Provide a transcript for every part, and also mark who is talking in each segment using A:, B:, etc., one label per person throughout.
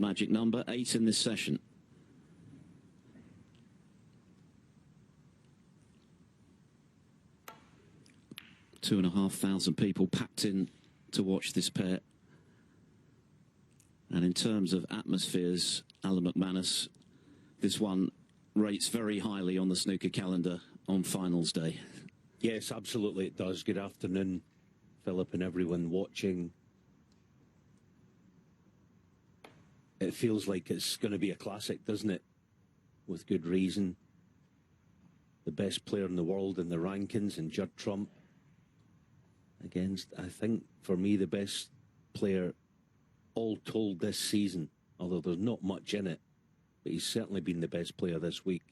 A: Magic number 8 in this session. Two and a half thousand people packed in to watch this pair. And in terms of atmospheres, Alan McManus, this one rates very highly on the snooker calendar on finals day.
B: Yes, absolutely it does. Good afternoon, Philip and everyone watching. It feels like it's going to be a classic, doesn't it? With good reason. The best player in the world in the rankings, and Judd Trump against, I think, for me, the best player all told this season, although there's not much in it, but he's certainly been the best player this week,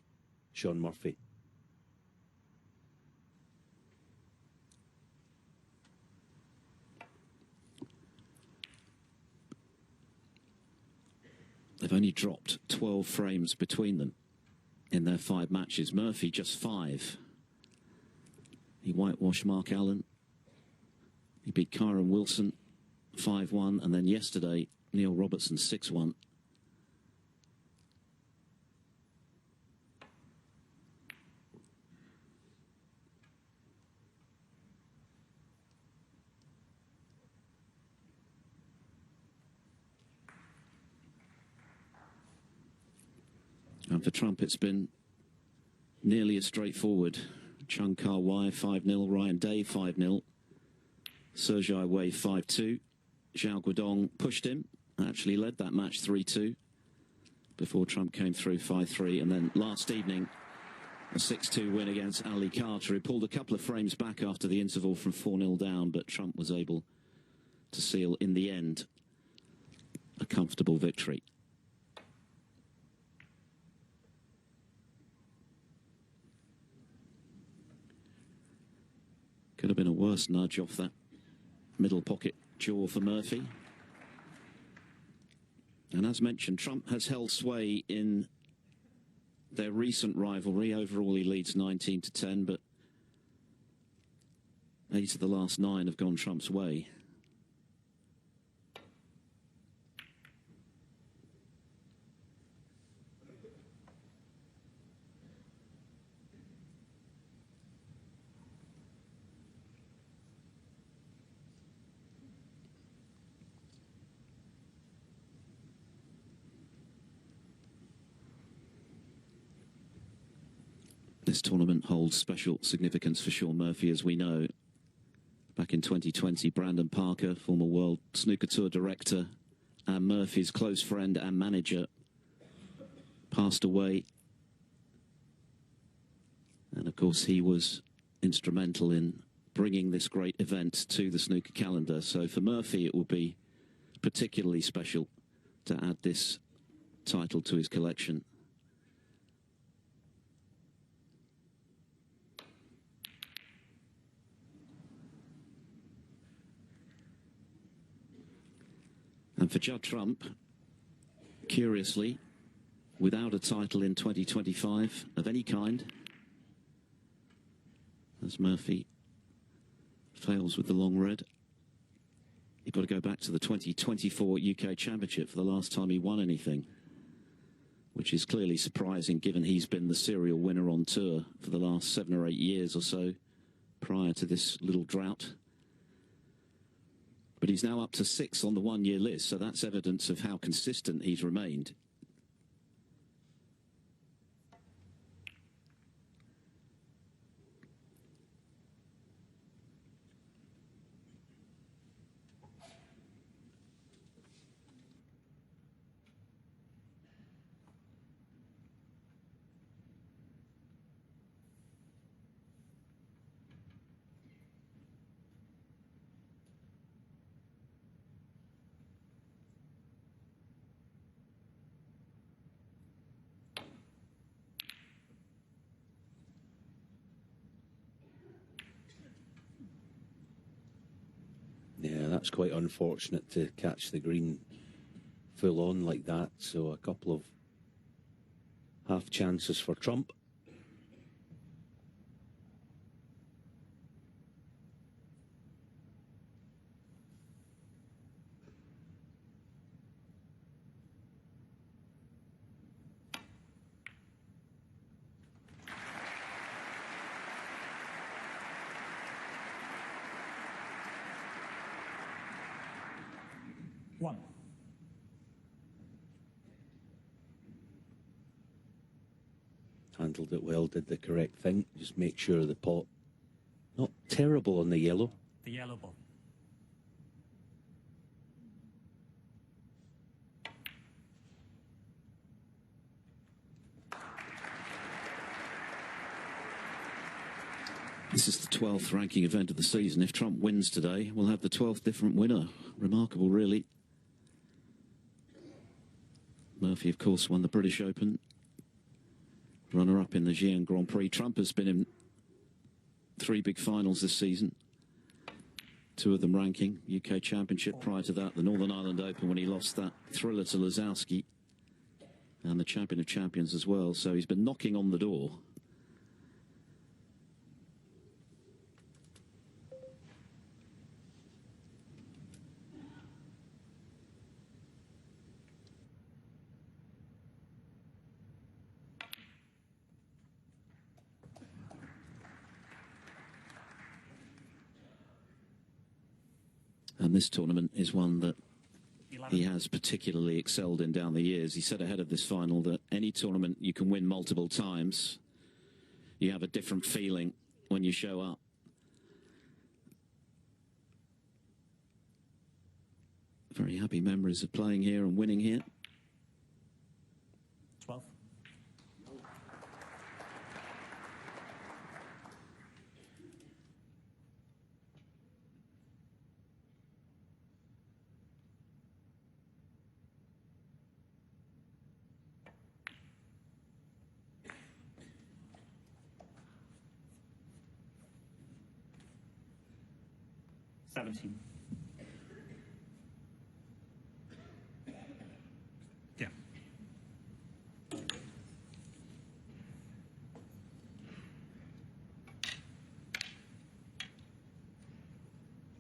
B: Shaun Murphy.
A: They've only dropped 12 frames between them in their 5 matches. Murphy just 5. He whitewashed Mark Allen. He beat Kyron Wilson 5-1, and then yesterday Neil Robertson 6-1. And for Trump, it's been nearly as straightforward. Chung Kar-wai 5-0, Ryan Day 5-0, Sergei Wei 5-2. Zhao Guodong pushed him, actually led that match 3-2 before Trump came through 5-3. And then last evening, a 6-2 win against Ali Carter, who pulled a couple of frames back after the interval from 4-0 down, but Trump was able to seal, in the end, a comfortable victory. Could have been a worse nudge off that middle pocket jaw for Murphy. And as mentioned, Trump has held sway in their recent rivalry. Overall, he leads 19-10, but 8 of the last 9 have gone Trump's way. This tournament holds special significance for Shaun Murphy, as we know. Back in 2020, Brandon Parker, former World Snooker Tour director, and Murphy's close friend and manager, passed away. And of course, he was instrumental in bringing this great event to the snooker calendar. So for Murphy, it will be particularly special to add this title to his collection. And for Judd Trump, curiously, without a title in 2025 of any kind, as Murphy fails with the long red, you've got to go back to the 2024 UK Championship for the last time he won anything, which is clearly surprising given he's been the serial winner on tour for the last 7 or 8 years or so prior to this little drought. But he's now up to 6 on the one-year list, so that's evidence of how consistent he's remained.
B: Yeah, that's quite unfortunate to catch the green full on like that. So a couple of half chances for Trump. handled it well, did the correct thing. Just make sure the pot, not terrible on the yellow.
C: The yellow ball.
A: This is the 12th ranking event of the season. If Trump wins today, we'll have the 12th different winner. Remarkable, really. Murphy, of course, won the British Open. Runner-up in the Xi'an Grand Prix. Trump has been in 3 big finals this season. 2 of them ranking. UK Championship prior to that. The Northern Ireland Open when he lost that thriller to Lazowski. And the Champion of Champions as well. So he's been knocking on the door. And this tournament is one that he has particularly excelled in down the years. He said ahead of this final that any tournament you can win multiple times, you have a different feeling when you show up. Very happy memories of playing here and winning here.
C: 12. Yeah.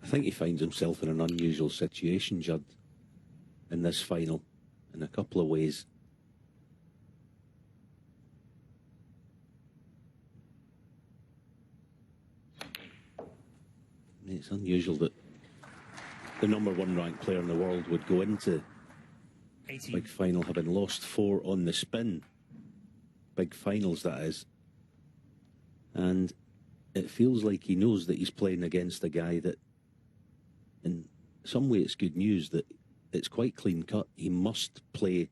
B: I think he finds himself in an unusual situation, Judd, in this final, in a couple of ways. It's unusual that the #1 ranked player in the world would go into
C: 18.
B: big final having lost 4 on the spin. Big finals, that is. And it feels like he knows that he's playing against a guy that, in some way, it's good news that it's quite clean cut. He must play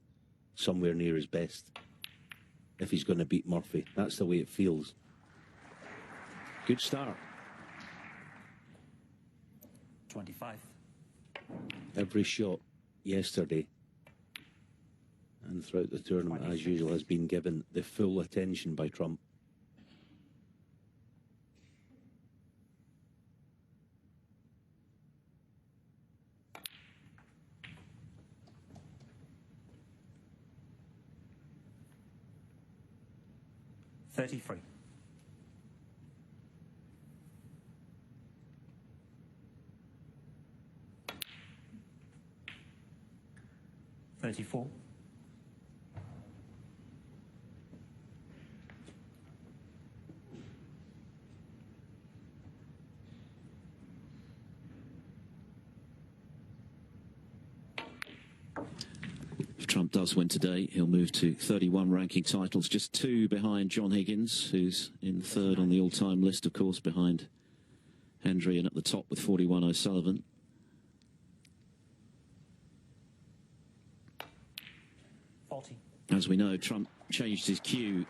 B: somewhere near his best if he's going to beat Murphy. That's the way it feels. Good start.
C: 25.
B: Every shot yesterday and throughout the tournament, as usual, has been given the full attention by Trump.
C: $33. 34.
A: 'If Trump does win today, he'll move to 31 ranking titles, just 2 behind John Higgins, who's in 3rd on the all-time list, of course, behind Hendry, and at the top with 41 O'Sullivan.
C: 40.
A: As we know, Trump changed his cue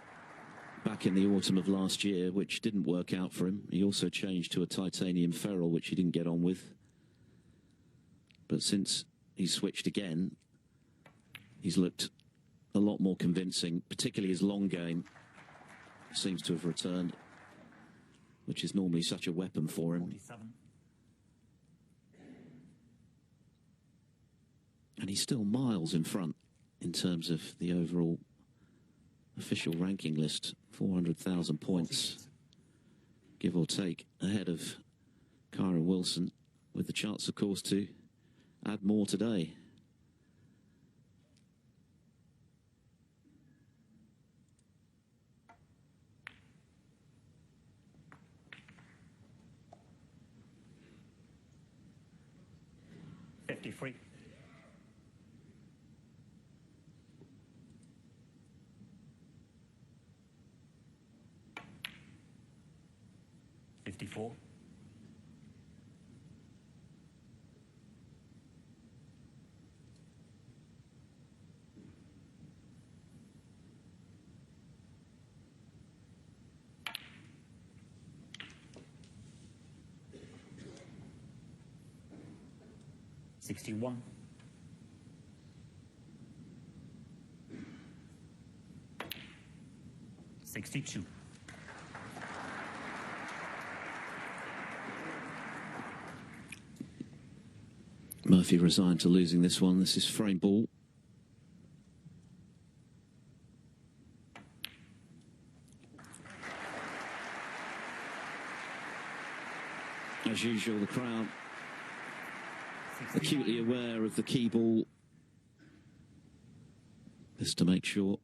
A: back in the autumn of last year, which didn't work out for him. He also changed to a titanium ferrule, which he didn't get on with. But since he switched again, he's looked a lot more convincing, particularly his long game seems to have returned, which is normally such a weapon for him.
C: 47.
A: And he's still miles in front in terms of the overall official ranking list. 400,000 points, give or take, ahead of Kyron Wilson, with the chance, of course, to add more today.
C: $53. 54. $61. $62.
A: Murphy resigned to losing this one. This is frame ball. As usual, the crowd acutely aware of the key ball. Just to make sure.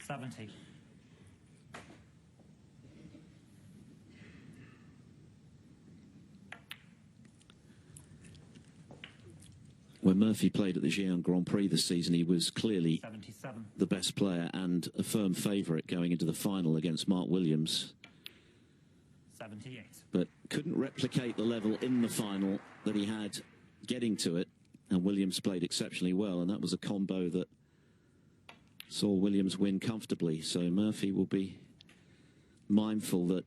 C: 70.
A: When Murphy played at the Xi'an Grand Prix this season, he was clearly
C: 77.
A: the best player and a firm favourite going into the final against Mark Williams.
C: 78.
A: But couldn't replicate the level in the final that he had getting to it, and Williams played exceptionally well, and that was a combo that saw Williams win comfortably. So Murphy will be mindful that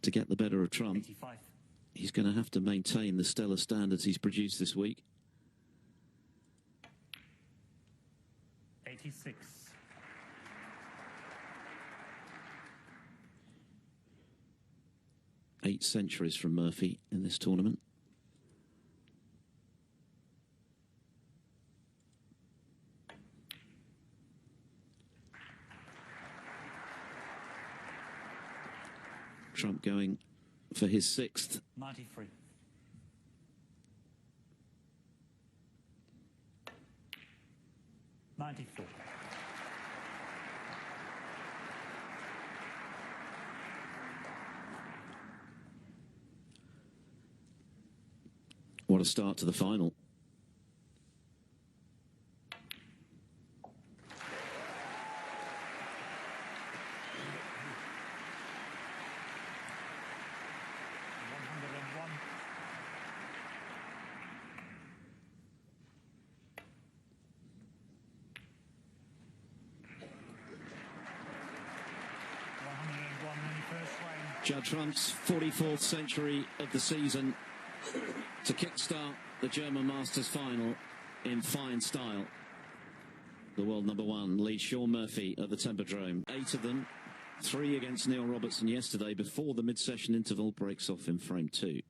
A: to get the better of Trump,
C: 85.
A: he's going to have to maintain the stellar standards he's produced this week.
C: 86.
A: Eight centuries from Murphy in this tournament. Trump going for his sixth.
C: 93. $94.
A: What a start to the final. Judd Trump's 44th century of the season to kickstart the German Masters final in fine style. The world number one leads Shaun Murphy at the Tempodrom. 8 of them, 3 against Neil Robertson yesterday before the mid-session interval breaks off in frame 2.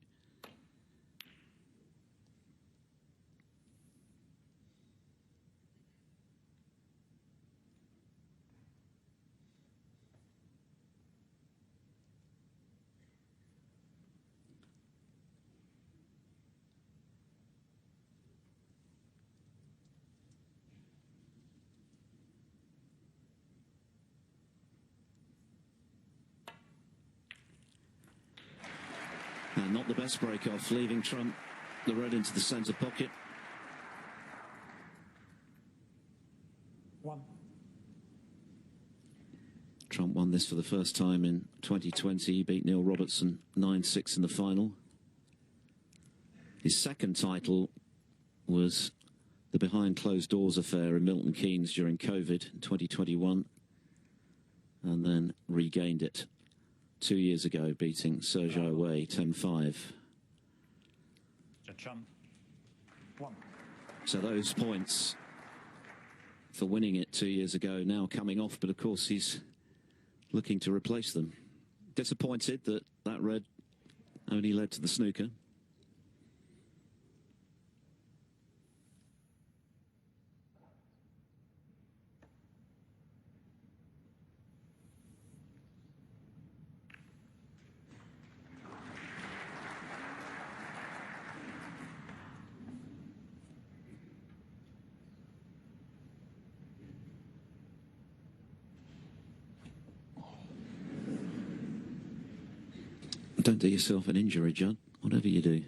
A: And not the best break-off, leaving Trump the red into the centre pocket.
C: 1.
A: Trump won this for the first time in 2020. He beat Neil Robertson 9-6 in the final. His second title was the behind closed doors affair in Milton Keynes during COVID in 2021, and then regained it 2 years ago, beating Sergio away 10-5.
C: Trump. 1.
A: So those points for winning it 2 years ago now coming off, but of course he's looking to replace them. Disappointed that that red only led to the snooker. Don't do yourself an injury, Judd, whatever you do.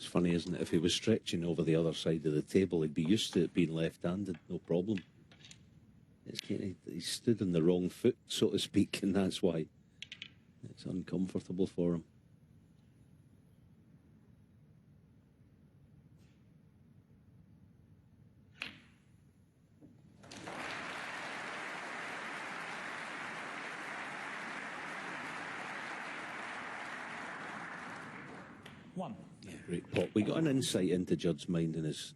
B: funny, isn't it? If he was stretching over the other side of the table, he'd be used to it being left-handed, no problem. It's kind of, he stood on the wrong foot, so to speak, and that's why it's uncomfortable for him.
C: One.
B: Yeah, great pot. We got an insight into Judd's mind in his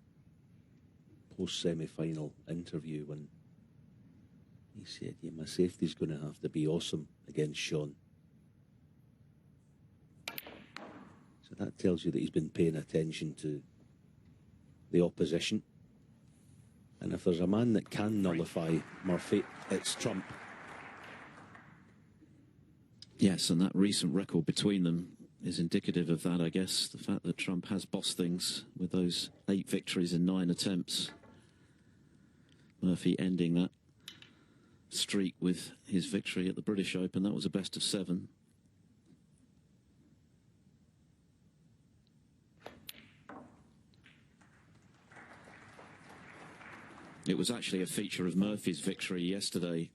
B: post-semi-final interview when he said, yeah, my safety's going to have to be awesome against Shaun. So that tells you that he's been paying attention to the opposition. And if there's a man that can nullify Murphy, it's Trump.
A: Yes, and that recent record between them is indicative of that, I guess. The fact that Trump has bossed things with those 8 victories in 9 attempts. Murphy ending that streak with his victory at the British Open. That was a best of 7. It was actually a feature of Murphy's victory yesterday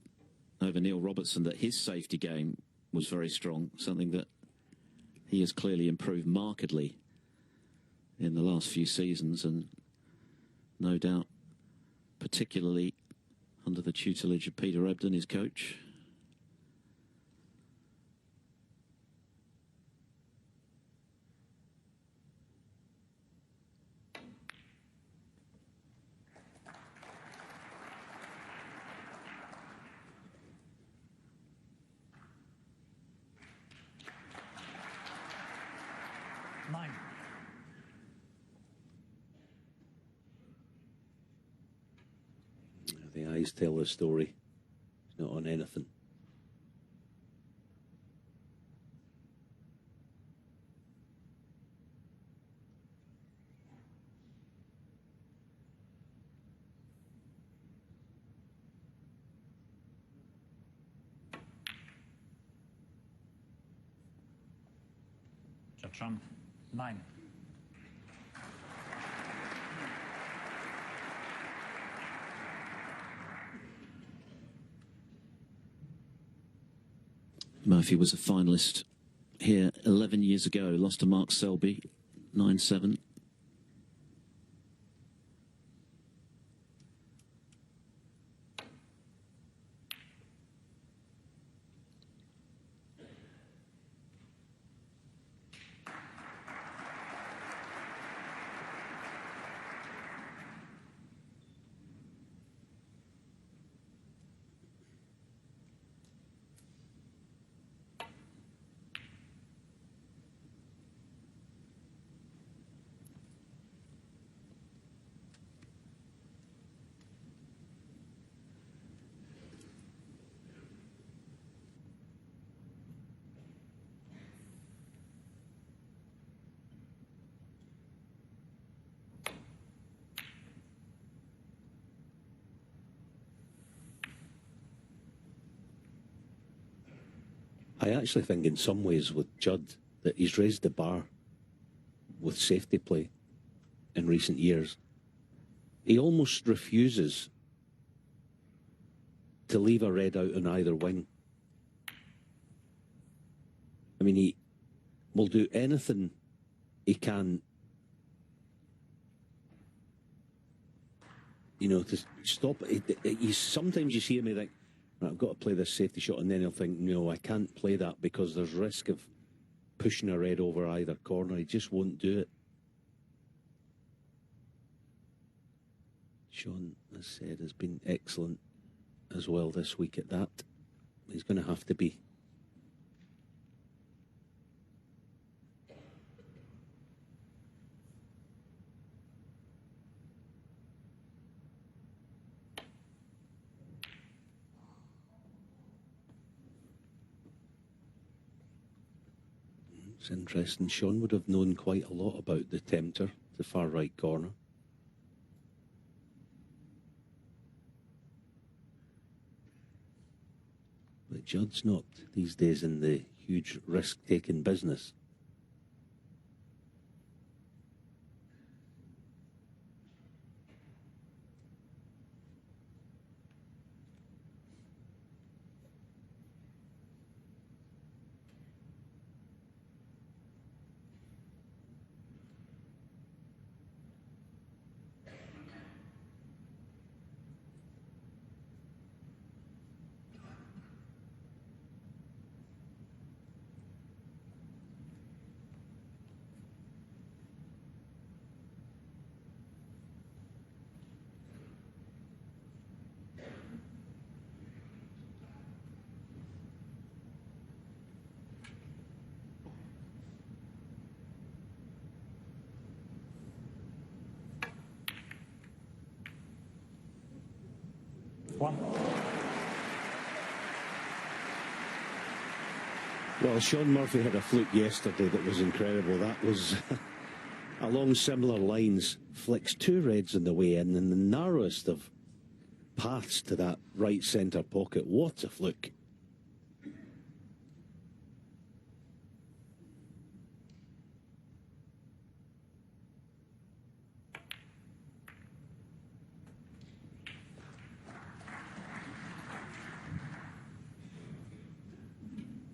A: over Neil Robertson that his safety game was very strong, something that he has clearly improved markedly in the last few seasons, and no doubt particularly under the tutelage of Peter Ebdon, his coach.
C: Nine.
B: The eyes tell the story. It's not on anything.
C: Judd Trump. 9.
A: Murphy was a finalist here 11 years ago, lost to Mark Selby, 9-7.
B: I actually think in some ways with Judd that he's raised the bar with safety play in recent years. He almost refuses to leave a red out on either wing. I mean, he will do anything he can, you know, to stop it. Sometimes you see him, he think, right, I've got to play this safety shot, and then he'll think, no, I can't play that because there's risk of pushing a red over either corner. He just won't do it. Shaun, as said, has been excellent as well this week at that. He's going to have to be. It's interesting. Shaun would have known quite a lot about the tempter, the far right corner. But Judd's not these days in the huge risk-taking business.
C: 1.
B: Well, Shaun Murphy had a fluke yesterday that was incredible. That was along similar lines. Flicks 2 reds on the way in the narrowest of paths to that right centre pocket. What a fluke.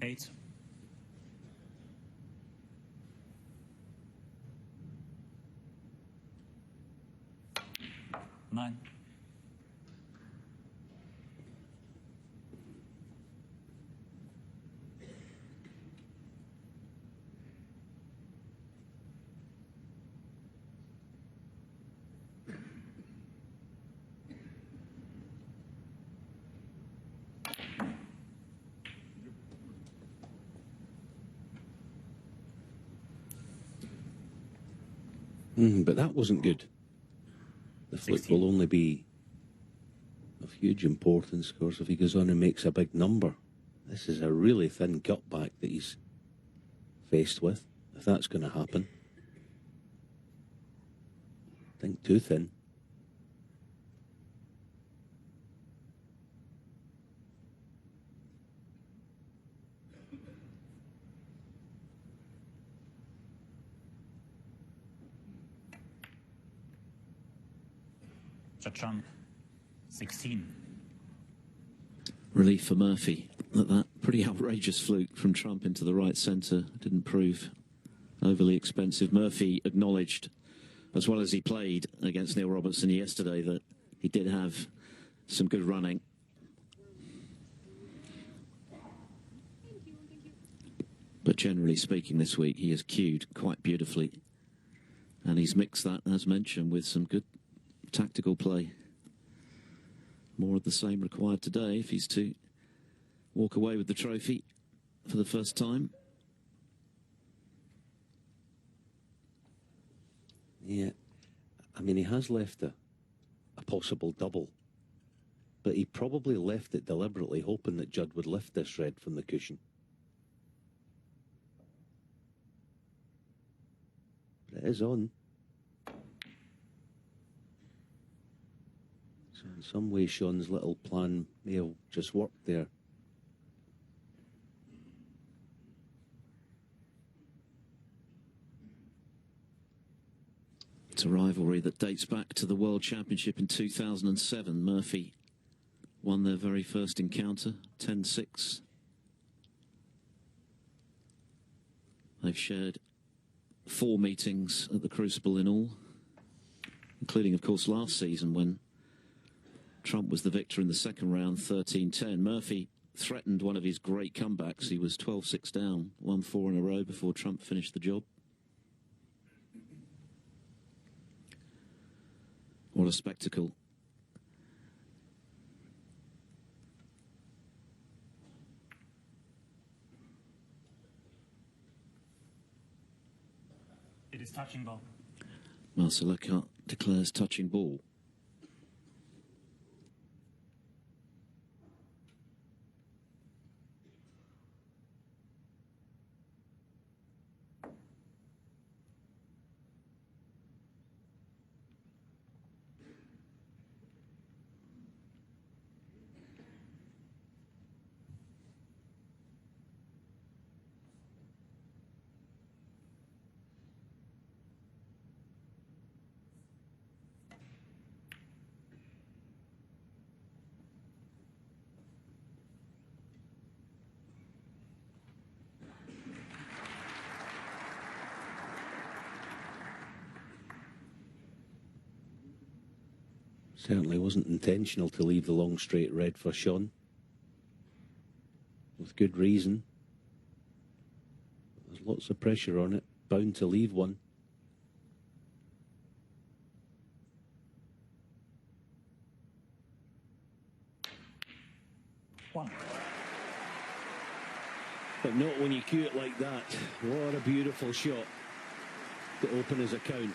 C: Eight. 9.
B: But that wasn't good. The flick
C: 16.
B: will only be of huge importance, of course, if he goes on and makes a big number. This is a really thin cutback that he's faced with, if that's going to happen. I think too thin.
C: Judd, 16.
A: Relief for Murphy that pretty outrageous fluke from Trump into the right centre didn't prove overly expensive. Murphy acknowledged, as well as he played against Neil Robertson yesterday, that he did have some good running. But generally speaking this week, he has cued quite beautifully. And he's mixed that, as mentioned, with some good tactical play. More of the same required today if he's to walk away with the trophy for the first time.
B: Yeah, I mean, he has left a possible double, but he probably left it deliberately, hoping that Judd would lift this red from the cushion. But it is on. So in some way, Shaun's little plan may have just worked there.
A: It's a rivalry that dates back to the World Championship in 2007. Murphy won their very first encounter, 10-6. They've shared 4 meetings at the Crucible in all, including, of course, last season when Trump was the victor in the second round, 13-10. Murphy threatened one of his great comebacks. He was 12-6 down, won 4 in a row before Trump finished the job. What a spectacle.
C: It is touching ball.
A: Marcel Leclerc declares touching ball.
B: Certainly wasn't intentional to leave the long straight red for Shaun. With good reason. There's lots of pressure on it. Bound to leave one.
C: One.
B: But not when you cue it like that. What a beautiful shot to open his account.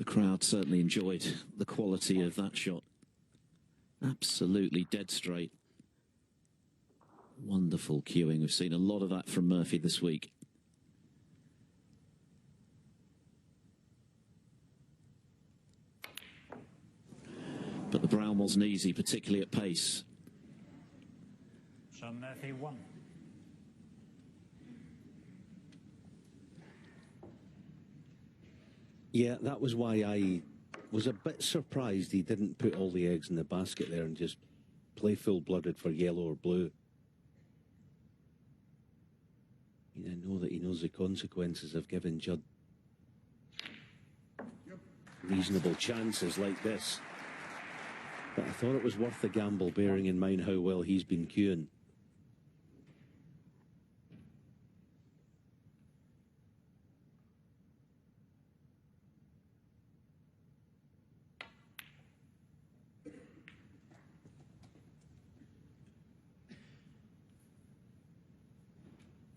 A: The crowd certainly enjoyed the quality of that shot. Absolutely dead straight. Wonderful cueing. We've seen a lot of that from Murphy this week. But the Brown wasn't easy, particularly at pace.
C: Shaun Murphy 1.
B: Yeah, that was why I was a bit surprised he didn't put all the eggs in the basket there and just play full-blooded for yellow or blue. I know that he knows the consequences of giving Judd reasonable chances like this. But I thought it was worth the gamble, bearing in mind how well he's been cueing.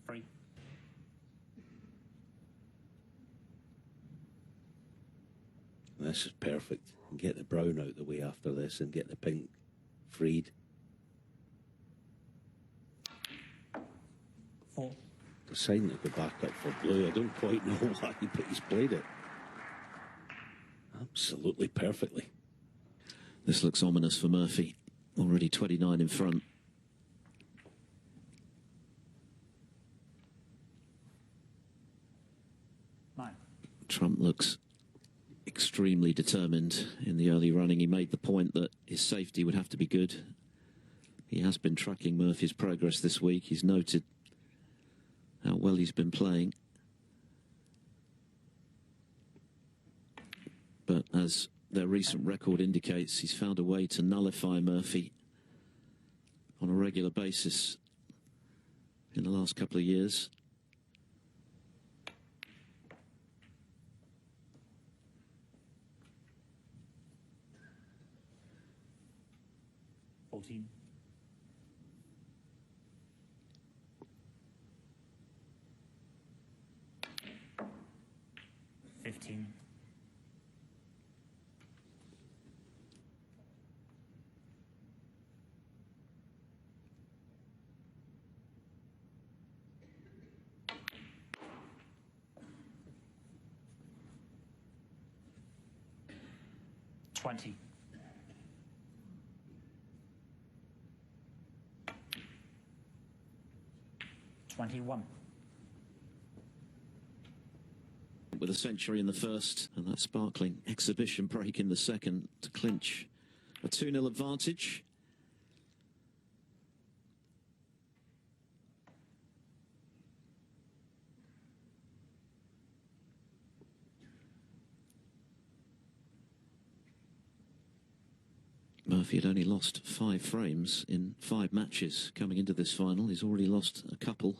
C: Free.
B: This is perfect. Get the brown out the way after this and get the pink freed.
C: 4.
B: The sign that go back up for blue. I don't quite know why, but he's played it absolutely perfectly.
A: This looks ominous for Murphy. Already 29 in front. Trump looks extremely determined in the early running. He made the point that his safety would have to be good. He has been tracking Murphy's progress this week. He's noted how well he's been playing. But as their recent record indicates, he's found a way to nullify Murphy on a regular basis in the last couple of years.
C: Team. 15. 20. 21.
A: With a century in the first and that sparkling exhibition break in the second to clinch a 2-0 advantage. Murphy had only lost 5 frames in 5 matches coming into this final. He's already lost a couple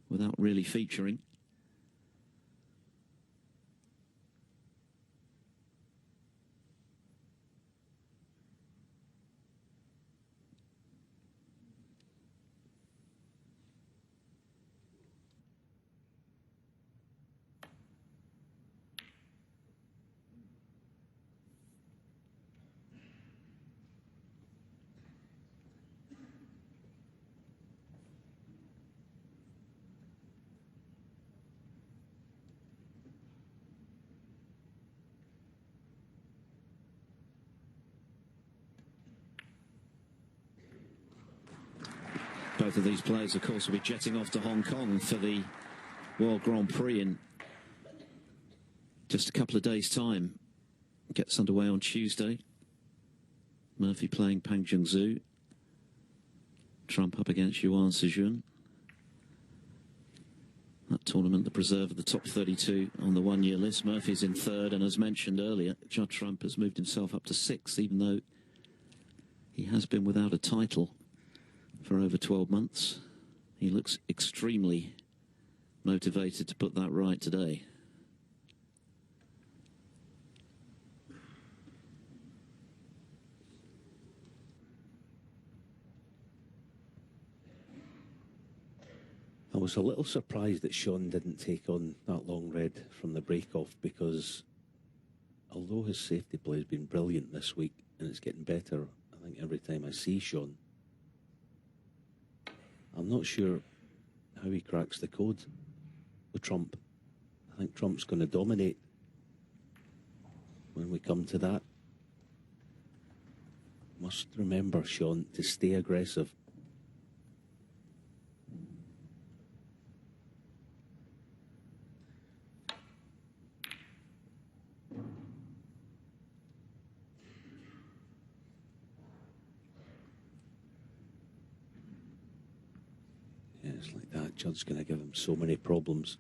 A: without really featuring. Both of these players, of course, will be jetting off to Hong Kong for the World Grand Prix in just a couple of days' time. Gets underway on Tuesday. Murphy playing Pang Jung-Zhu. Trump up against Yuan Sejun. That tournament, the preserve of the top 32 on the one-year list. Murphy's in third, and as mentioned earlier, Judd Trump has moved himself up to 6th, even though he has been without a title for over 12 months. He looks extremely motivated to put that right today.
B: I was a little surprised that Shaun didn't take on that long red from the break-off, because although his safety play has been brilliant this week, and it's getting better, I think, every time I see Shaun, I'm not sure how he cracks the code with Trump. I think Trump's going to dominate when we come to that. Must remember, Shaun, to stay aggressive. Yeah, it's like that. Judd's going to give him so many problems.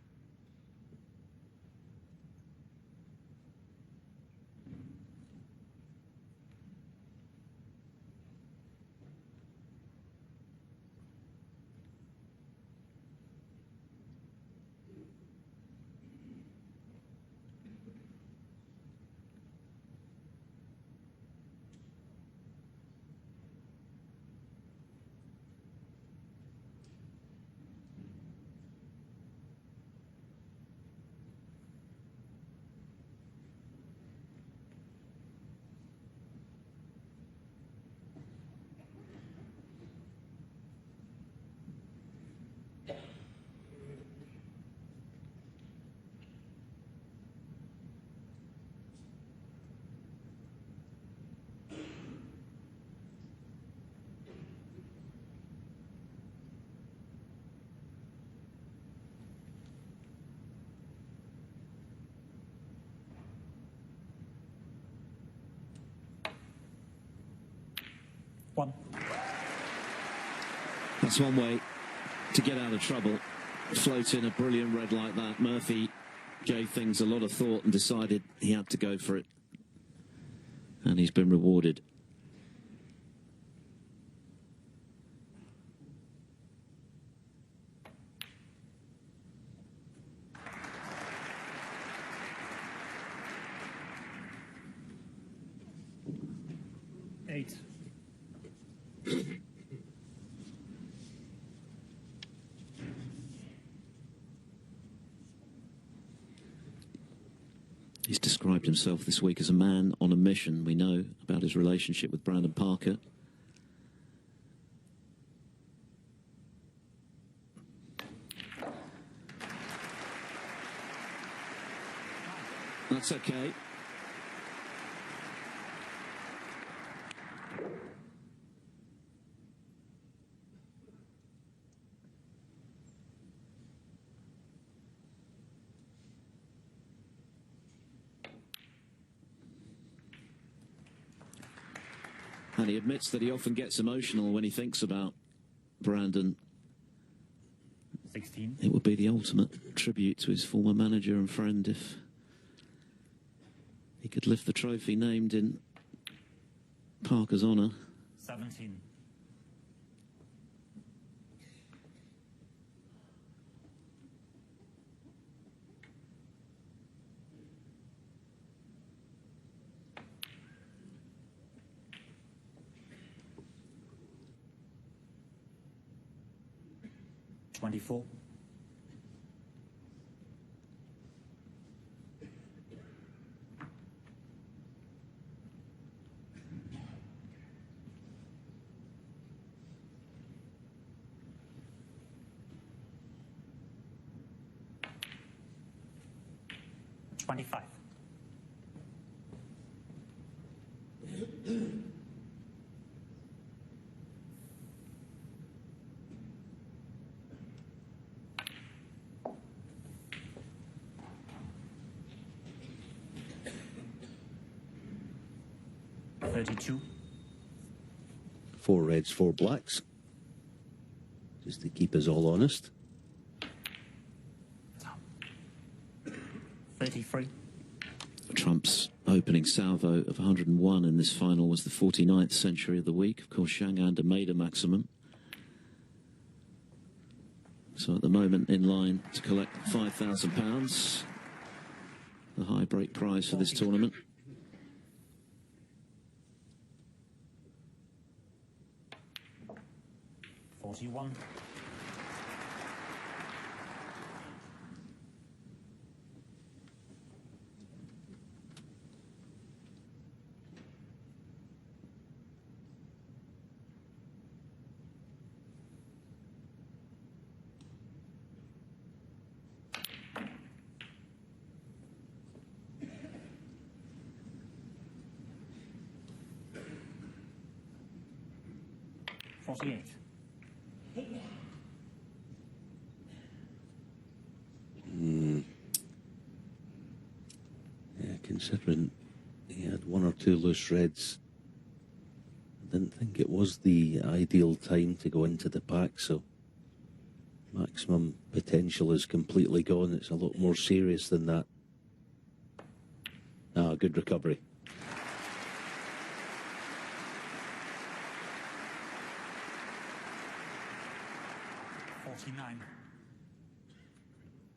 C: One.
A: That's one way to get out of trouble. Float in a brilliant red like that. Murphy gave things a lot of thought and decided he had to go for it. And he's been rewarded.
C: Eight.
A: He's described himself this week as a man on a mission. We know about his relationship with Brandon Parker. That's okay. And he admits that he often gets emotional when he thinks about Brandon.
C: 16.
A: It would be the ultimate tribute to his former manager and friend if he could lift the trophy named in Parker's honour.
C: 17. Twenty-four. $25. $32.
B: 4 reds, 4 blacks. Just to keep us all honest.
C: 33.
A: Trump's opening salvo of 101 in this final was the 49th century of the week. Of course, Shangander made a maximum. So at the moment in line to collect £5,000, the high break prize for this tournament.
C: $41. 48.
B: Yeah, considering he had one or two loose reds, I didn't think it was the ideal time to go into the pack, so maximum potential is completely gone. It's a lot more serious than that. Ah, good recovery.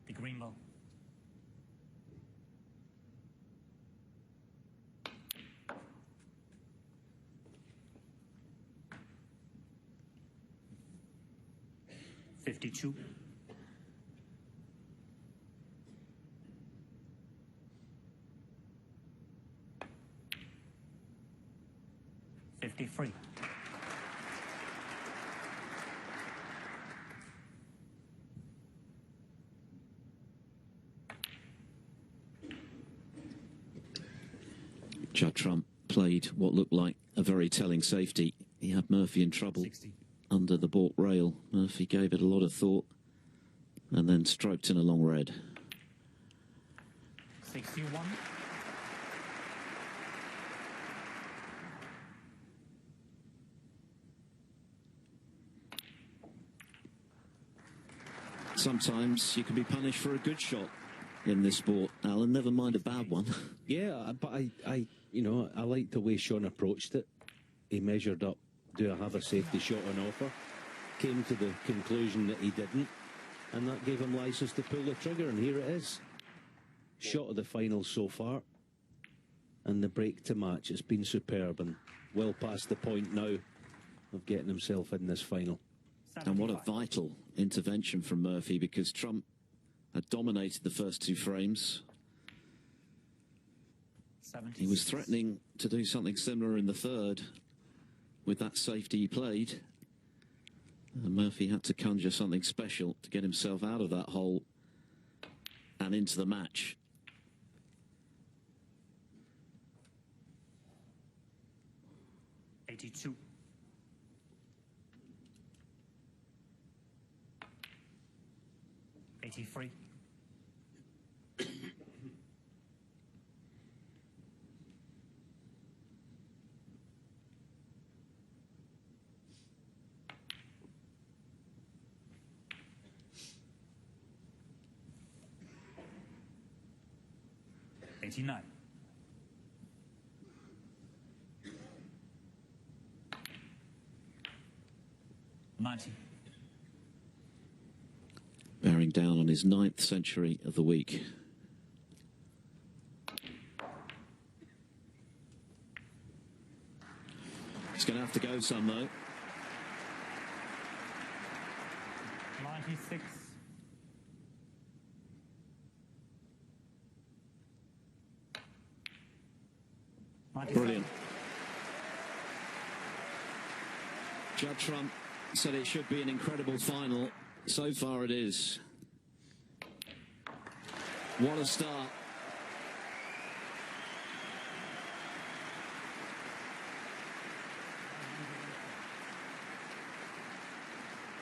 C: The green ball. $52. $53.
A: Judd Trump played what looked like a very telling safety. He had Murphy in trouble
C: 60.
A: under the baulk rail. Murphy gave it a lot of thought and then stroked in a long red.
C: 61.
A: Sometimes you can be punished for a good shot in this sport, Alan, never mind a bad one.
B: Yeah, but I like the way Shaun approached it. He measured up, do I have a safety shot on offer? Came to the conclusion that he didn't, and that gave him license to pull the trigger, and here it is. Shot of the final so far, and the break to match. It's been superb, and well past the point now of getting himself in this final.
A: And what a vital intervention from Murphy, because Trump had dominated the first two frames. He was threatening to do something similar in the third with that safety he played. And Murphy had to conjure something special to get himself out of that hole and into the match.
C: $82. $83. $89. $90.
A: Bearing down on his 9th century of the week. He's going to have to go some, though.
C: 96.
A: Brilliant. Judd Trump said it should be an incredible final. So far it is. What a start.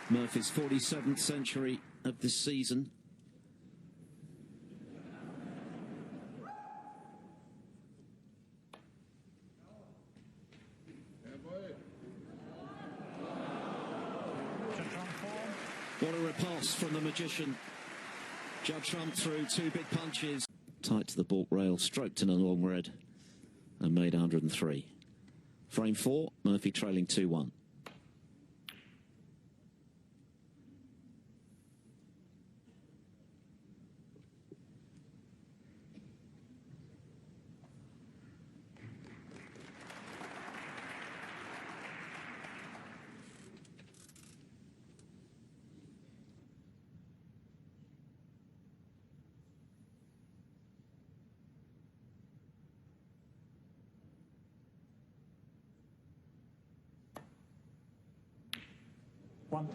A: Murphy's 47th century of this season. What a riposte from the magician. Judd Trump threw two big punches. Tight to the baulk rail, stroked in a long red, and made 103. Frame 4, Murphy trailing 2-1.
C: One.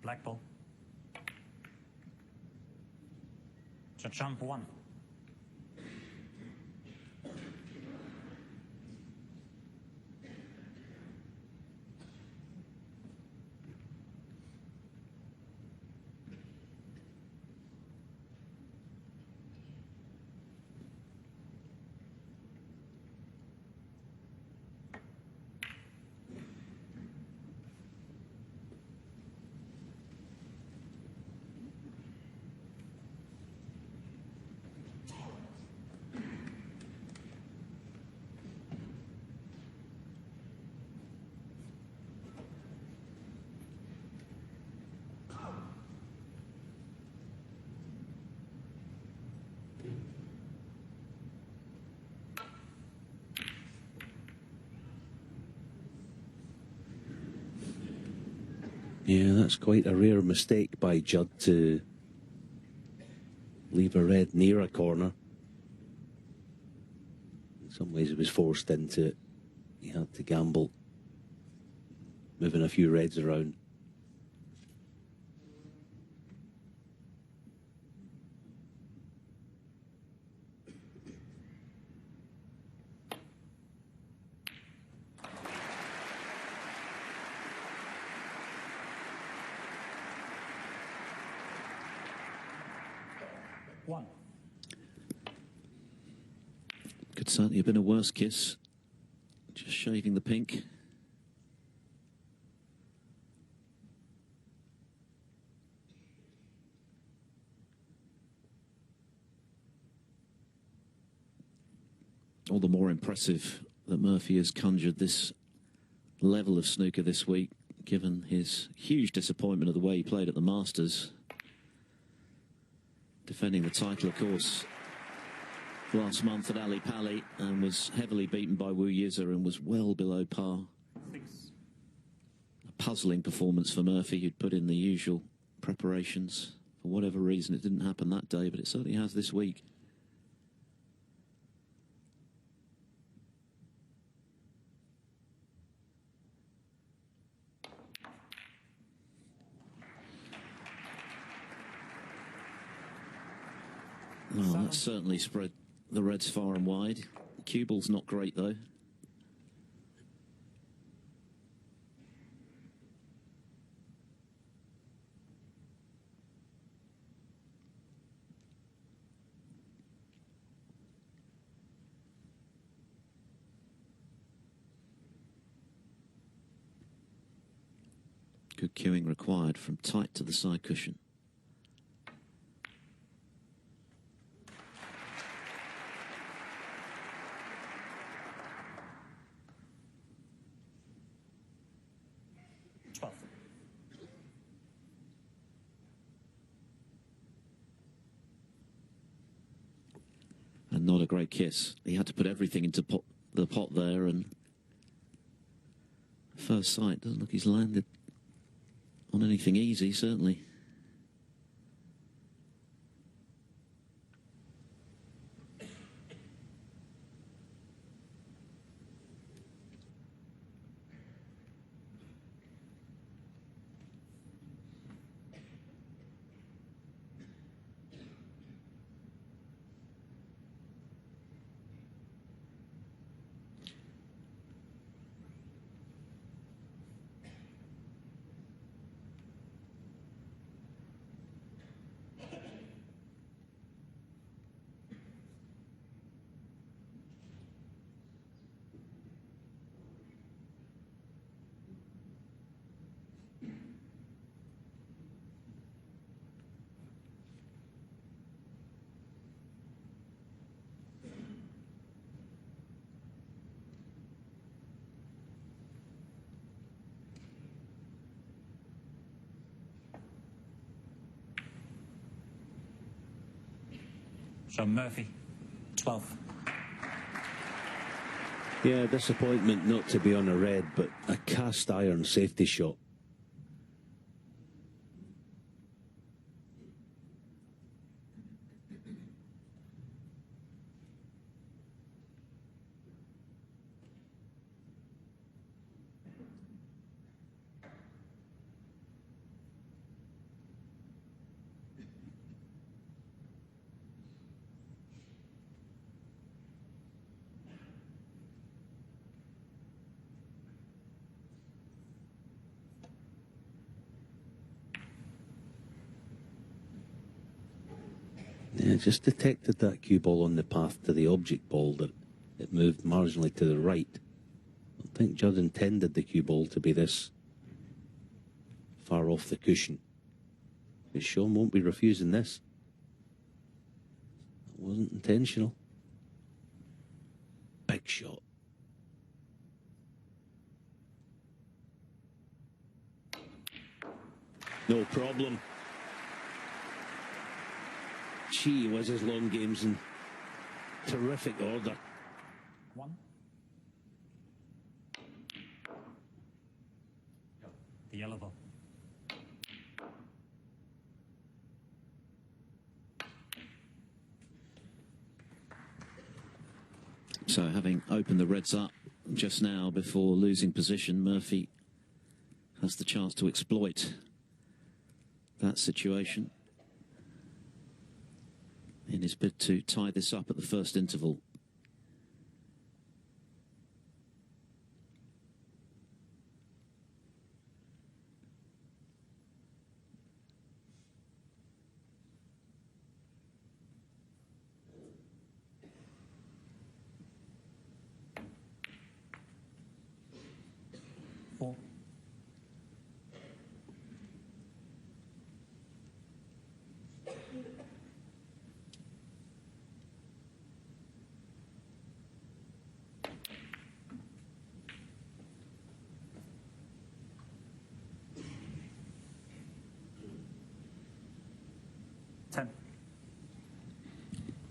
C: Black ball. Judd jump 1.
B: Yeah, that's quite a rare mistake by Judd to leave a red near a corner. In some ways, he was forced into it. He had to gamble, moving a few reds around.
A: Could certainly have been a worse kiss. Just shaving the pink. All the more impressive that Murphy has conjured this level of snooker this week, given his huge disappointment of the way he played at the Masters. Defending the title, of course, last month at Ali Pali, and was heavily beaten by Wu Yiza and was well below par. A puzzling performance for Murphy, who'd put in the usual preparations. For whatever reason, it didn't happen that day, but it certainly has this week. Well, that's certainly spread the reds far and wide. Cue ball's not great, though. Good cueing required from tight to the side cushion. And not a great kiss. He had to put everything into the pot there, and first sight, doesn't look he's landed on anything easy, certainly.
C: So Murphy, 12.
B: Yeah, disappointment not to be on a red, but a cast iron safety shot. Yeah, just detected that cue ball on the path to the object ball, that it moved marginally to the right. I don't think Judd intended the cue ball to be this far off the cushion. But Shaun won't be refusing this. It wasn't intentional. Big shot. No problem. Gee whiz, his long game's in terrific order.
C: 1. The yellow ball.
A: So having opened the Reds up just now before losing position, Murphy has the chance to exploit that situation in his bid to tie this up at the first interval.
C: Four.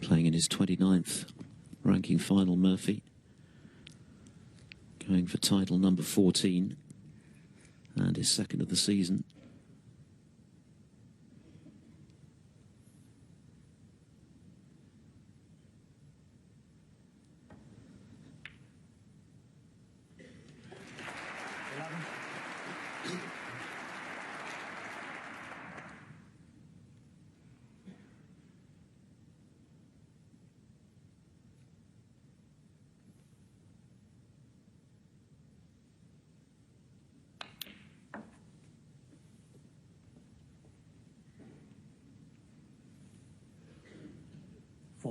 A: Playing in his 29th ranking final, Murphy. Going for title number 14 and his second of the season.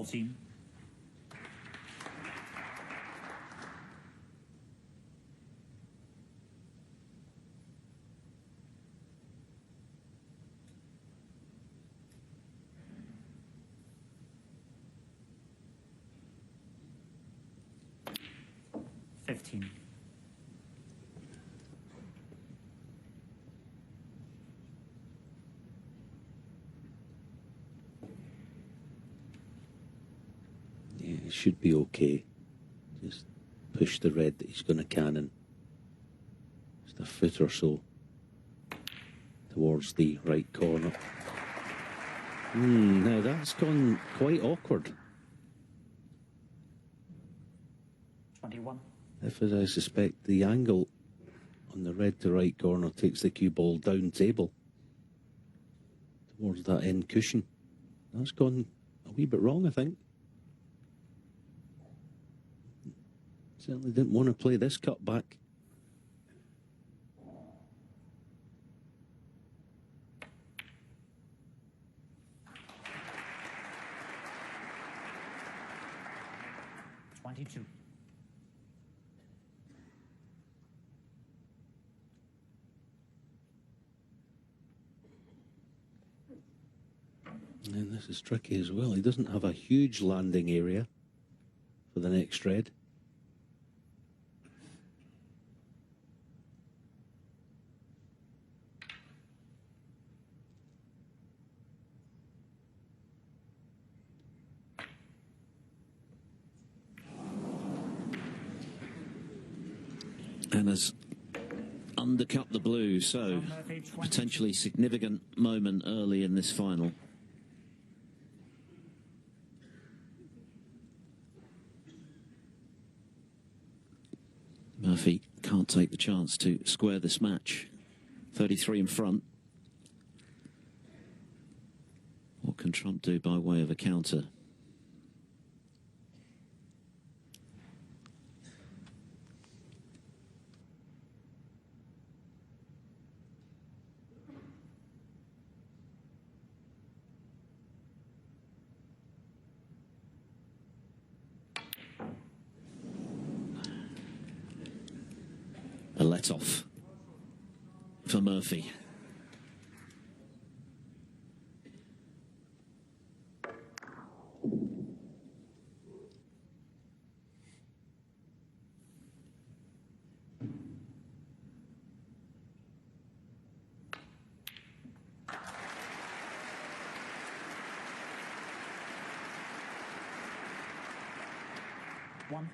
C: Team.
B: It should be okay. Just push the red that he's going to cannon. Just a foot or so towards the right corner. Now that's gone quite awkward.
C: 21.
B: If, as I suspect, the angle on the red to right corner takes the cue ball down table towards that end cushion. That's gone a wee bit wrong, I think. Certainly didn't want to play this cut back. And this is tricky as well. He doesn't have a huge landing area for the next red.
A: And has undercut the blue, so potentially significant moment early in this final. Murphy can't take the chance to square this match. 33 in front. What can Trump do by way of a counter? let off for Murphy.
C: One.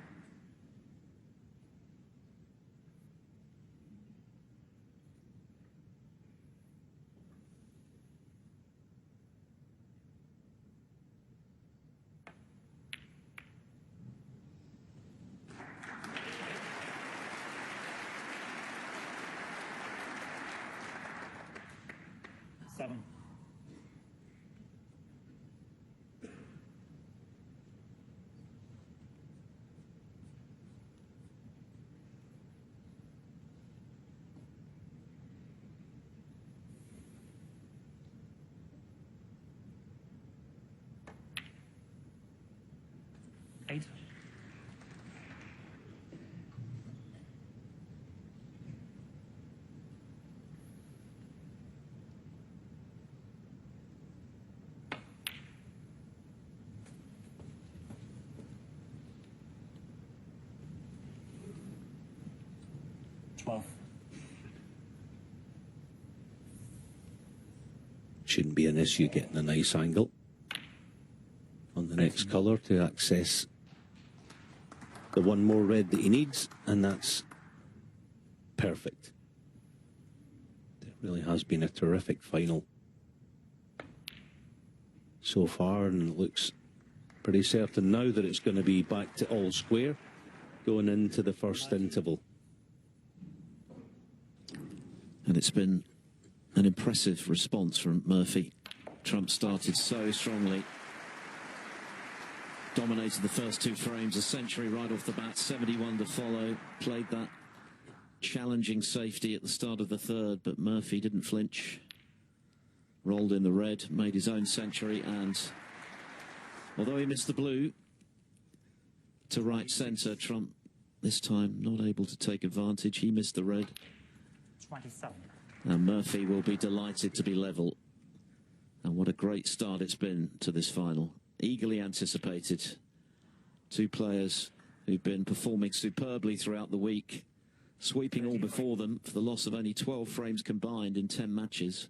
C: Seven. Eight. Twelve.
B: Shouldn't be an issue getting a nice angle on the next colour to access the one more red that he needs, and that's perfect. It really has been a terrific final so far, and it looks pretty certain now that it's going to be back to all square going into the first interval.
A: And it's been an impressive response from Murphy. Trump started so strongly. Dominated the first two frames, a century right off the bat, 71 to follow. Played that challenging safety at the start of the third, but Murphy didn't flinch. Rolled in the red, made his own century, and although he missed the blue to right centre, Trump this time not able to take advantage. He missed the red.
C: 27.
A: And Murphy will be delighted to be level. And what a great start it's been to this final. Eagerly anticipated. Two players who've been performing superbly throughout the week, sweeping all before them for the loss of only 12 frames combined in 10 matches.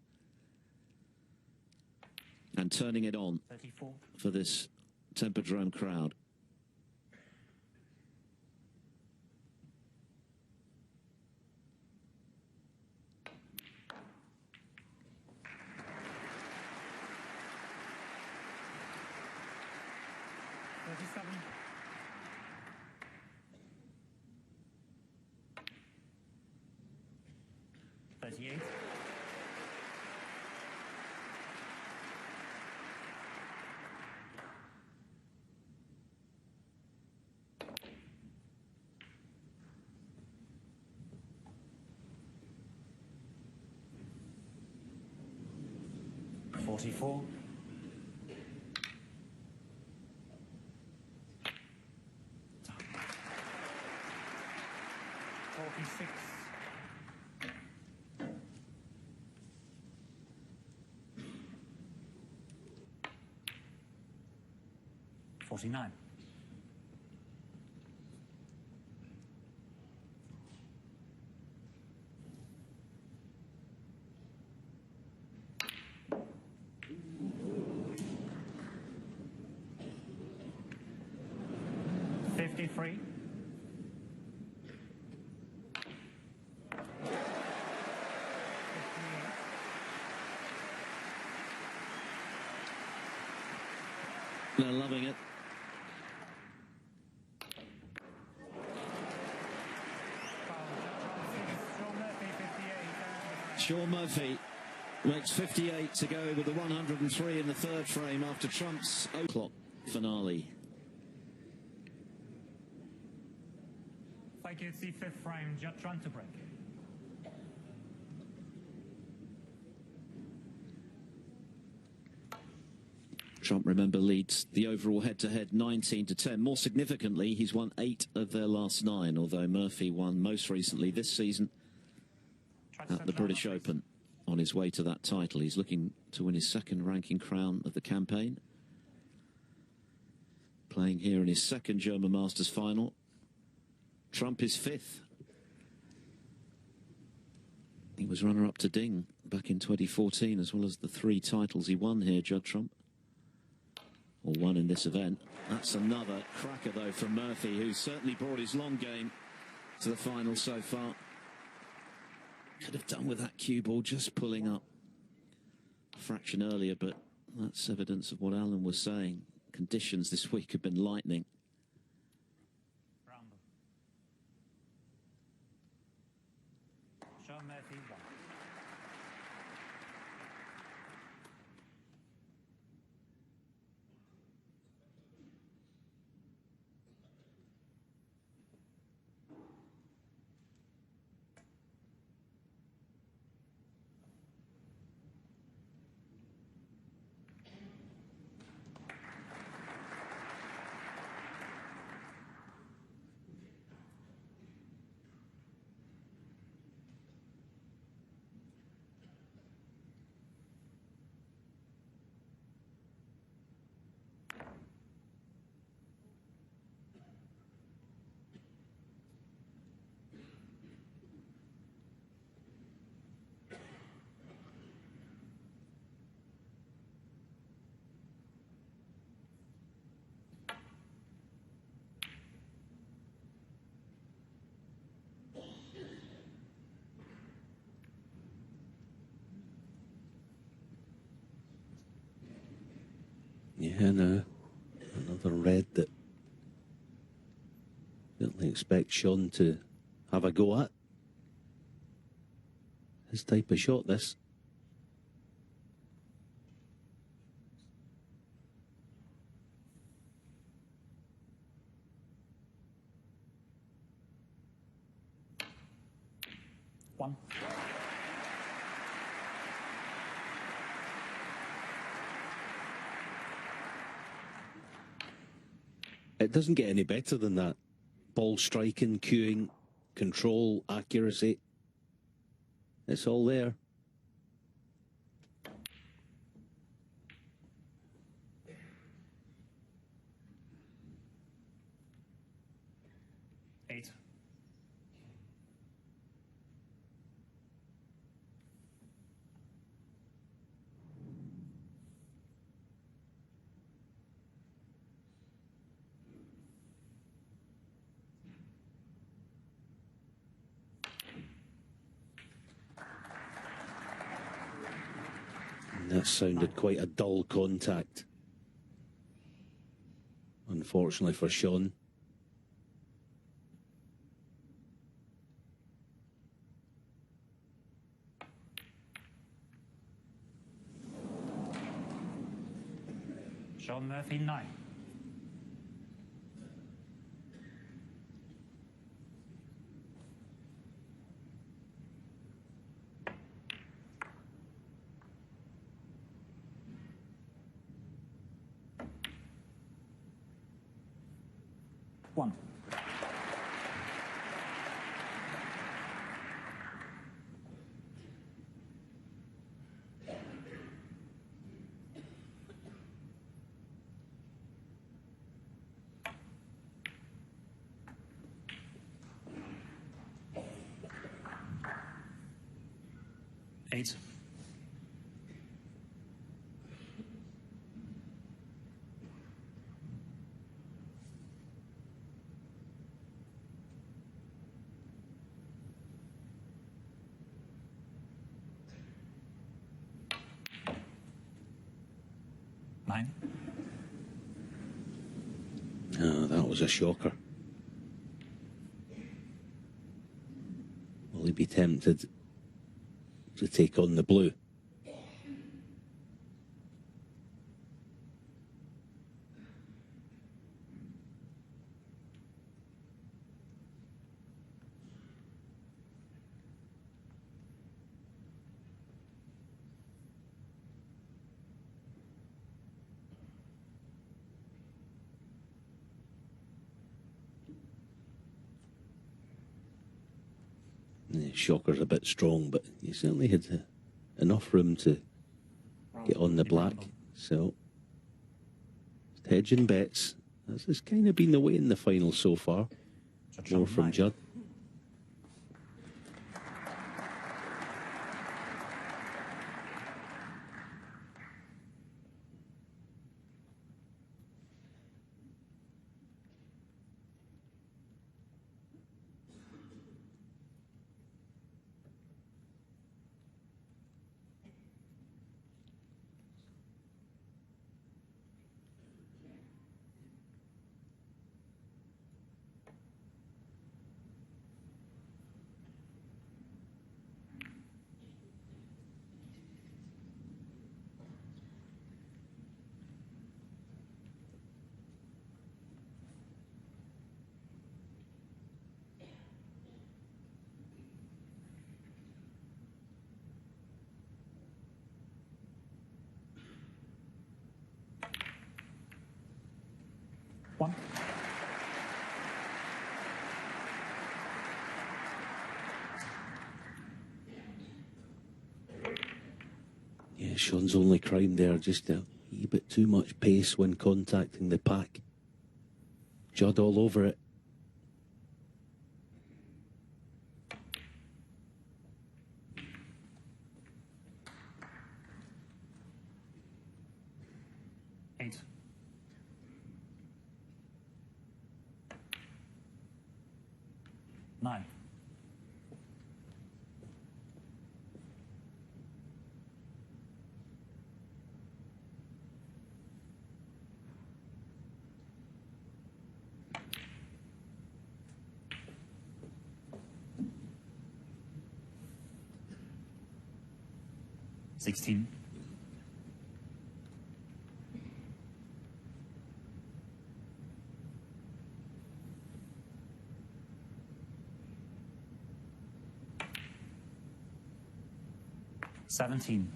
A: And turning it on
C: 34.
A: for this Tempodrom crowd.
C: Thirty-eight. Forty-four. 46. 49. 53. 58.
A: They're loving it. Shaun Murphy makes 58 to go with the 103 in the third frame after Trump's o'clock finale.
C: Thank you. It's the fifth frame. Judd trying to break.
A: Trump, remember, leads the overall head-to-head 19 to 10. More significantly, he's won 8 of their last 9, although Murphy won most recently this season at the British Open on his way to that title. He's looking to win his second ranking crown of the campaign. Playing here in his second German Masters final. Trump is fifth. He was runner-up to Ding back in 2014, as well as the 3 titles he won here, Judd Trump. Or won in this event. That's another cracker, though, from Murphy, who's certainly brought his long game to the final so far. Could have done with that cue ball just pulling up a fraction earlier, but that's evidence of what Alan was saying. Conditions this week have been lightning.
C: Shaun Murphy, 1.
B: Yeah, no. Another red that certainly expect Shaun to have a go at. His type of shot, this.
C: One.
B: It doesn't get any better than that. Ball striking, cueing, control, accuracy. It's all there.
C: Eight.
B: That sounded quite a dull contact, unfortunately for Shaun.
C: Shaun Murphy, 9. One. Eight. Nine.
B: Oh, that was a shocker. Will he be tempted to take on the blue? shocker's a bit strong, but he certainly had enough room to get on the black. So, hedging bets. This has kind of been the way in the final so far. More from Judd.
C: One.
B: Yeah, Shaun's only crime there, just a wee bit too much pace when contacting the pack. Judd all over it.
C: Eight. Nine. Sixteen. Seventeen.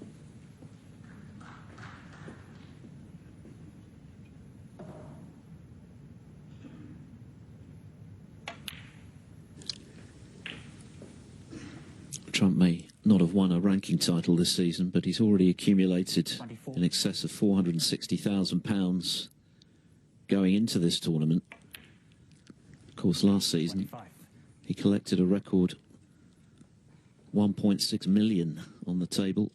A: Trump may not have won a ranking title this season, but he's already accumulated
C: 24.
A: in excess of £460,000 going into this tournament. Of course, last season
C: 25.
A: he collected a record 1.6 million on the table.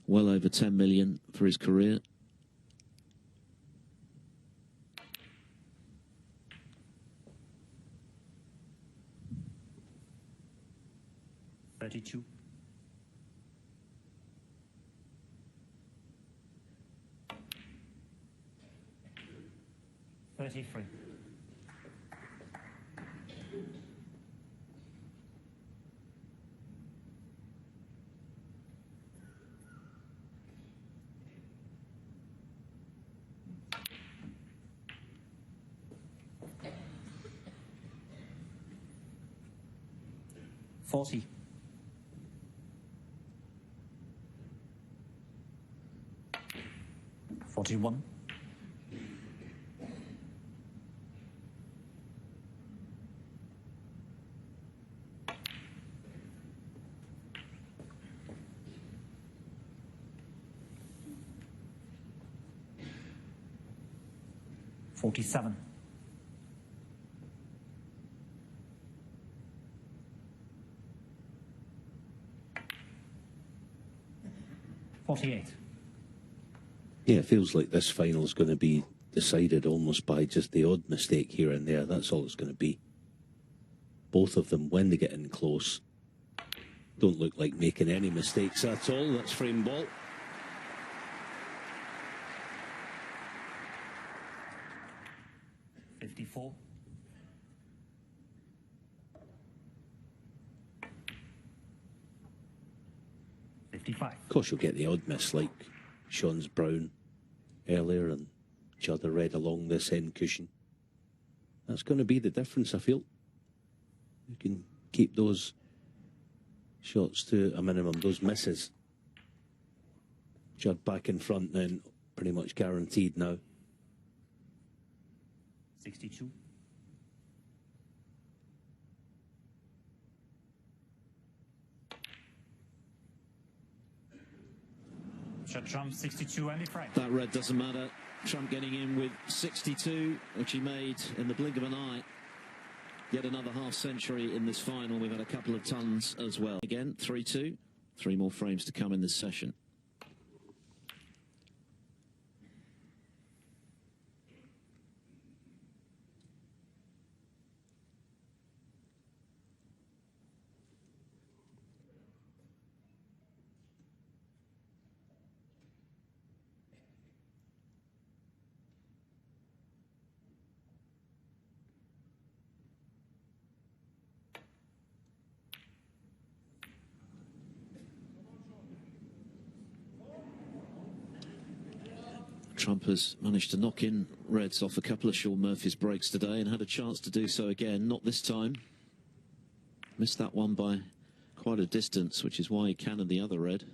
A: Well over 10 million for his career.
C: Thirty-two. 33. 40. 41. 47. 48.
B: Yeah, it feels like this final is going to be decided almost by just the odd mistake here and there. That's all it's going to be. Both of them, when they get in close, don't look like making any mistakes at all. That's frame ball.
C: $54. 55.
B: Of course, you'll get the odd miss like Shaun's brown earlier and Judd red along this end cushion. That's going to be the difference, I feel. You can keep those shots to a minimum, those misses. Judd back in front then, pretty much guaranteed now.
C: 62. Judd Trump 62 Andy Frank.
A: That red doesn't matter. Trump getting in with 62, which he made in the blink of an eye. Yet another half century in this final. We've had a couple of tons as well. Again, 3-2. 3 more frames to come in this session. Trump has managed to knock in reds off a couple of Shaun Murphy's breaks today and had a chance to do so again. Not this time. Missed that one by quite a distance, which is why he cannoned the other red.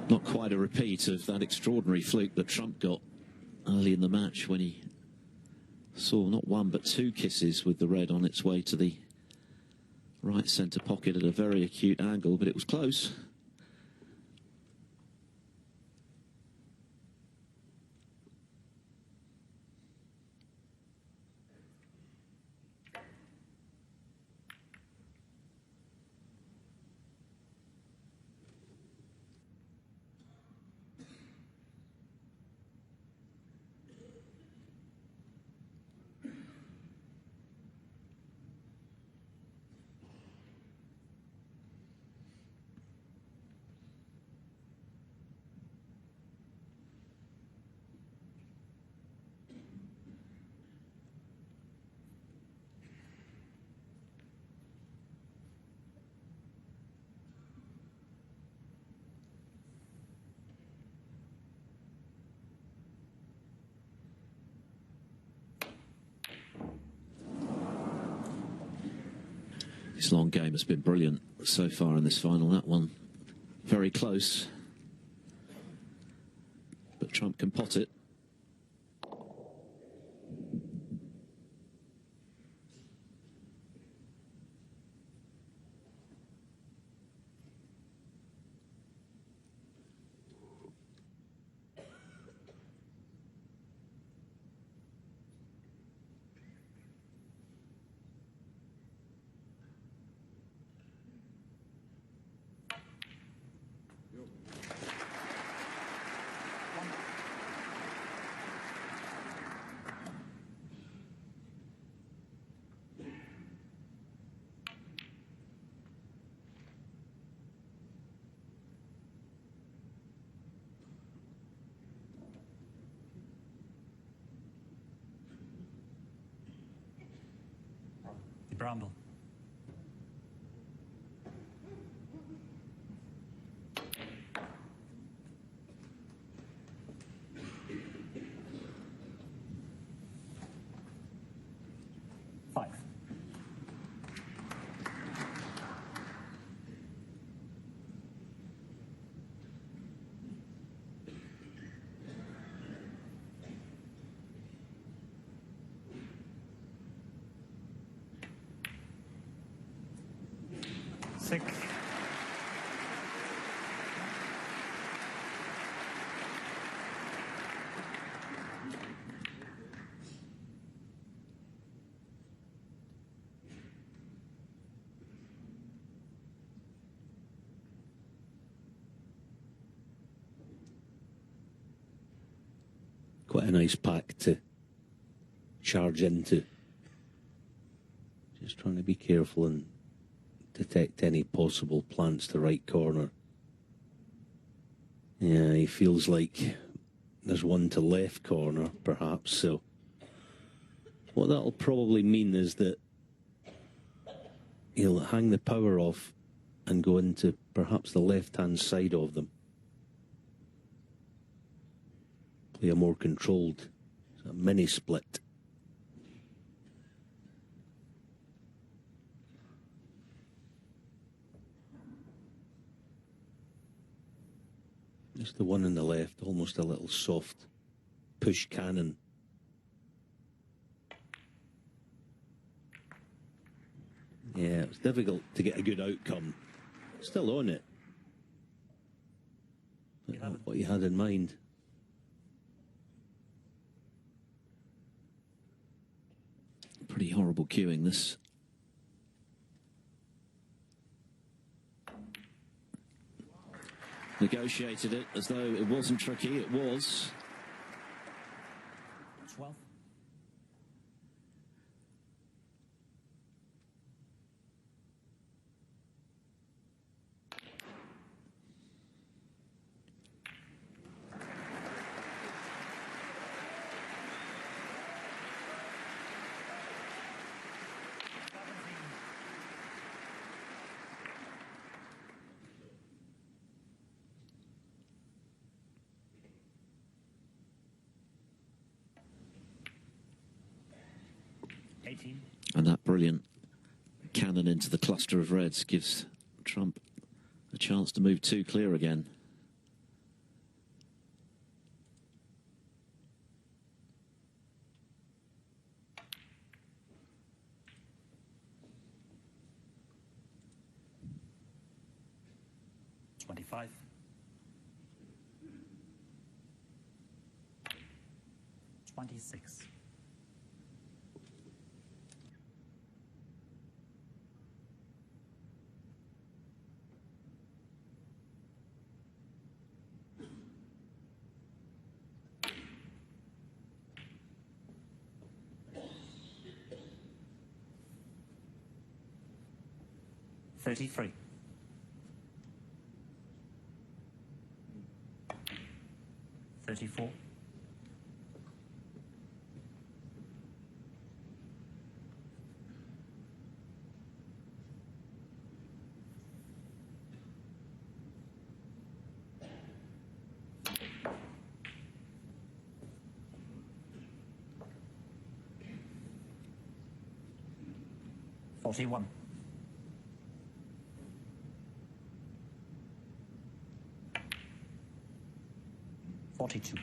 A: Not quite a repeat of that extraordinary fluke that Trump got early in the match when he saw not one but 2 kisses with the red on its way to the right centre pocket at a very acute angle, but it was close. This long game has been brilliant so far in this final. That one very close, but Trump can pot it.
C: Bramble. Five. Six.
B: Quite a nice pack to charge into. Just trying to be careful and detect any possible plants to right corner. Yeah, he feels like there's one to left corner, perhaps. So what that'll probably mean is that he'll hang the power off and go into perhaps the left-hand side of them. play a more controlled mini split. Just the one on the left, almost a little soft push cannon. Yeah, it's difficult to get a good outcome. Still on it. But not what you had in mind.
A: Pretty horrible cueing, this. Negotiated it as though it wasn't tricky. It was.
C: 12.
A: And that brilliant cannon into the cluster of reds gives Trump a chance to move 2 clear again.
C: $25. 26. $33. 34. 41. 42.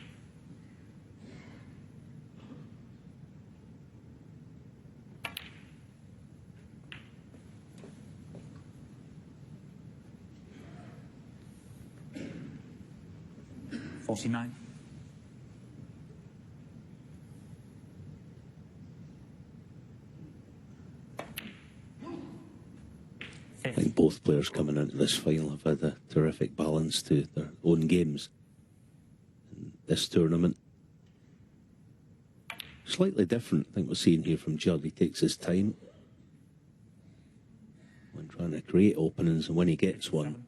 C: 49.
B: I think both players coming into this final have had a terrific balance to their own games in this tournament. Slightly different, I think we're seeing here from Judd. He takes his time when trying to create openings, and when he gets one,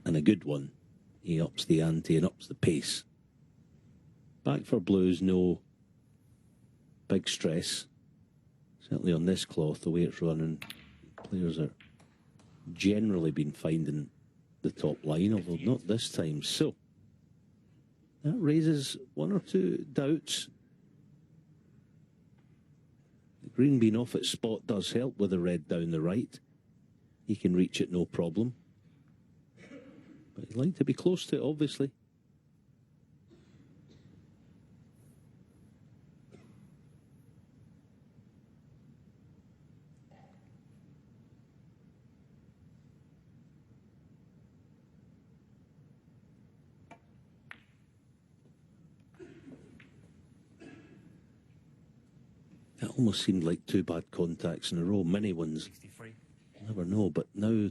B: and a good one, he ups the ante and ups the pace. Back for blues, no big stress. Certainly on this cloth, the way it's running, players are generally been finding the top line, although not this time. So that raises 1 or 2 doubts. The green being off its spot does help with the red down the right. He can reach it no problem. But he'd like to be close to it, obviously. It almost seemed like 2 bad contacts in a row, many ones.
C: 63.
B: Never know, but now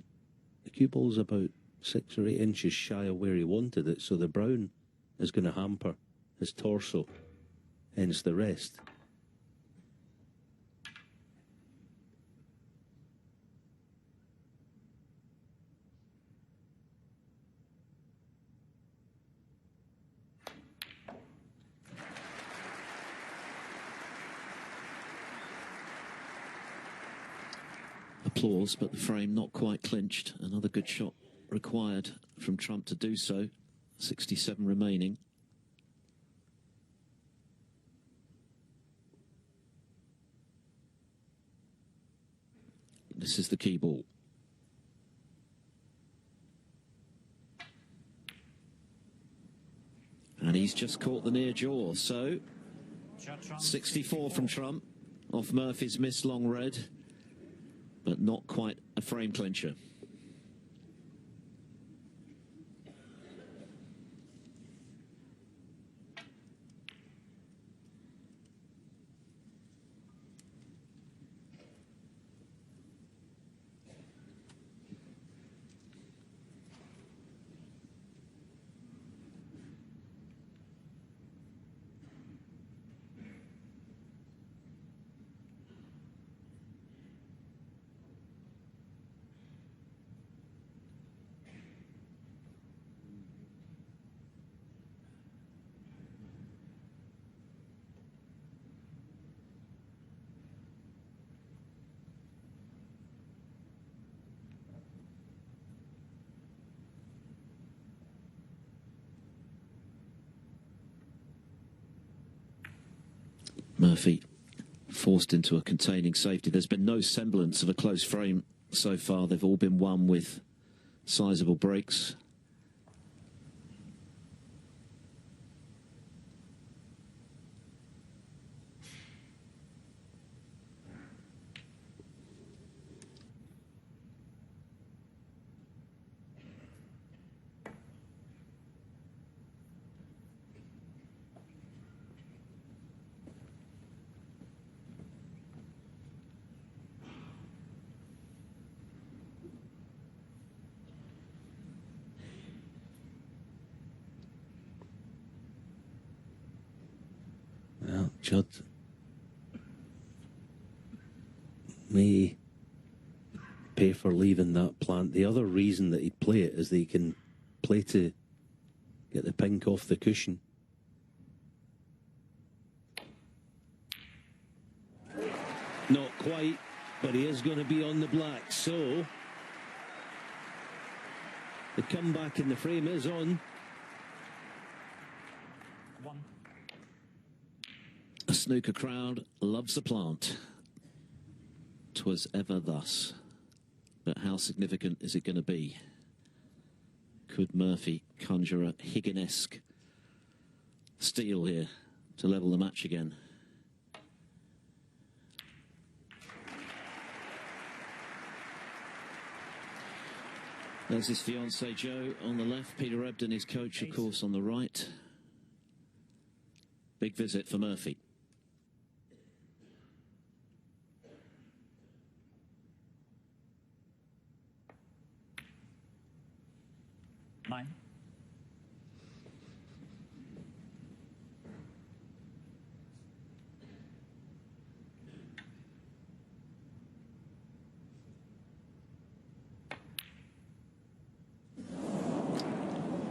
B: the cue ball's about 6 or 8 inches shy of where he wanted it, so the brown is going to hamper his torso, hence the rest.
A: Applause, but the frame not quite clinched. Another good shot required from Trump to do so. 67 remaining. This is the key ball. And he's just caught the near jaw. So, 64 from Trump, off Murphy's missed long red, but not quite a frame clincher. Murphy forced into a containing safety. There's been no semblance of a close frame so far. They've all been won with sizable breaks.
B: Well, Judd may pay for leaving that plant. The other reason that he'd play it is that he can play to get the pink off the cushion. Not quite, but he is going to be on the black. So the comeback in the frame is on.
A: A snooker crowd loves the plant. 'Twas ever thus. But how significant is it going to be? Could Murphy conjure a Higgin-esque steal here to level the match again? There's his fiancée Jo on the left, Peter Ebden, his coach, of course, on the right. Big visit for Murphy.
C: Nine.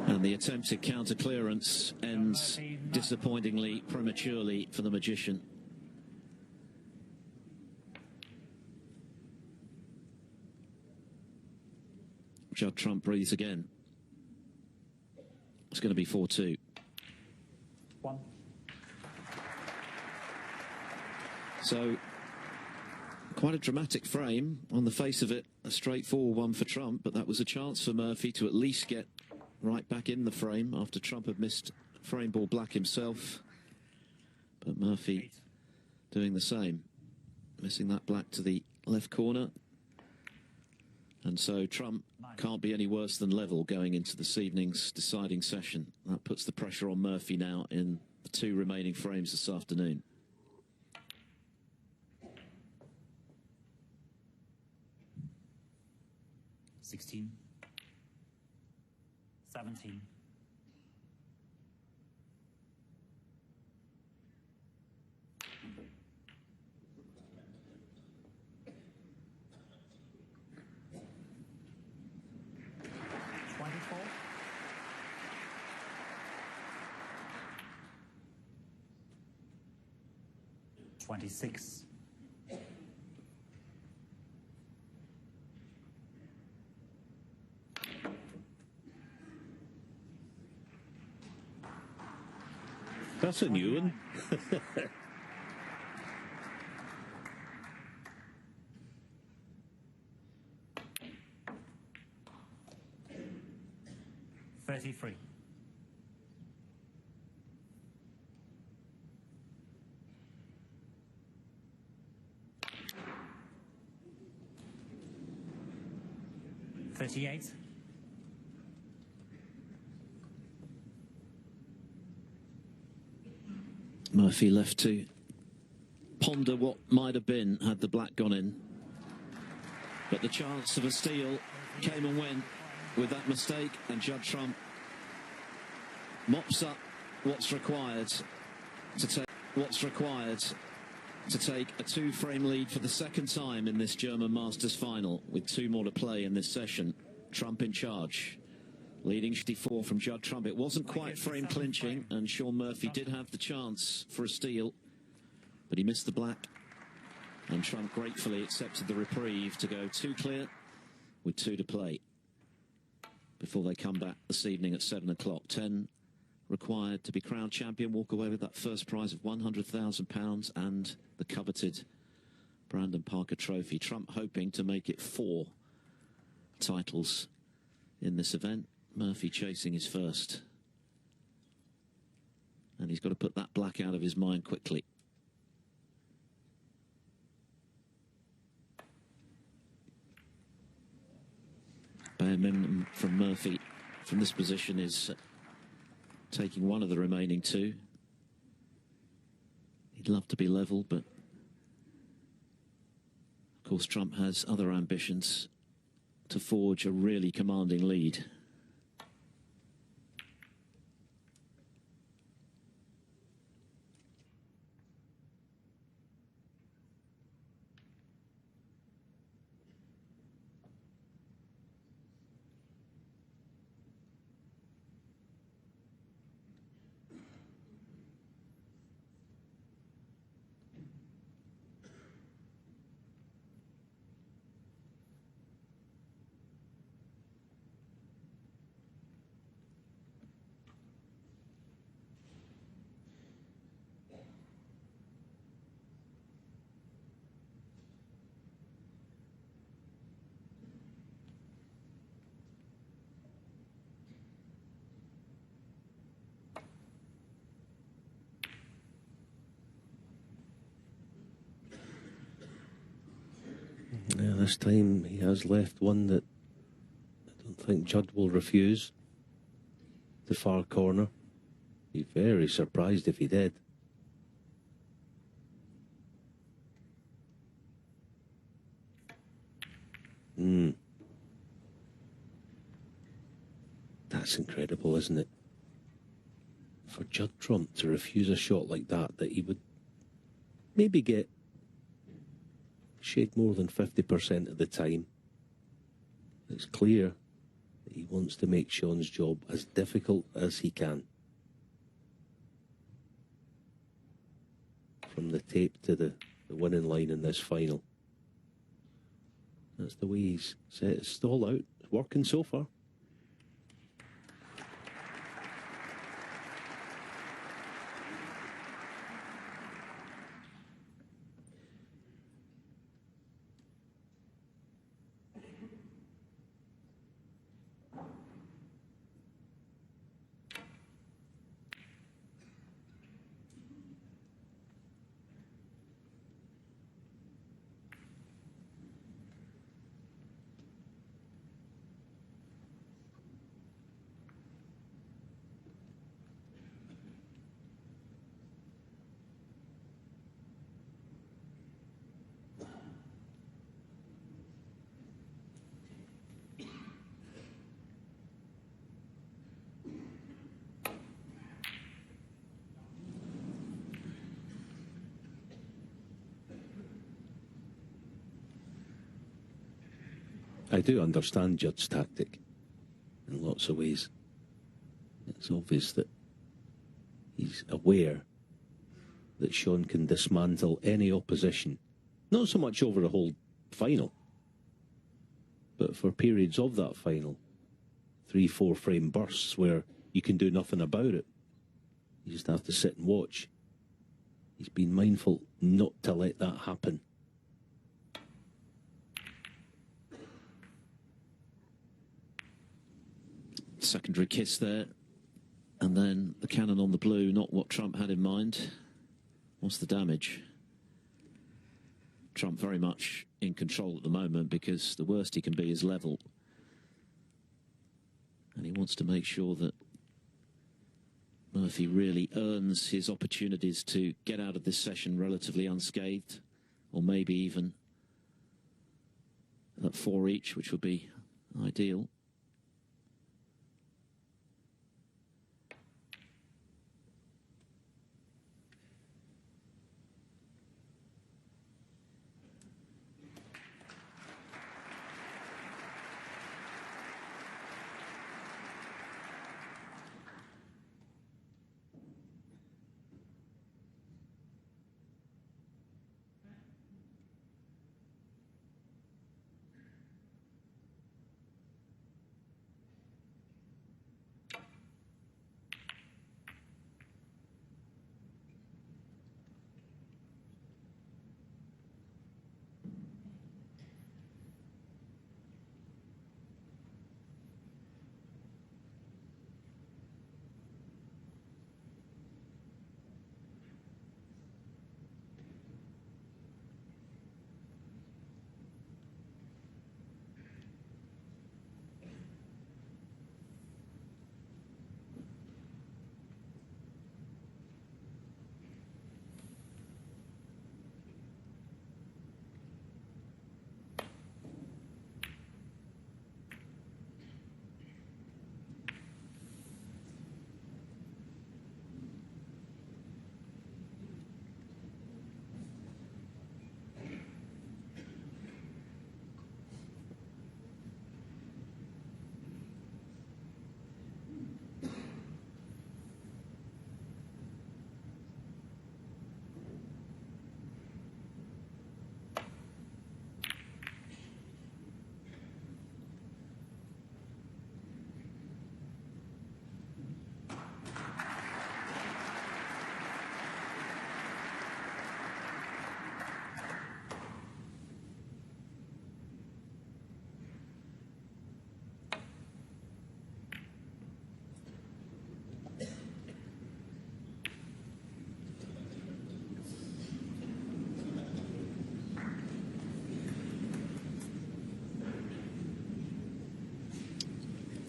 A: And the attempted counter clearance ends disappointingly, prematurely for the magician. Judd Trump breathes again. It's going to be 4-2.
C: 1.
A: So, quite a dramatic frame. On the face of it, a straightforward one for Trump, but that was a chance for Murphy to at least get right back in the frame after Trump had missed frame ball black himself. But Murphy doing the same, missing that black to the left corner. And so Trump can't be any worse than level going into this evening's deciding session. That puts the pressure on Murphy now in the 2 remaining frames this afternoon.
C: $16. 17. $26.
B: That's a new one.
C: 33. $38.
A: Murphy left to ponder what might have been had the black gone in. But the chance of a steal came and went with that mistake, and Judd Trump mops up what's required to take a two-frame lead for the second time in this German Masters final, with 2 more to play in this session. Trump in charge, leading 64 from Judd Trump. It wasn't quite frame clinching, and Shaun Murphy did have the chance for a steal, but he missed the black, and Trump gratefully accepted the reprieve to go 2 clear with 2 to play before they come back this evening at 7 o'clock. 10 required to be crowned champion, walk away with that first prize of £100,000 and the coveted Brandon Parker Trophy. Trump hoping to make it 4 titles in this event. Murphy chasing his first, and he's got to put that black out of his mind quickly. Bare minimum from Murphy from this position is taking one of the remaining 2. He'd love to be level, but of course Trump has other ambitions to forge a really commanding lead.
B: Yeah, this time he has left one that I don't think Judd will refuse. The far corner. Be very surprised if he did. That's incredible, isn't it? For Judd Trump to refuse a shot like that he would maybe get shade more than 50% of the time. It's clear that he wants to make Shaun's job as difficult as he can. From the tape to the winning line in this final. That's the way he's set his stall out. It's working so far. I do understand Judd's tactic in lots of ways. It's obvious that he's aware that Shaun can dismantle any opposition, not so much over the whole final, but for periods of that final, 3-4 frame bursts where you can do nothing about it. You just have to sit and watch. He's been mindful not to let that happen.
A: Secondary kiss there. And then the cannon on the blue, not what Trump had in mind. What's the damage? Trump very much in control at the moment because the worst he can be is level. And he wants to make sure that Murphy really earns his opportunities to get out of this session relatively unscathed, or maybe even at 4 each, which would be ideal.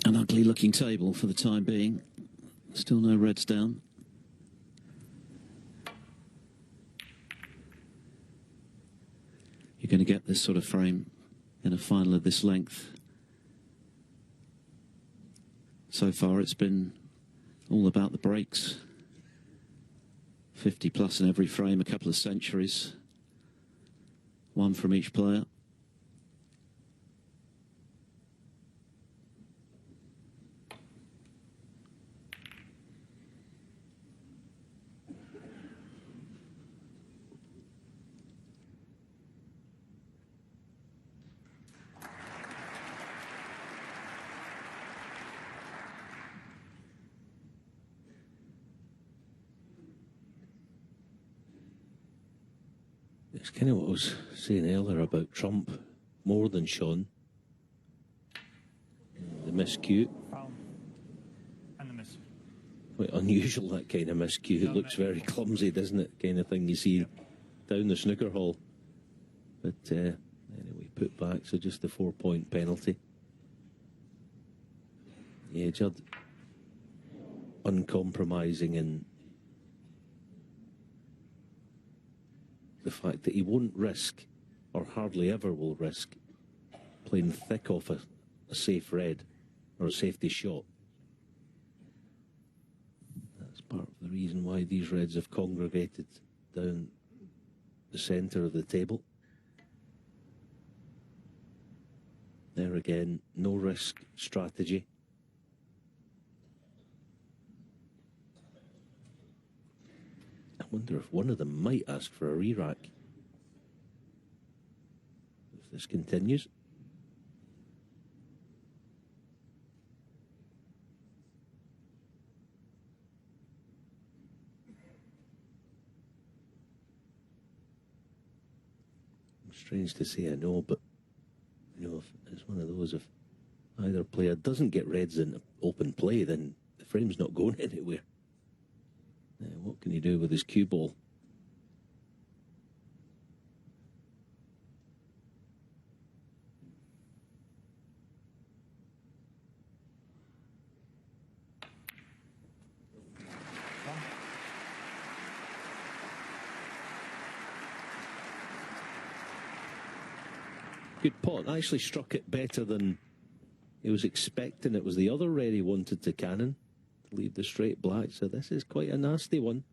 A: An ugly looking table for the time being. Still no reds down. You're going to get this sort of frame in a final of this length. So far it's been all about the breaks. 50 plus in every frame, a couple of centuries. One from each player.
B: It's kind of what I was saying earlier about Trump, more than Shaun. The miscue.
C: Foul. And the miss.
B: Quite unusual, that kind of miscue. It looks very clumsy, doesn't it? Kind of thing you see down the snooker hall. But anyway, put back, so just the 4-point penalty. Yeah, Judd uncompromising in the fact that he won't risk, or hardly ever will risk, playing thick off a safe red or a safety shot. That's part of the reason why these reds have congregated down the centre of the table. There again, no risk strategy. I wonder if one of them might ask for a re-rack if this continues. Strange to say, I know, but you know, if it's one of those, if either player doesn't get reds in open play, then the frame's not going anywhere. What can he do with his cue ball? Good pot. Actually struck it better than he was expecting. It was the other red he wanted to cannon, to leave the straight black. So this is quite a nasty one.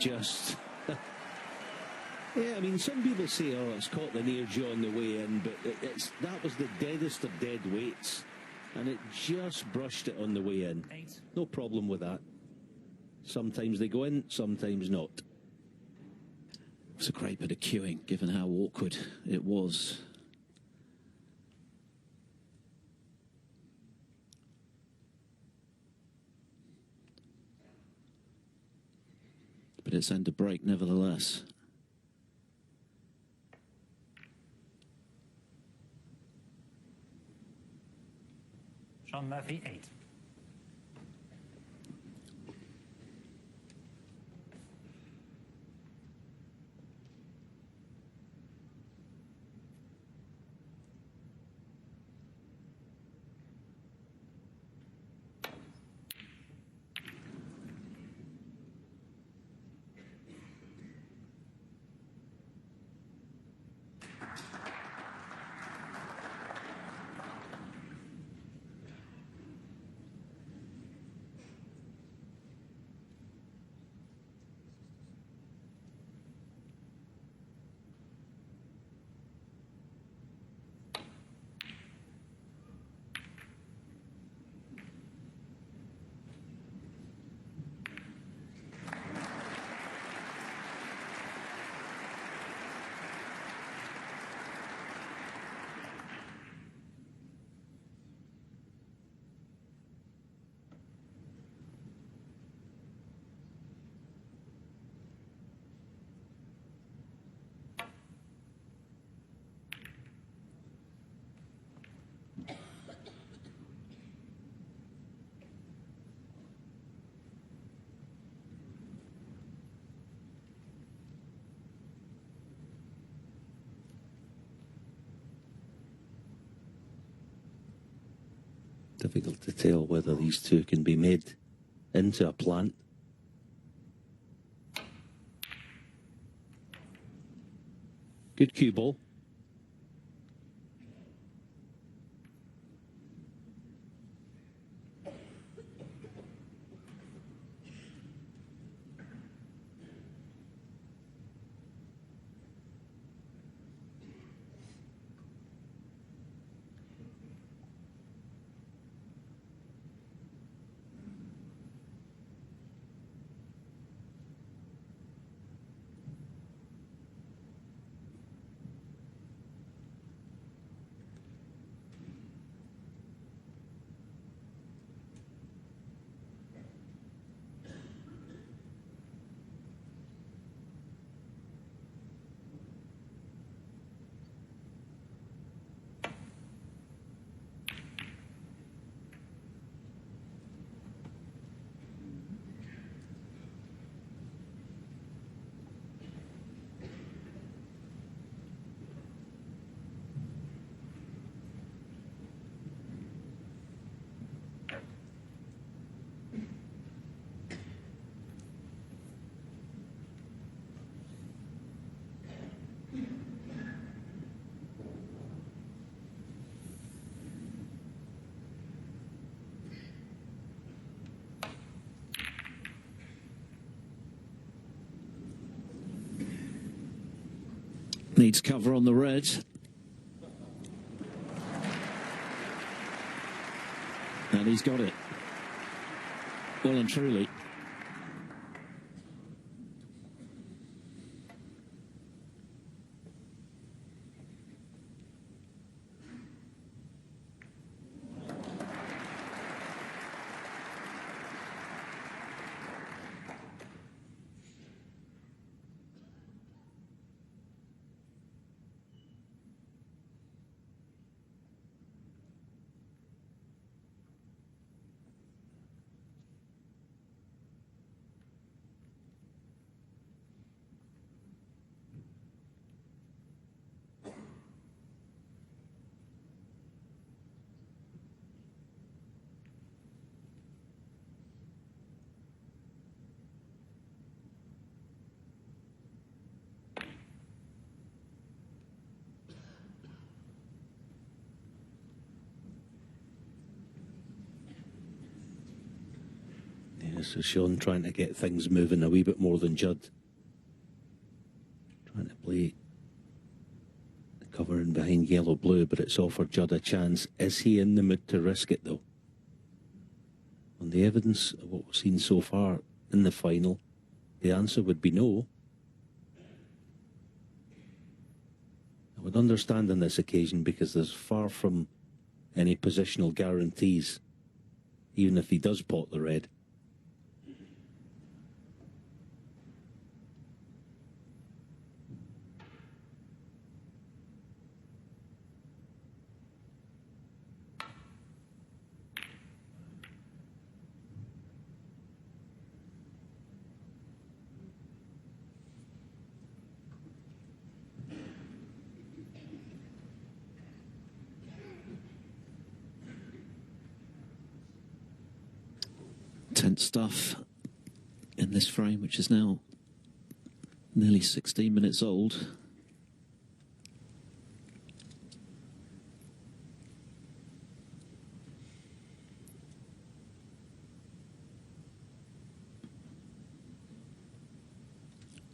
B: Just... yeah, I mean, some people say, oh, it's caught the near jaw on the way in, but that was the deadest of dead weights. And it just brushed it on the way in. No problem with that. Sometimes they go in, sometimes not.
A: It's a great bit of cueing, given how awkward it was. But it's end of break, nevertheless.
C: Shaun Murphy, 8.
B: Difficult to tell whether these two can be made into a plant. Good cue ball.
A: Needs cover on the red. And he's got it. Well and truly.
B: Yeah, so Shaun trying to get things moving a wee bit more than Judd. Trying to play the covering behind yellow-blue, but it's offered Judd a chance. Is he in the mood to risk it, though? On the evidence of what we've seen so far in the final, the answer would be no. I would understand on this occasion because there's far from any positional guarantees, even if he does pot the red.
A: Tense stuff in this frame, which is now nearly 16 minutes old.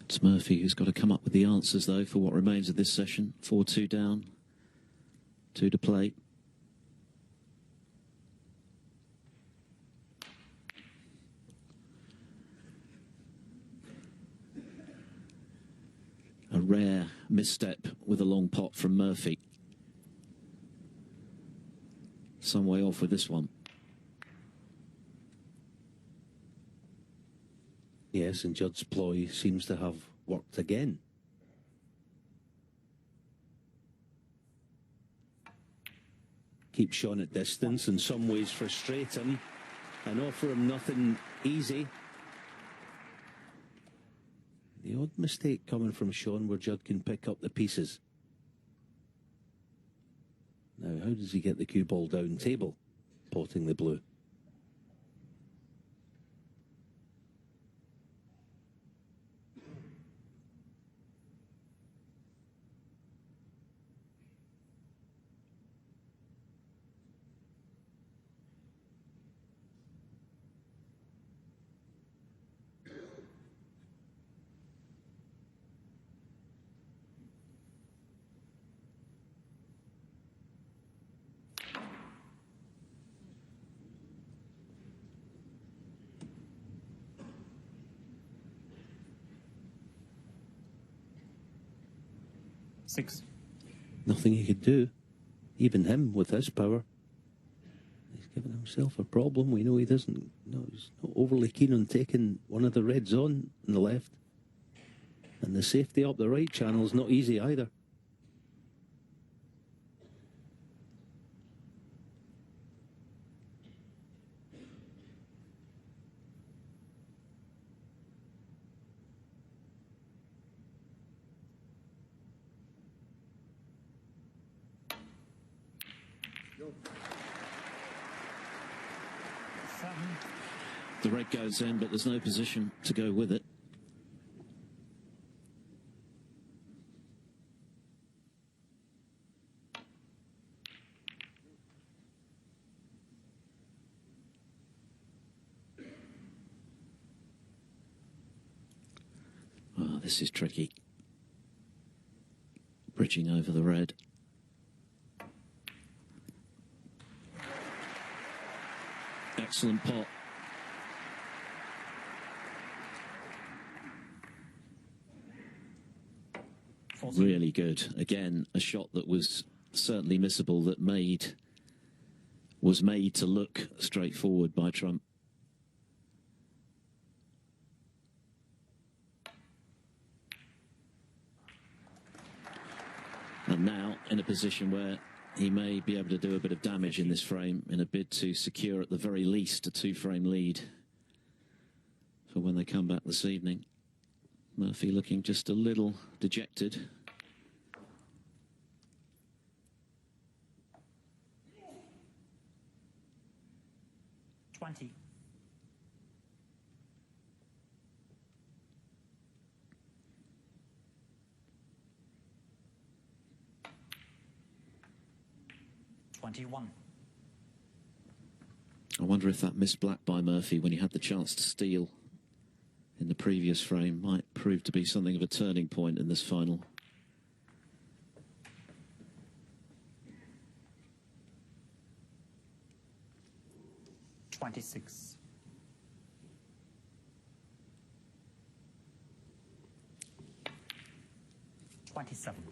A: It's Murphy who's got to come up with the answers, though, for what remains of this session. 4-2 down, 2 to play. A rare misstep with a long pot from Murphy. Some way off with this one.
B: Yes, and Judd's ploy seems to have worked again. Keep Shaun at distance, in some ways frustrate him, and offer him nothing easy. The odd mistake coming from Shaun where Judd can pick up the pieces. Now, how does he get the cue ball down table, potting the blue?
C: Six.
B: Nothing he could do, even him with his power. He's given himself a problem. We know he doesn't. No, he's not overly keen on taking one of the reds on the left. And the safety up the right channel is not easy either.
A: The red goes in, but there's no position to go with it. Oh, this is tricky. Bridging over the red. Excellent pot. Really good. Again, a shot that was certainly missable, that was made to look straightforward by Trump. And now in a position where he may be able to do a bit of damage in this frame in a bid to secure at the very least a 2-frame lead for when they come back this evening. Murphy looking just a little dejected. I wonder if that missed black by Murphy when he had the chance to steal in the previous frame might prove to be something of a turning point in this final.
C: $26. 27.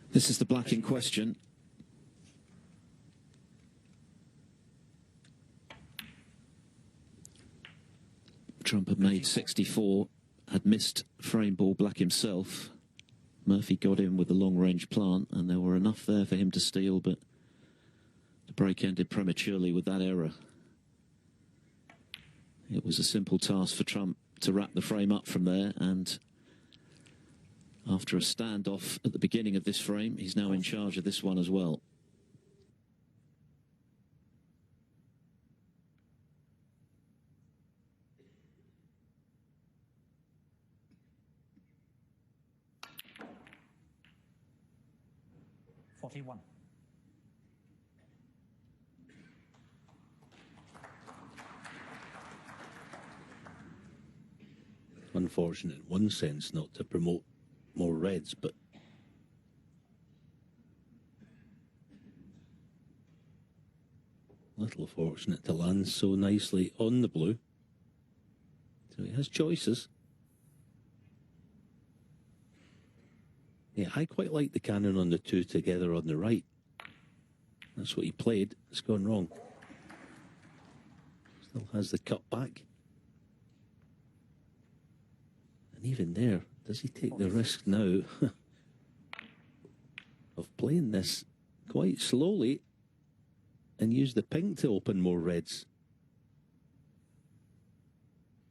A: This is the black in question. Trump had made 64, had missed frame ball black himself. Murphy got in with the long-range plant, and there were enough there for him to steal, but the break ended prematurely with that error. It was a simple task for Trump to wrap the frame up from there, and after a standoff at the beginning of this frame, he's now in charge of this one as well.
C: $41.
B: Unfortunate in one sense not to promote more reds, but little fortunate to land so nicely on the blue. So he has choices. Yeah, I quite like the cannon on the two together on the right. That's what he played. It's gone wrong. Still has the cut back. And even there, does he take the risk now of playing this quite slowly and use the pink to open more reds?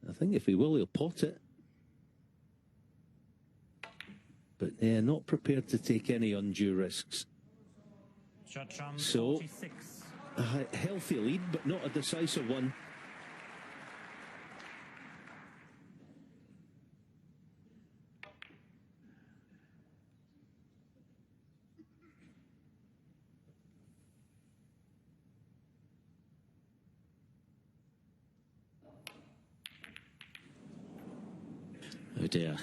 B: I think if he will, he'll pot it. But yeah, not prepared to take any undue risks. So, a healthy lead, but not a decisive one.
A: Oh dear.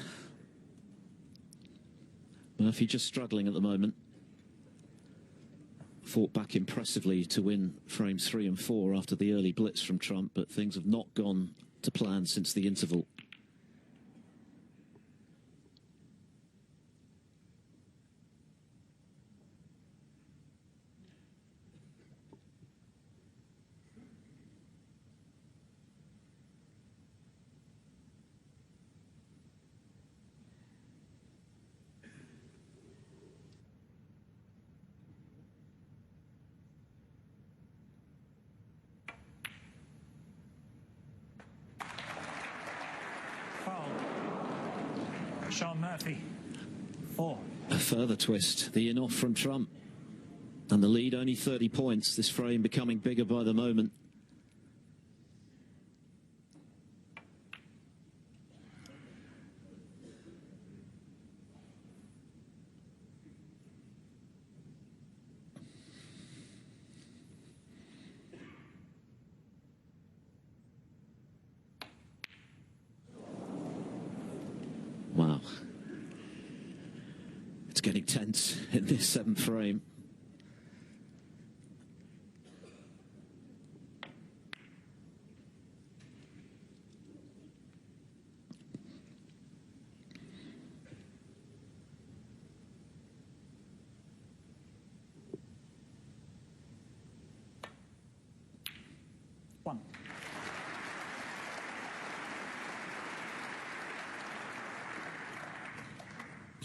A: Murphy just struggling at the moment. Fought back impressively to win frames 3 and 4 after the early blitz from Trump, but things have not gone to plan since the interval.
C: Shaun Murphy, 4.
A: A further twist, the in-off from Trump. And the lead only 30 points, this frame becoming bigger by the moment. Wow. It's getting tense in this 7th frame.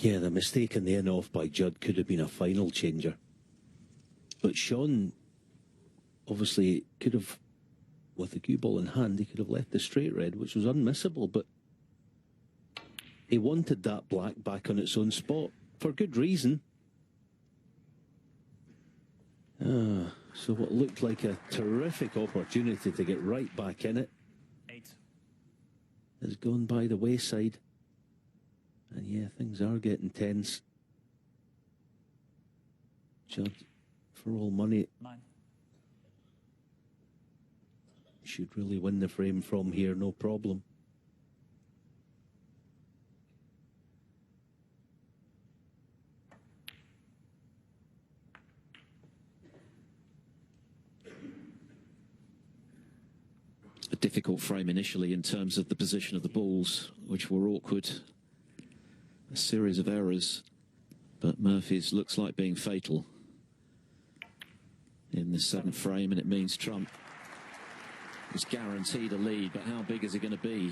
B: Yeah, the mistake in the in-off by Judd could have been a final changer. But Shaun obviously could have, with the cue ball in hand, he could have left the straight red, which was unmissable, but he wanted that black back on its own spot for good reason. So what looked like a terrific opportunity to get right back in it
C: 8.
B: has gone by the wayside. And yeah, things are getting tense. Judd, for all money,
C: 9.
B: should really win the frame from here, no problem.
A: A difficult frame initially in terms of the position of the balls, which were awkward. A series of errors, but Murphy's looks like being fatal in the 7th frame, and it means Trump is guaranteed a lead, but how big is it going to be?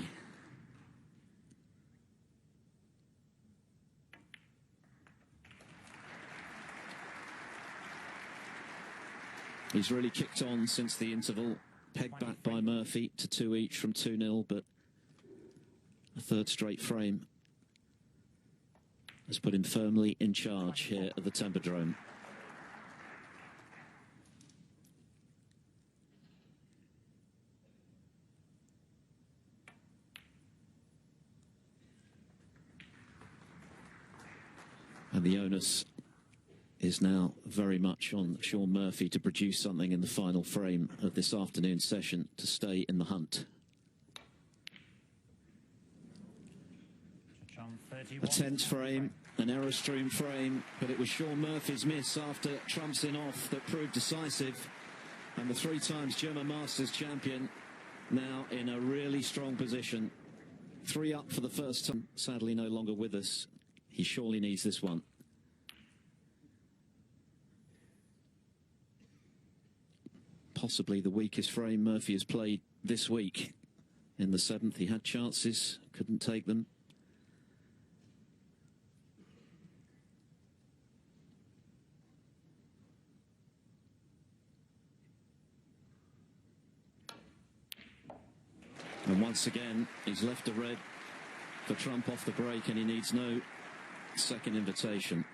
A: He's really kicked on since the interval. Pegged back by Murphy to 2 each from 2-0, but a third straight frame has put him firmly in charge here at the Tempodrom. And the onus is now very much on Shaun Murphy to produce something in the final frame of this afternoon session to stay in the hunt. A tense frame, an error-strewn frame, but it was Shaun Murphy's miss after Trump's in-off that proved decisive. And the 3 times German Masters champion now in a really strong position. 3 up for the first time, sadly no longer with us. He surely needs this one. Possibly the weakest frame Murphy has played this week. In the 7th, he had chances, couldn't take them. And once again, he's left a red for Trump off the break, and he needs no second invitation.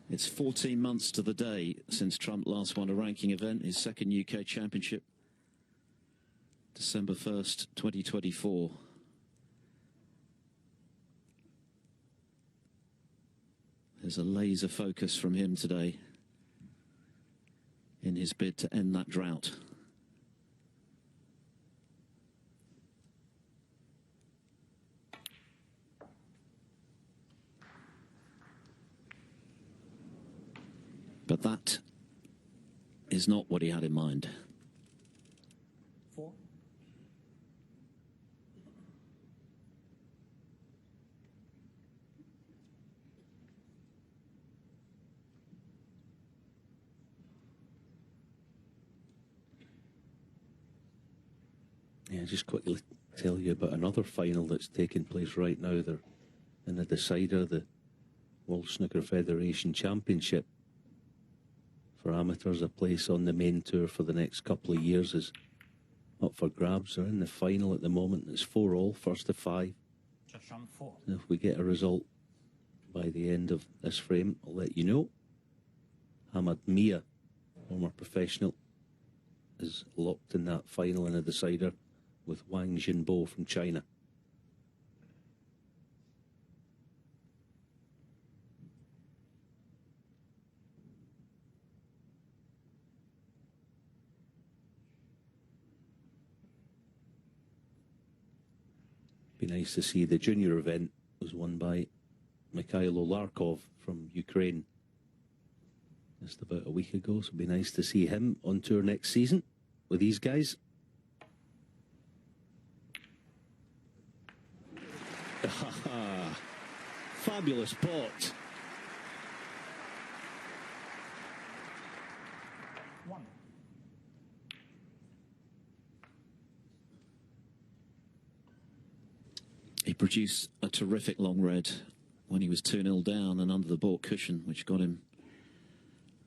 A: It's 14 months to the day since Trump last won a ranking event, his 2nd UK Championship, December 1st, 2024. There's a laser focus from him today in his bid to end that drought. But that is not what he had in mind.
C: 4.
B: Yeah, just quickly tell you about another final that's taking place right now. They're in the decider, the World Snooker Federation Championship. For amateurs, a place on the main tour for the next couple of years is up for grabs. They're in the final at the moment. It's 4-all, first to 5.
C: Just round 4.
B: And if we get a result by the end of this frame, I'll let you know. Hamad Mia, former professional, is locked in that final in a decider with Wang Jinbo from China. Be nice to see the junior event was won by Mikhailo Larkov from Ukraine just about a week ago, so it'd be nice to see him on tour next season with these guys. Fabulous pot.
C: 1.
A: He produced a terrific long red when he was 2-0 down and under the baulk cushion, which got him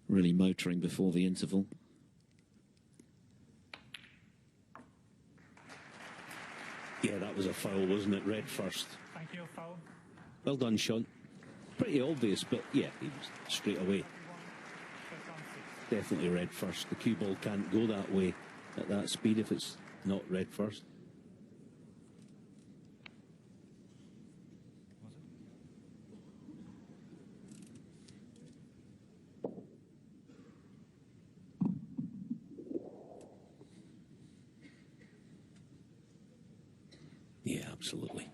A: really motoring before the interval.
B: Yeah, that was a foul, wasn't it? Red first.
C: Thank you, foul.
B: Well done, Shaun. Pretty obvious, but yeah, he was straight away.
C: Just round 6.
B: definitely red first. The cue ball can't go that way at that speed if it's not red first. Yeah, absolutely.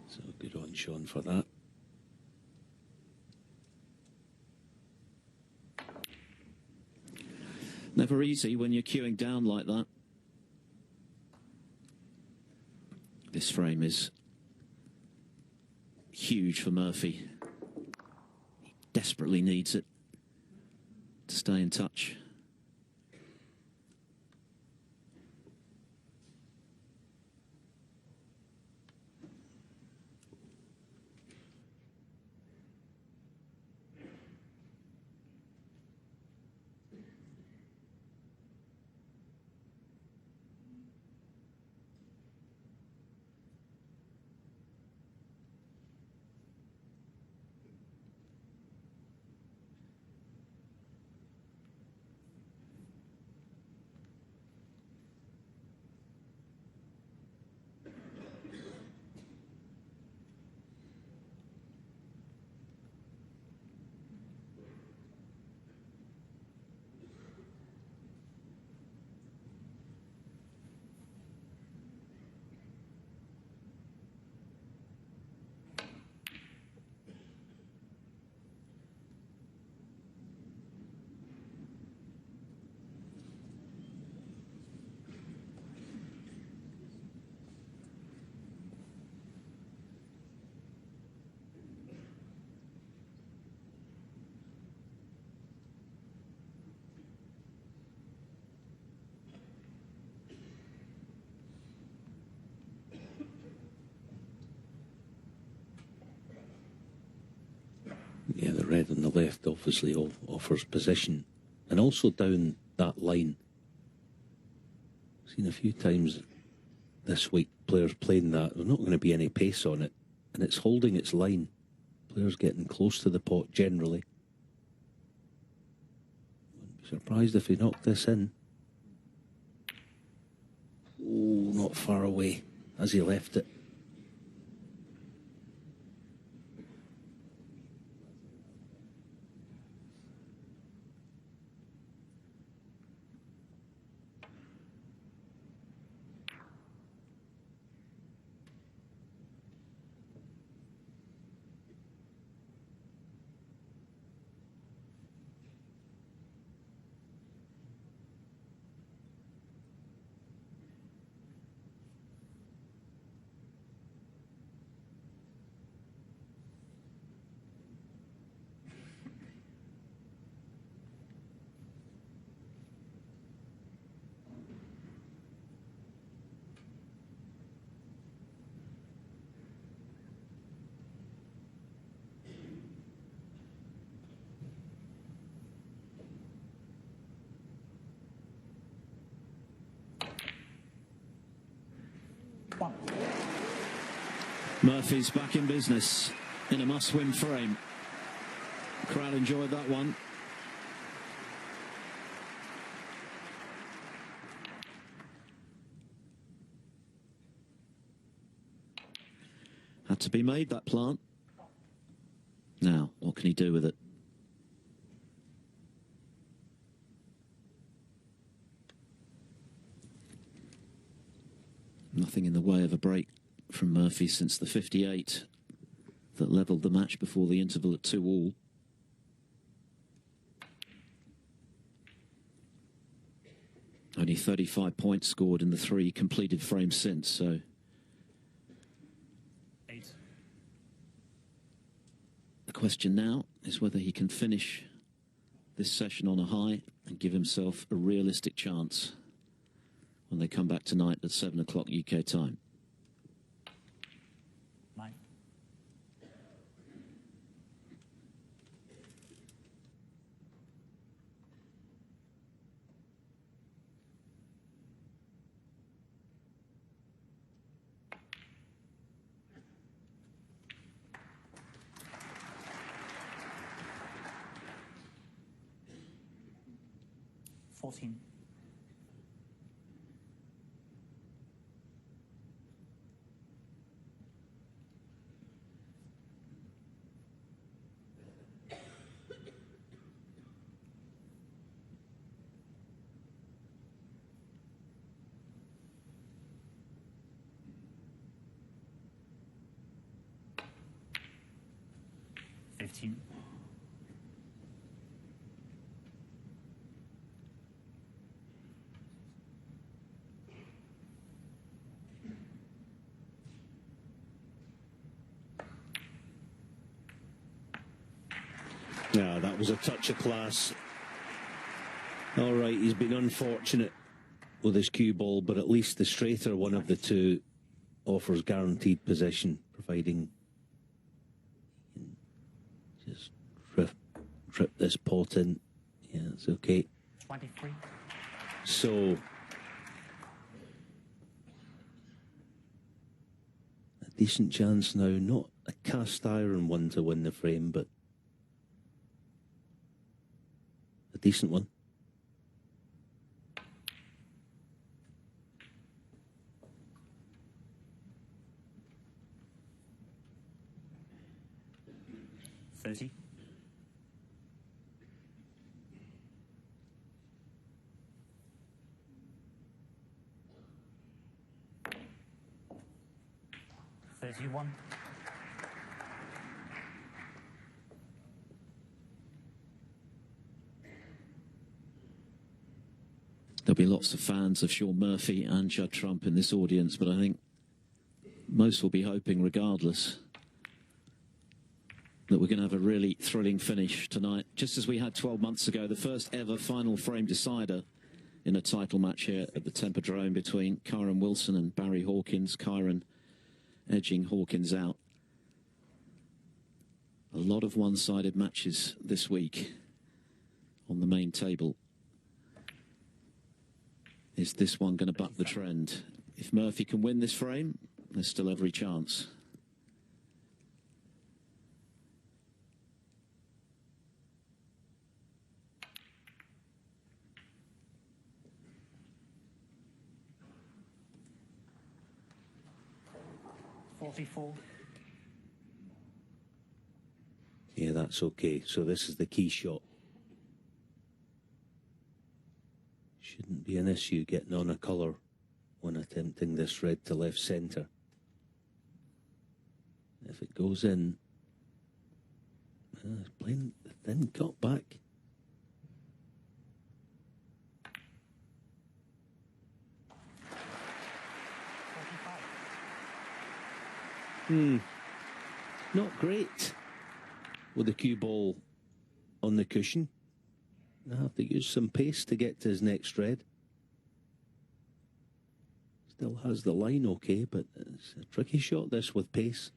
B: So good on Shaun for that.
A: Never easy when you're queuing down like that. This frame is huge for Murphy. He desperately needs it to stay in touch.
B: Yeah, the red on the left obviously offers position. And also down that line. Seen a few times this week players playing that. There's not going to be any pace on it. And it's holding its line. Players getting close to the pot generally. Wouldn't be surprised if he knocked this in. Oh, not far away as he left it.
C: One.
A: Murphy's back in business in a must-win frame. The crowd enjoyed that one. Had to be made, that plant. Now, what can he do with it? Nothing in the way of a break from Murphy since the 58 that levelled the match before the interval at 2-all. Only 35 points scored in the 3 completed frames since, so...
C: 8.
A: The question now is whether he can finish this session on a high and give himself a realistic chance when they come back tonight at 7 o'clock UK time.
C: 9. 14.
B: Yeah, that was a touch of class. All right, he's been unfortunate with his cue ball, but at least the straighter one of the two offers guaranteed position, providing just drip this pot in. Yeah, it's okay.
C: 23.
B: So a decent chance now, not a cast iron one to win the frame, but a decent one.
C: $30. $31.
A: There'll be lots of fans of Shaun Murphy and Judd Trump in this audience, but I think most will be hoping, regardless, that we're going to have a really thrilling finish tonight, just as we had 12 months ago, the first ever final frame decider in a title match here at the Tempodrom between Kyron Wilson and Barry Hawkins. Kyron edging Hawkins out. A lot of one-sided matches this week on the main table. Is this one going to buck the trend? If Murphy can win this frame, there's still every chance.
C: $44.
B: Yeah, that's okay. So this is the key shot. Shouldn't be an issue getting on a colour when attempting this red to left centre. If it goes in, playing the thin cut back. Not great with the cue ball on the cushion. I have to use some pace to get to his next red. Still has the line okay, but it's a tricky shot this with pace.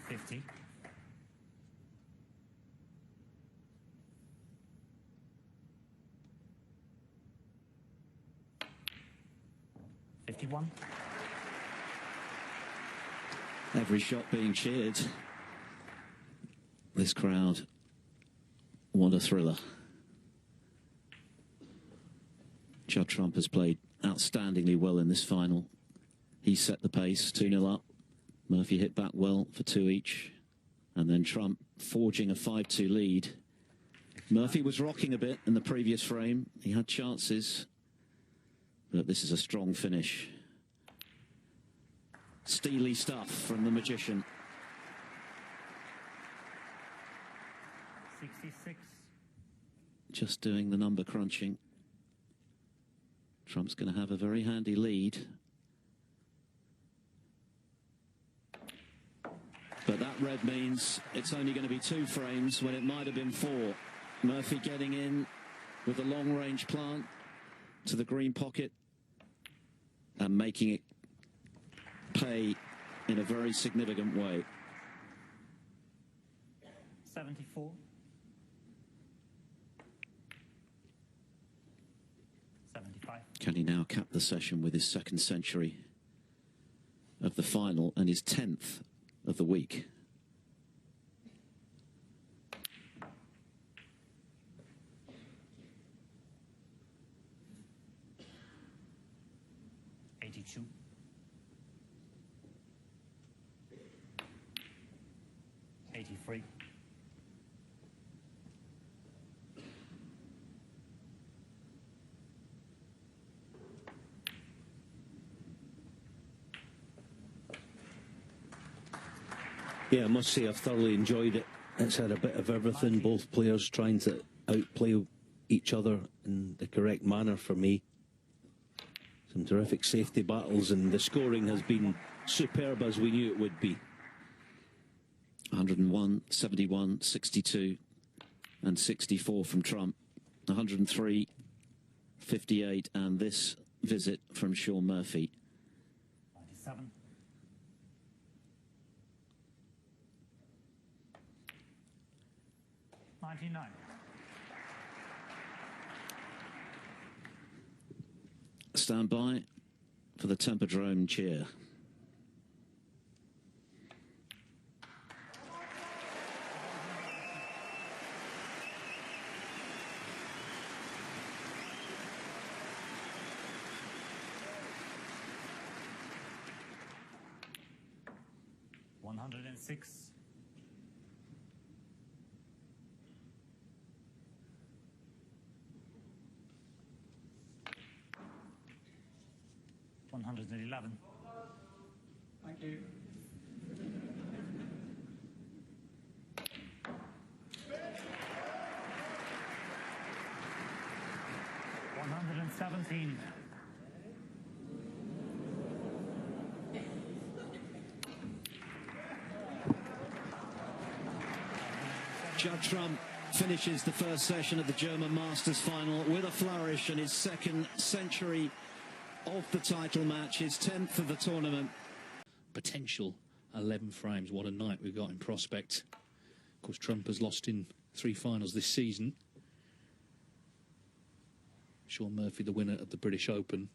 C: $50. $51.
A: Every shot being cheered. This crowd, what a thriller. Judd Trump has played outstandingly well in this final. He set the pace, 2-0 up. Murphy hit back well for 2 each. And then Trump forging a 5-2 lead. Murphy was rocking a bit in the previous frame. He had chances, but this is a strong finish. Steely stuff from the magician.
C: 66.
A: Just doing the number crunching. Trump's going to have a very handy lead. But that red means it's only going to be 2 frames when it might have been 4. Murphy getting in with a long-range plant to the green pocket and making it pay in a very significant way.
C: 74. 75.
A: Can he now cap the session with his second century of the final and his 10th of the week?
C: Two. 83.
B: Yeah, I must say I've thoroughly enjoyed it. It's had a bit of everything, both players trying to outplay each other in the correct manner for me. Some terrific safety battles, and the scoring has been superb as we knew it would be.
A: 101, 71, 62 and 64 from Trump. 103, 58 and this visit from Shaun Murphy.
C: 97. 99.
A: Stand by for the Tempodrom cheer.
C: $106. 111.
D: Thank you. $117.
A: Judd Trump finishes the first session of the German Masters final with a flourish and his second century of the title match, his 10th of the tournament.
E: Potential 11 frames. What a night we've got in prospect. Of course, Trump has lost in 3 finals this season. Shaun Murphy, the winner of the British Open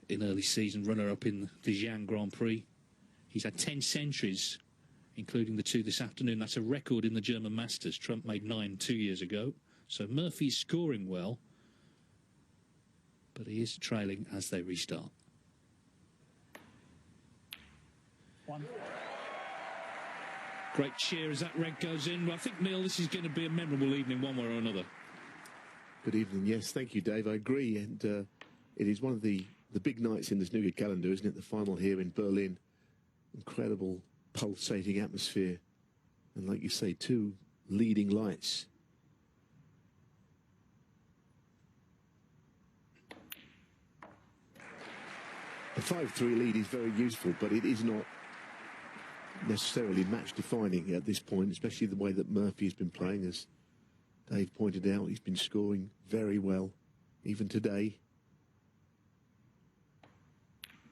E: in early season, runner-up in the Xi'an Grand Prix. He's had 10 centuries, including the 2 this afternoon. That's a record in the German Masters. Trump made 9 2 years ago. So Murphy's scoring well, but he is trailing as they restart.
C: 1.
E: Great cheer as that red goes in. Well, I think, Neil, this is going to be a memorable evening one way or another.
F: Good evening. Yes, thank you, Dave. I agree. And it is one of the big nights in the snooker calendar, isn't it? The final here in Berlin. Incredible pulsating atmosphere. And like you say, 2 leading lights. The 5-3 lead is very useful, but it is not necessarily match defining at this point, especially the way that Murphy has been playing. As Dave pointed out, he's been scoring very well, even today.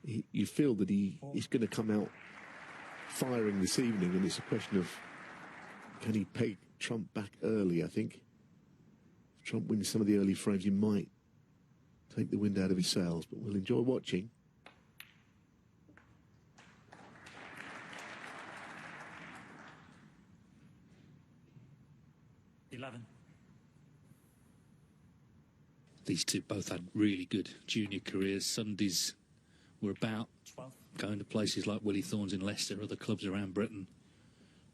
F: You feel that he's going to come out firing this evening, and it's a question of can he peg Trump back early, I think. If Trump wins some of the early frames, he might take the wind out of his sails, but we'll enjoy watching.
E: These two both had really good junior careers. Sundays were about
C: 12.
E: Going to places like Willie Thorne's in Leicester, other clubs around Britain,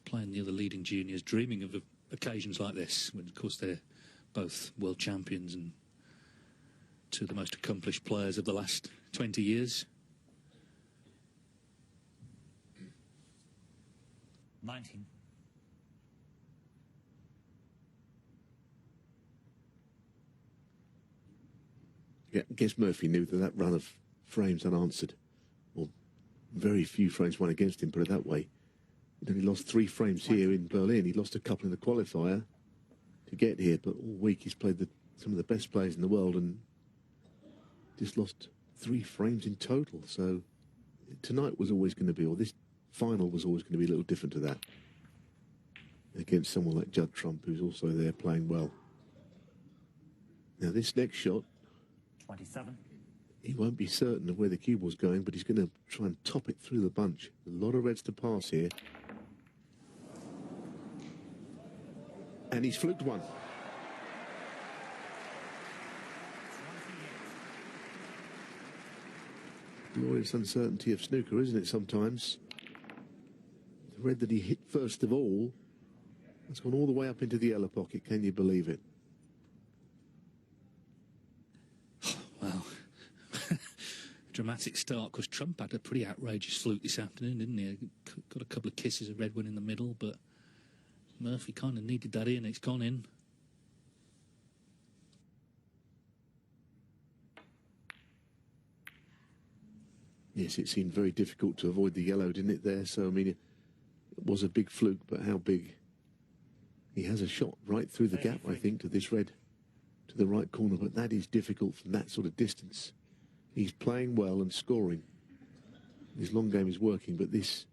E: playing the other leading juniors, dreaming of occasions like this. When, of course, they're both world champions and 2 of the most accomplished players of the last 20 years.
C: 19.
F: Yeah, I guess Murphy knew that run of frames unanswered, or very few frames won against him, put it that way. He'd only lost 3 frames here in Berlin. He lost a couple in the qualifier to get here, but all week he's played some of the best players in the world and just lost 3 frames in total. So tonight was always going to be, or this final was always going to be a little different to that. Against someone like Judd Trump, who's also there playing well. Now this next shot,
C: 27.
F: he won't be certain of where the cue ball's going, but he's going to try and top it through the bunch. A lot of reds to pass here. And he's fluked one. Glorious uncertainty of snooker, isn't it, sometimes? The red that he hit first of all has gone all the way up into the yellow pocket. Can you believe it?
E: Well, dramatic start, because Trump had a pretty outrageous fluke this afternoon, didn't he? Got a couple of kisses of red one in the middle, but Murphy kind of needed that in. It's gone in.
F: Yes, it seemed very difficult to avoid the yellow, didn't it, there? So, I mean, it was a big fluke, but how big? He has a shot right through the gap, I think, to this red, to the right corner, but that is difficult from that sort of distance. He's playing well and scoring. His long game is working, but this,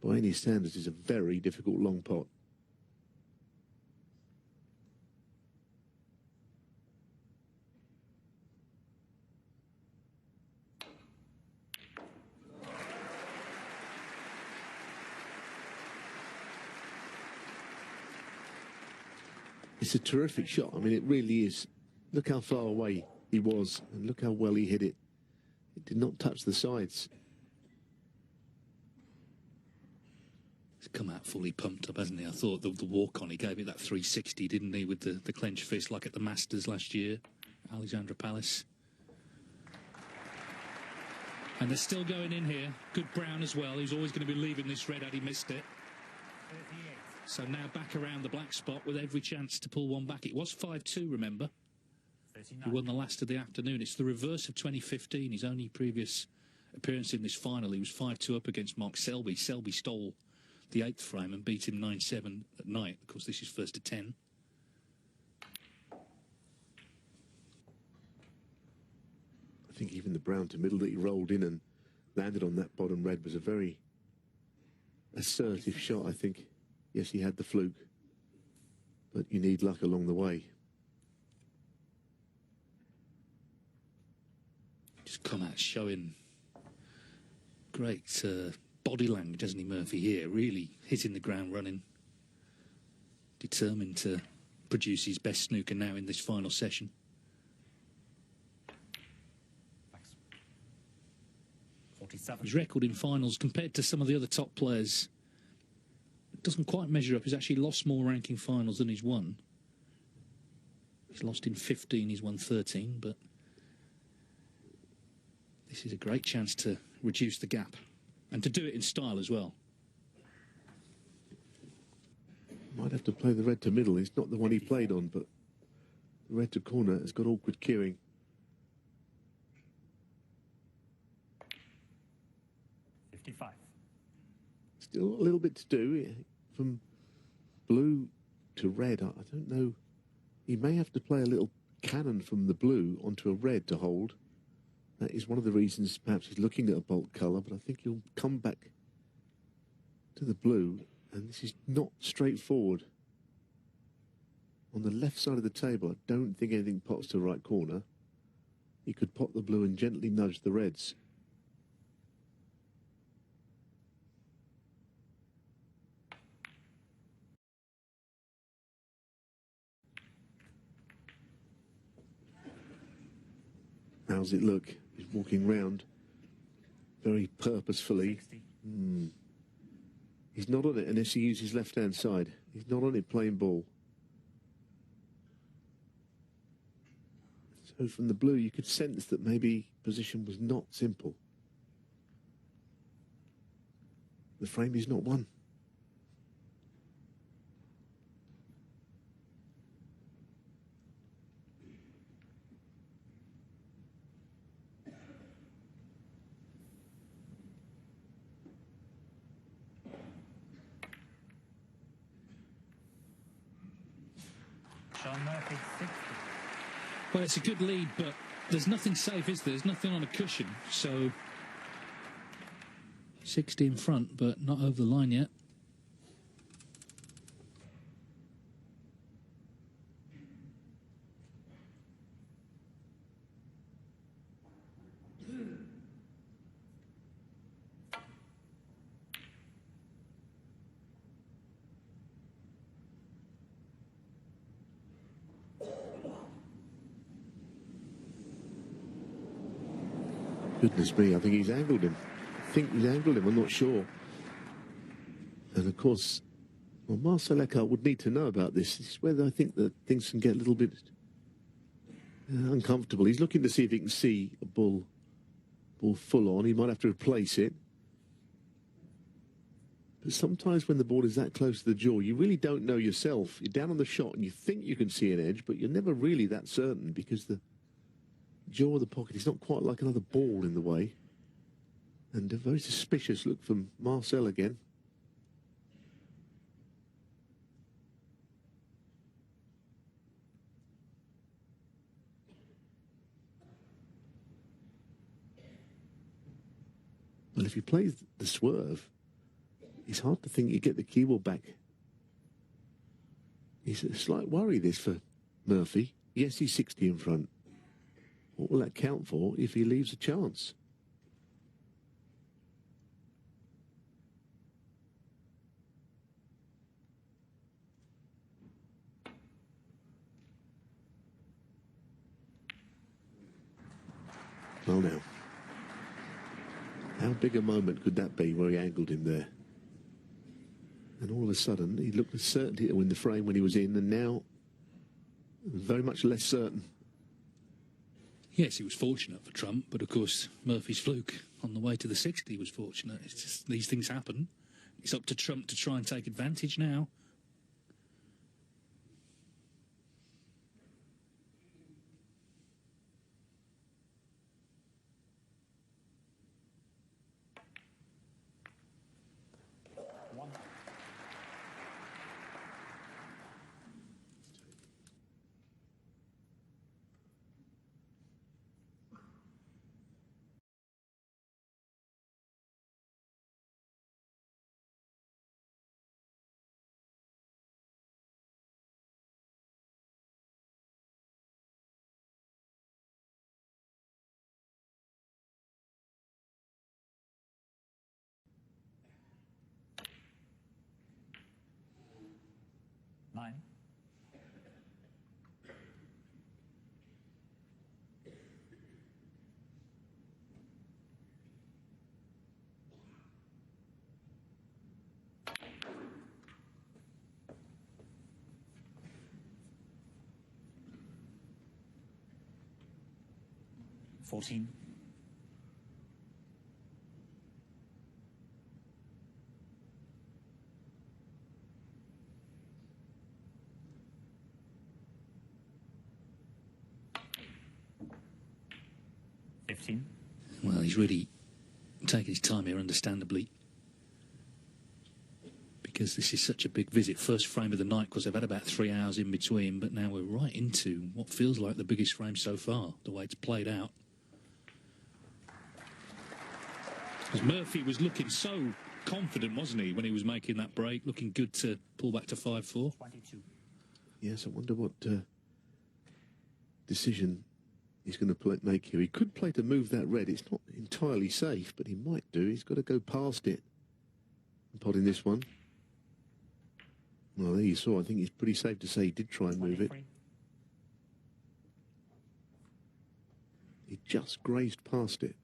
F: by any standards, is a very difficult long pot. It's a terrific shot. I mean, it really is. Look how far away he was, and look how well he hit it. It did not touch the sides.
E: He's come out fully pumped up, hasn't he? I thought the walk-on, he gave it that 360, didn't he, with the clenched fist, like at the Masters last year, Alexandra Palace. And they're still going in here. Good Brown as well. He's always going to be leaving this red had he missed it.
C: 38.
E: So now back around the black spot with every chance to pull one back. It was 5-2, remember?
C: 39.
E: He won the last of the afternoon. It's the reverse of 2015. His only previous appearance in this final, he was 5-2 up against Mark Selby. Selby stole the 8th frame and beat him 9-7 at night. Of course, this is first to 10.
F: I think even the brown to middle that he rolled in and landed on that bottom red was a very assertive shot, I think. Yes, he had the fluke, but you need luck along the way.
E: Just come out showing great body language, doesn't he, Murphy, here? Really hitting the ground running. Determined to produce his best snooker now in this final session.
C: Thanks. 47.
E: His record in finals compared to some of the other top players doesn't quite measure up. He's actually lost more ranking finals than he's won. He's lost in 15, he's won 13, but this is a great chance to reduce the gap and to do it in style as well.
F: Might have to play the red to middle. It's not the one he played on, but the red to corner has got awkward cueing. Still a little bit to do from blue to red. I don't know. He may have to play a little cannon from the blue onto a red to hold. That is one of the reasons perhaps he's looking at a bulk colour, but I think he'll come back to the blue, and this is not straightforward. On the left side of the table, I don't think anything pots to the right corner. He could pot the blue and gently nudge the reds. How's it look? He's walking round very purposefully. He's not on it unless he uses his left-hand side. He's not on it playing ball. So from the blue, you could sense that maybe position was not simple. The frame is not one.
C: Shaun Murphy, 60.
E: Well, it's a good lead, but there's nothing safe, is there? There's nothing on a cushion, so 60 in front, but not over the line yet.
F: Goodness me, I think he's angled him. I'm not sure. And of course, well, Marcel Eckhart would need to know about this. This is where I think that things can get a little bit uncomfortable. He's looking to see if he can see a ball full on. He might have to replace it. But sometimes when the ball is that close to the jaw, you really don't know yourself. You're down on the shot and you think you can see an edge, but you're never really that certain because the jaw of the pocket is not quite like another ball in the way. And a very suspicious look from Marcel again. Well, if he plays the swerve, it's hard to think you get the cue ball back. It's a slight worry, this, for Murphy. Yes, he's 60 in front. What will that count for if he leaves a chance? Well, now, how big a moment could that be where he angled him there? And all of a sudden, he looked with certainty to win the frame when he was in, and now very much less certain.
E: Yes, he was fortunate for Trump, but of course Murphy's fluke on the way to the 60 was fortunate. It's just these things happen. It's up to Trump to try and take advantage now.
C: Nine. $14. 15.
E: Well, he's really taking his time here, understandably, because this is such a big visit. First frame of the night, because they've had about 3 hours in between, but now we're right into what feels like the biggest frame so far, the way it's played out. Because Murphy was looking so confident, wasn't he, when he was making that break, looking good to pull back to 5-4.
C: 22.
F: Yes, I wonder what decision he's going to make here. He could play to move that red. It's not entirely safe, but he might do. He's got to go past it. And potting this one. Well, there you saw. I think it's pretty safe to say he did try and move it.
C: 23.
F: He just grazed past it.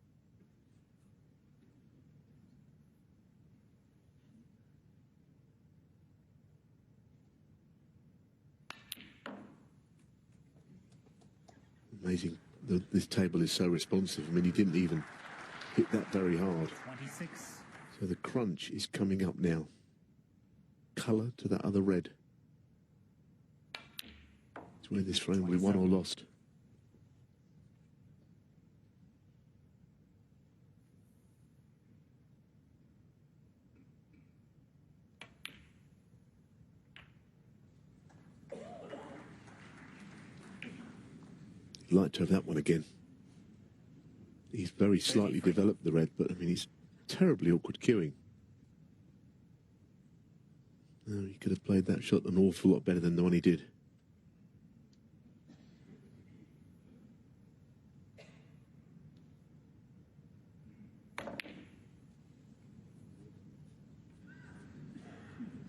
F: Amazing. This table is so responsive. I mean, he didn't even hit that very hard.
C: 26.
F: So the crunch is coming up now. Colour to that other red. It's where this frame will be won or lost. Like to have that one again. He's very slightly developed the red, but I mean, he's terribly awkward queuing. Oh, he could have played that shot an awful lot better than the one he did.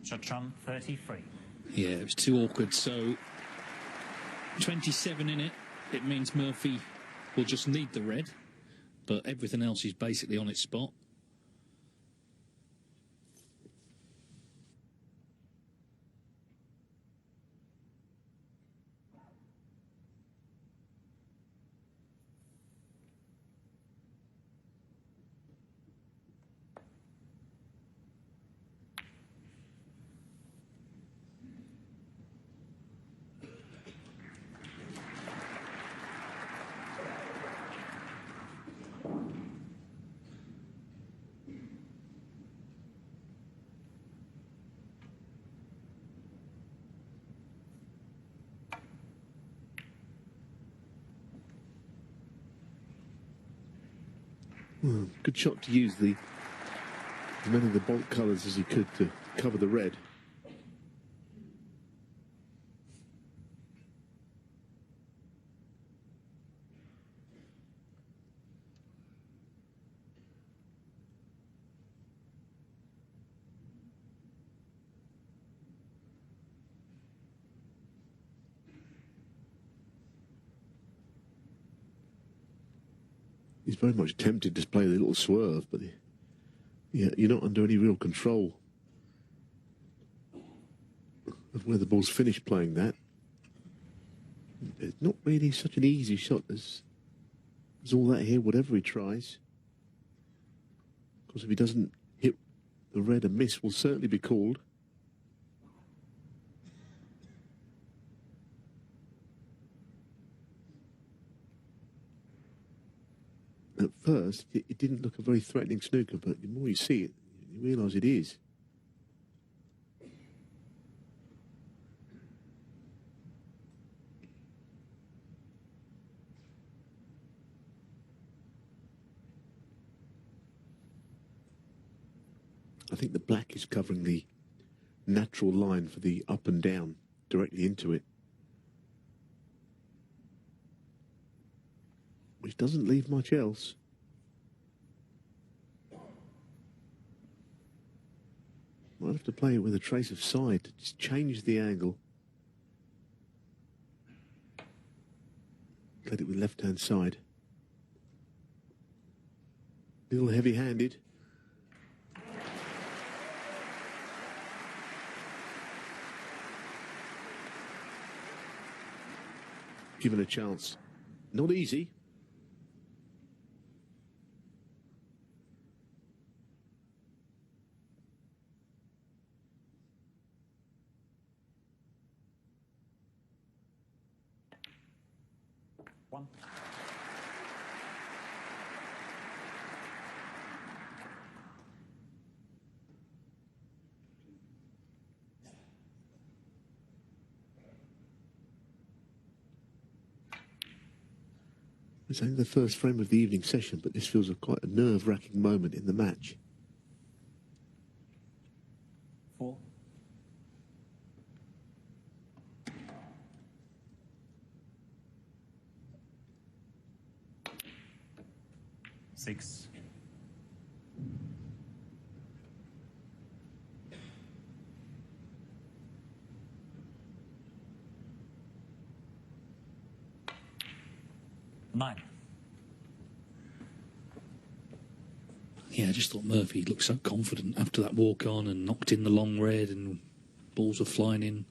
C: Judd 33.
E: Yeah, it was too awkward. So 27 in it. It means Murphy will just need the red, but everything else is basically on its spot.
F: Well, good shot to use as many of the bolt colours as he could to cover the red. He's very much tempted to play the little swerve, but yeah, you're not under any real control of where the ball's finished playing that. It's not really such an easy shot as all that here, whatever he tries. Of course, if he doesn't hit the red, a miss will certainly be called. At first, it didn't look a very threatening snooker, but the more you see it, you realise it is. I think the black is covering the natural line for the up and down directly into it, which doesn't leave much else. Might have to play it with a trace of side to just change the angle. Played it with left-hand side. Little heavy-handed. Given a chance. Not easy.
C: One.
F: It's only the first frame of the evening session, but this feels quite a nerve-wracking moment in the match.
C: 4. 6. 9.
E: Yeah, I just thought Murphy looked so confident after that walk on and knocked in the long red and balls were flying in.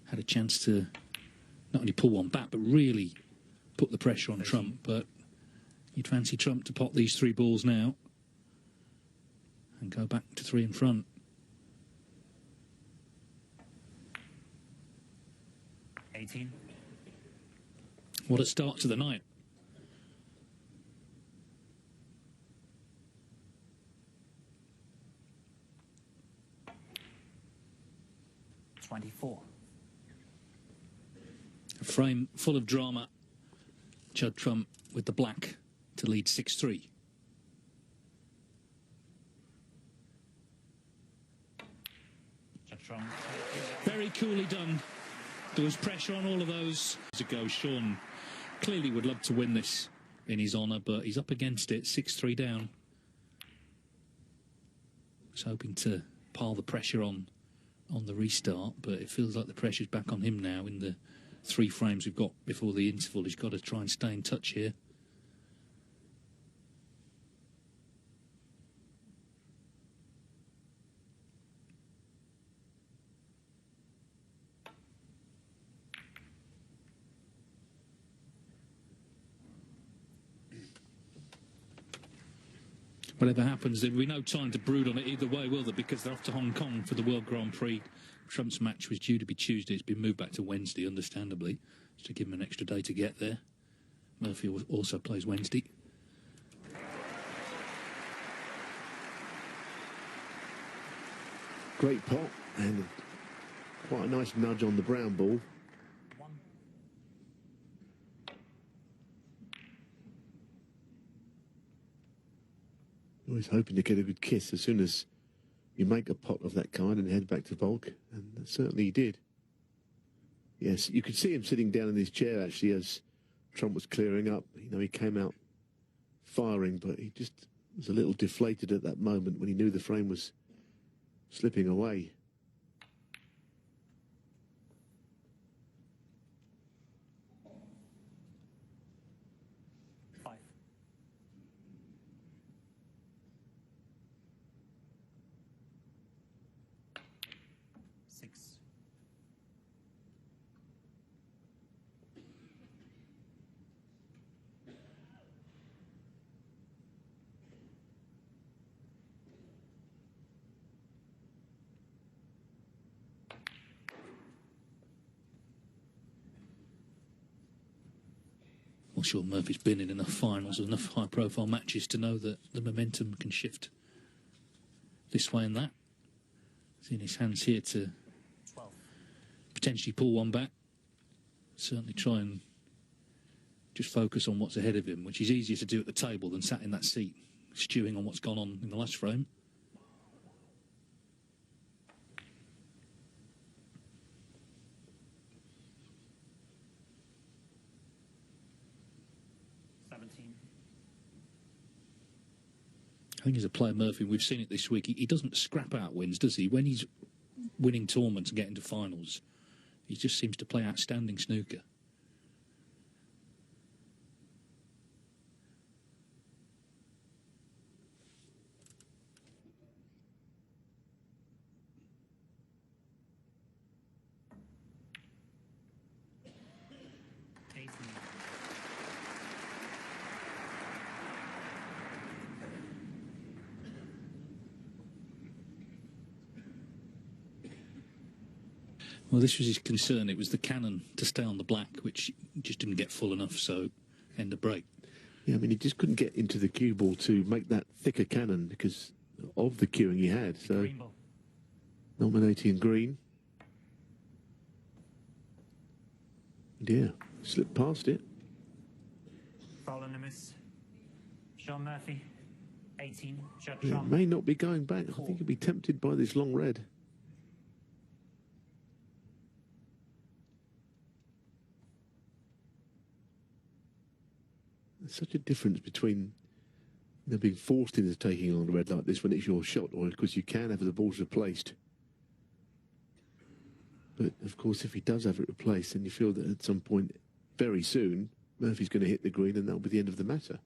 E: Had a chance to not only pull one back, but really put the pressure on Trump. But you'd fancy Trump to pot these 3 balls now and go back to 3 in front.
C: 18.
E: What a start to the night.
C: 24.
E: A frame full of drama. Judd Trump with the black to lead 6-3.
C: Tempodrom.
E: Very coolly done. There was pressure on all of those. Ago, Shaun clearly would love to win this in his honour, but he's up against it, 6-3 down. He's hoping to pile the pressure on the restart, but it feels like the pressure's back on him now in the 3 frames we've got before the interval. He's got to try and stay in touch here. Whatever happens, there'll be no time to brood on it either way, will there? Because they're off to Hong Kong for the World Grand Prix. Trump's match was due to be Tuesday. It's been moved back to Wednesday, understandably, just to give him an extra day to get there. Murphy also plays Wednesday.
F: Great pot and quite a nice nudge on the brown ball. Always hoping to get a good kiss as soon as you make a pot of that kind and head back to Volk, and certainly he did. Yes, you could see him sitting down in his chair actually as Trump was clearing up. You know, he came out firing, but he just was a little deflated at that moment when he knew the frame was slipping away.
E: Well, sure, Murphy's been in enough finals, enough high-profile matches to know that the momentum can shift this way and that. It's in his hands here to potentially pull one back. Certainly try and just focus on what's ahead of him, which is easier to do at the table than sat in that seat, stewing on what's gone on in the last frame. I think as a player, Murphy, we've seen it this week, he doesn't scrap out wins, does he? When he's winning tournaments and getting to finals, he just seems to play outstanding snooker. Well, this was his concern. It was the cannon to stay on the black, which just didn't get full enough, so end of break.
F: Yeah, I mean, he just couldn't get into the cue ball to make that thicker cannon because of the cueing he had. So, nominating green. Yeah, slipped past it.
C: Roland miss. Shaun Murphy, 18. Judd
F: Yeah, may not be going back. I think he'll be tempted by this long red. There's such a difference between being forced into taking on the red like this when it's your shot, or because you can have the balls replaced. But of course, if he does have it replaced, then you feel that at some point, very soon, Murphy's going to hit the green, and that'll be the end of the matter.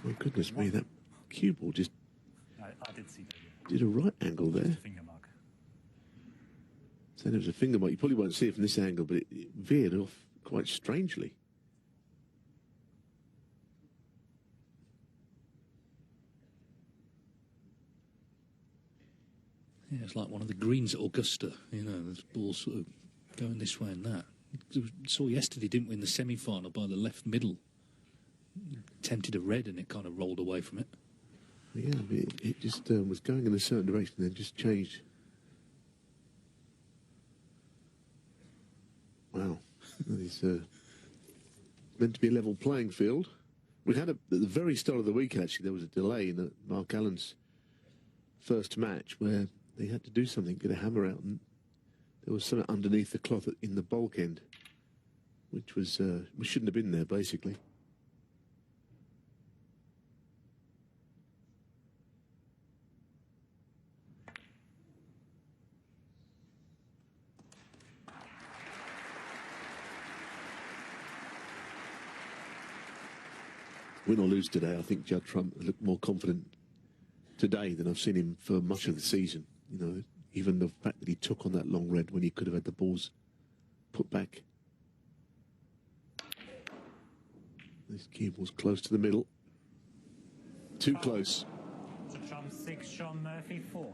F: Oh, goodness me, that cue ball just
C: I did see that.
F: did a right angle there.
C: Finger mark.
F: So there was a finger mark. You probably won't see it from this angle, but it veered off quite strangely.
E: Yeah, it's like one of the greens at Augusta. You know, there's balls sort of going this way and that. Saw yesterday, didn't we, in the semi-final by the left middle. Tempted a red and it kind of rolled away from it.
F: Yeah, it just was going in a certain direction, then just changed. Wow, that is meant to be a level playing field. We had at the very start of the week, actually, there was a delay in Mark Allen's first match where they had to do something, get a hammer out, and there was something underneath the cloth in the bulk end, which shouldn't have been there, basically. Win or lose today, I think Judd Trump looked more confident today than I've seen him for much of the season. You know, even the fact that he took on that long red when he could have had the balls put back. This cue was close to the middle. Too close.
C: To Trump 6, Shaun Murphy 4.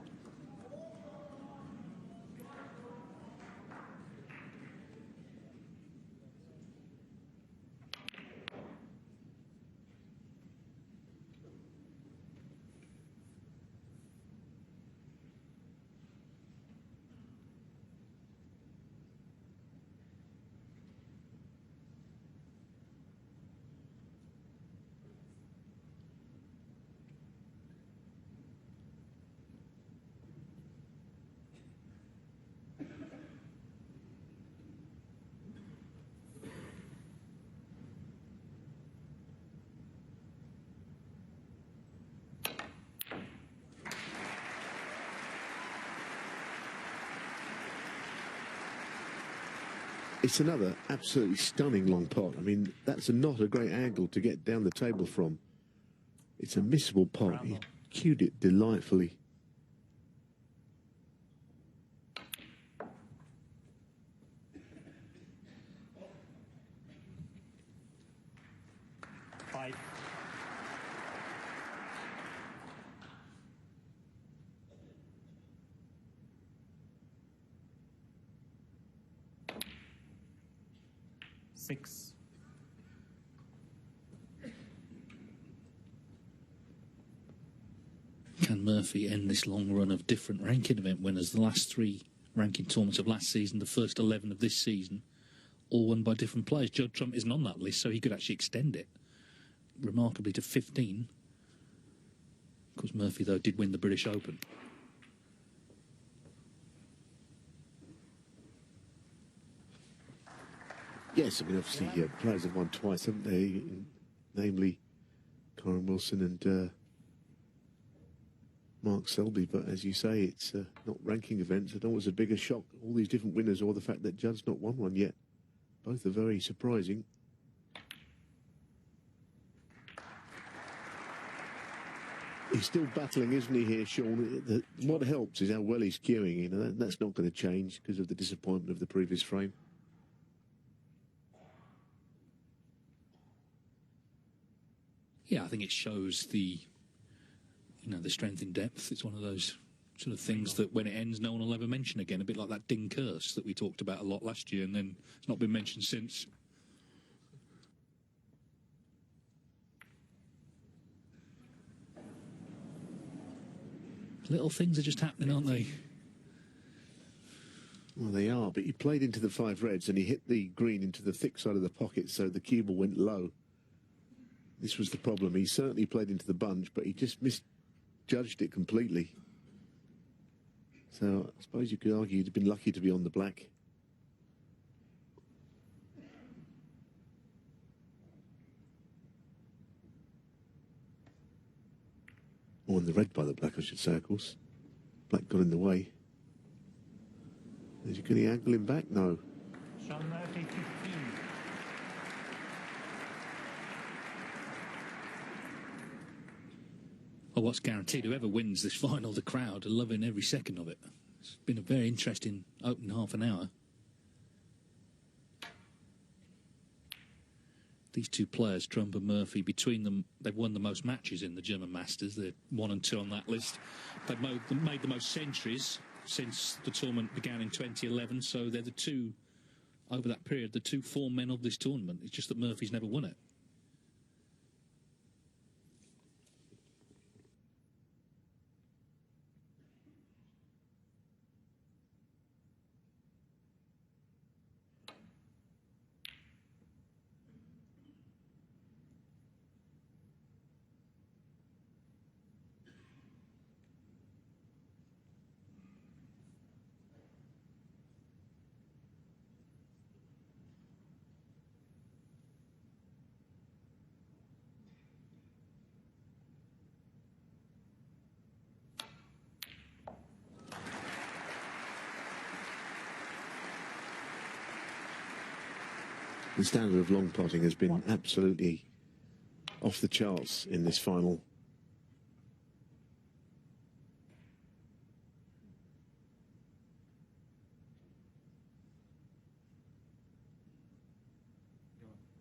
F: It's another absolutely stunning long pot. I mean, that's not a great angle to get down the table from. It's a missable pot. He cued it delightfully.
C: Five. Six.
E: Can Murphy end this long run of different ranking event winners? The last 3 ranking tournaments of last season, the first 11 of this season, all won by different players. Judd Trump isn't on that list, so he could actually extend it remarkably to 15. Of course, Murphy, though, did win the British Open.
F: Yes, I mean, obviously, players have won twice, haven't they? Namely, Kyron Wilson and Mark Selby. But as you say, it's not ranking events. I don't know what's a bigger shock, all these different winners or the fact that Judd's not won one yet. Both are very surprising. He's still battling, isn't he, here, Shaun? What helps is how well he's cueing. You know, that's not going to change because of the disappointment of the previous frame.
E: Yeah, I think it shows the strength in depth. It's one of those sort of things that when it ends, no one will ever mention again. A bit like that ding curse that we talked about a lot last year, and then it's not been mentioned since. Little things are just happening, aren't they?
F: Well, they are, but he played into the 5 reds and he hit the green into the thick side of the pocket, so the cue ball went low. This was the problem. He certainly played into the bunch, but he just misjudged it completely. So I suppose you could argue he'd been lucky to be on the black. Or on the red by the black, I should say, of course. Black got in the way. Is he going to angle him back? No.
C: Shaun Murphy 15.
E: Well, what's guaranteed, whoever wins this final, the crowd are loving every second of it. It's been a very interesting opening half an hour. These two players, Trump and Murphy, between them, they've won the most matches in the German Masters. They're 1 and 2 on that list. They've made the most centuries since the tournament began in 2011, so they're the two, over that period, the 2 form men of this tournament. It's just that Murphy's never won it.
F: The standard of long potting has been absolutely off the charts in this final.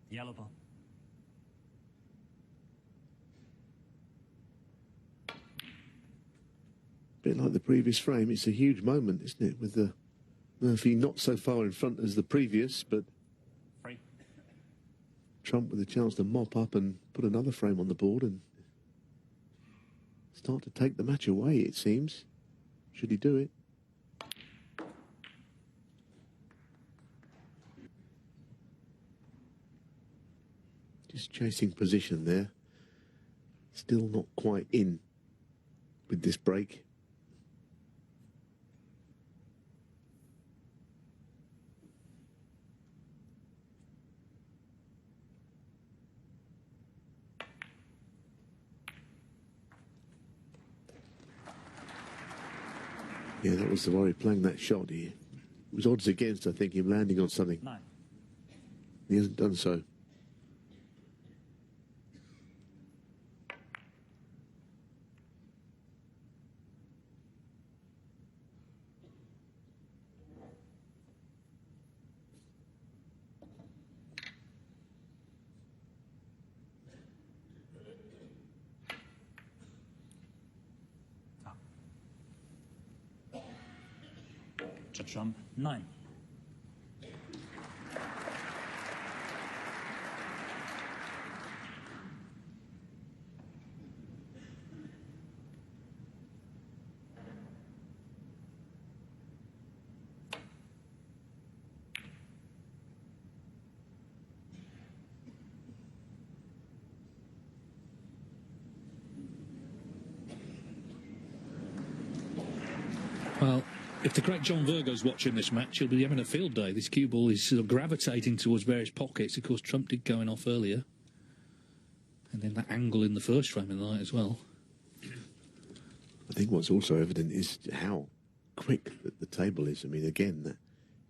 C: Yellow ball.
F: Bit like the previous frame, it's a huge moment, isn't it? With the Murphy not so far in front as the previous, but
C: Free.
F: Trump with a chance to mop up and put another frame on the board and start to take the match away, it seems. Should he do it? Just chasing position there. Still not quite in with this break. Yeah, that was the worry, playing that shot here. It was odds against, I think, him landing on something.
C: 9.
F: He hasn't done so.
C: Trump 9.
E: Well, if the great John Virgo's watching this match, he'll be having a field day. This cue ball is sort of gravitating towards various pockets. Of course, Trump did going off earlier. And then that angle in the first frame of the night as well.
F: I think what's also evident is how quick the table is. I mean, again, that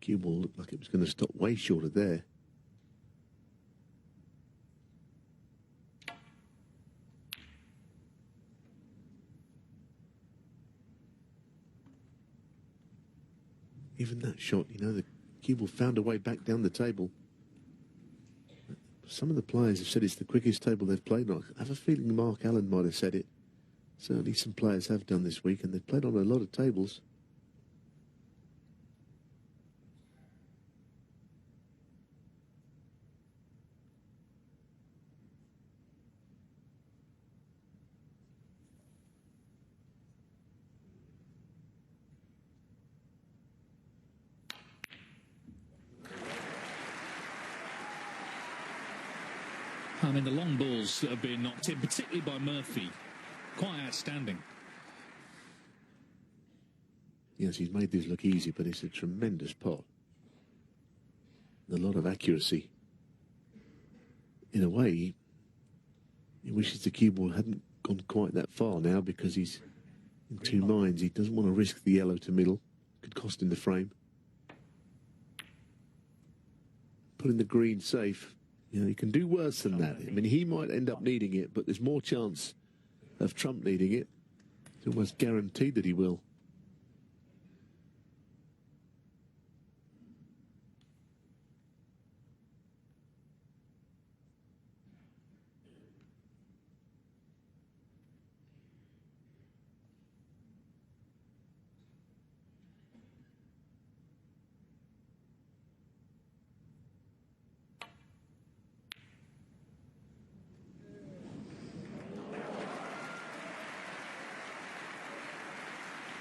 F: cue ball looked like it was going to stop way short of there. Even that shot, you know, the cue ball found a way back down the table. Some of the players have said it's the quickest table they've played on. I have a feeling Mark Allen might have said it. Certainly some players have done this week, and they've played on a lot of tables.
E: I mean, the long balls that are being knocked in, particularly by Murphy, quite outstanding.
F: Yes, he's made this look easy, but it's a tremendous pot. A lot of accuracy. In a way, he wishes the cue ball hadn't gone quite that far now, because he's in two minds. He doesn't want to risk the yellow to middle. Could cost him the frame. Putting the green safe. You know, he can do worse than that. I mean, he might end up needing it, but there's more chance of Trump needing it. It's almost guaranteed that he will.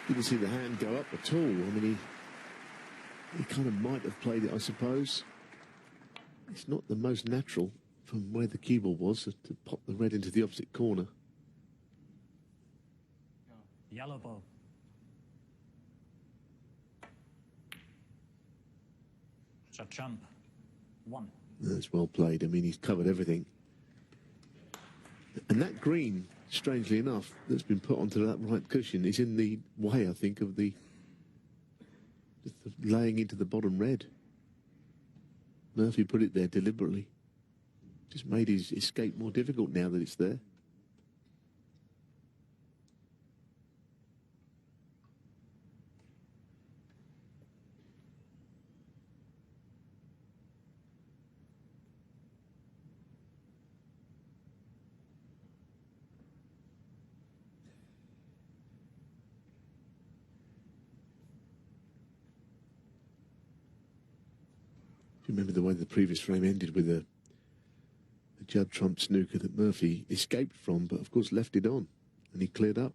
F: Didn't see the hand go up at all. I mean, he kind of might have played it, I suppose. It's not the most natural from where the cue ball was to pop the red into the opposite corner.
C: Yellow ball. Trump 1.
F: That's well played. I mean, he's covered everything. And that green, strangely enough, that's been put onto that right cushion is in the way, I think, of the laying into the bottom red. Murphy put it there deliberately. Just made his escape more difficult now that it's there. Do you remember the way the previous frame ended with a Judd Trump snooker that Murphy escaped from, but of course left it on, and he cleared up.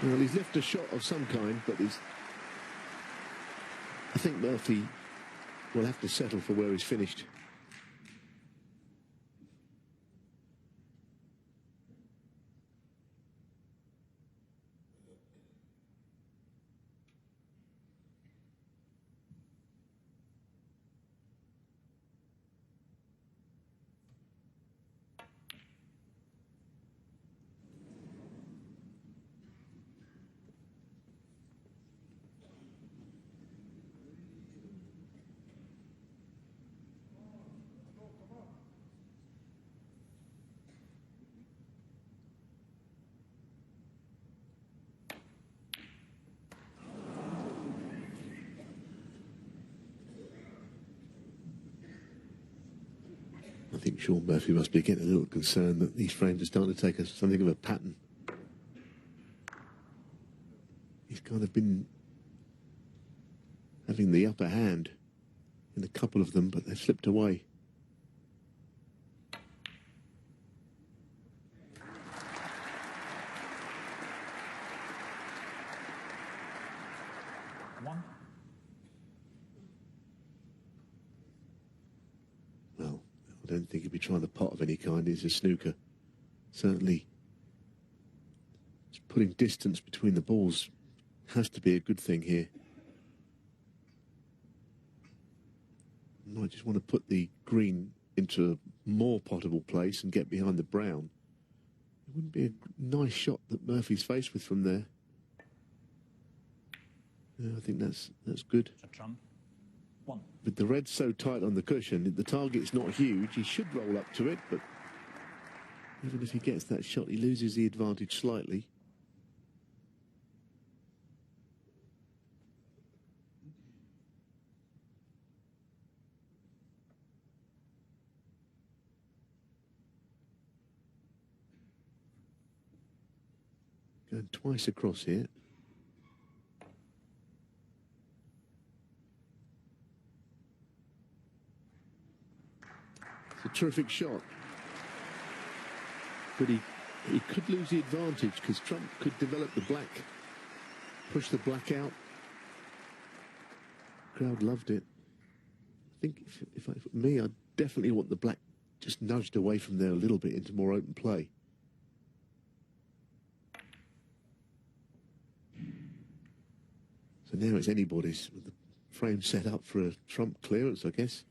F: Well, he's left a shot of some kind, but I think Murphy will have to settle for where he's finished. I think Shaun Murphy must be getting a little concerned that these frames are starting to take something of a pattern. He's kind of been having the upper hand in a couple of them, but they've slipped away.
C: One.
F: Well, I don't think he'll be trying the pot of any kind. He's a snooker. Certainly, just putting distance between the balls has to be a good thing here. I just want to put the green into a more potable place and get behind the brown. It wouldn't be a nice shot that Murphy's faced with from there. Yeah, I think that's good.
C: Trump. One.
F: With the red so tight on the cushion, the target's not huge. He should roll up to it, but even if he gets that shot, he loses the advantage slightly. Going twice across here. It's a terrific shot. But he could lose the advantage because Trump could develop the black, push the black out. Crowd loved it. I think if me, I'd definitely want the black just nudged away from there a little bit into more open play. So now it's anybody's with the frame set up for a Trump clearance, I guess.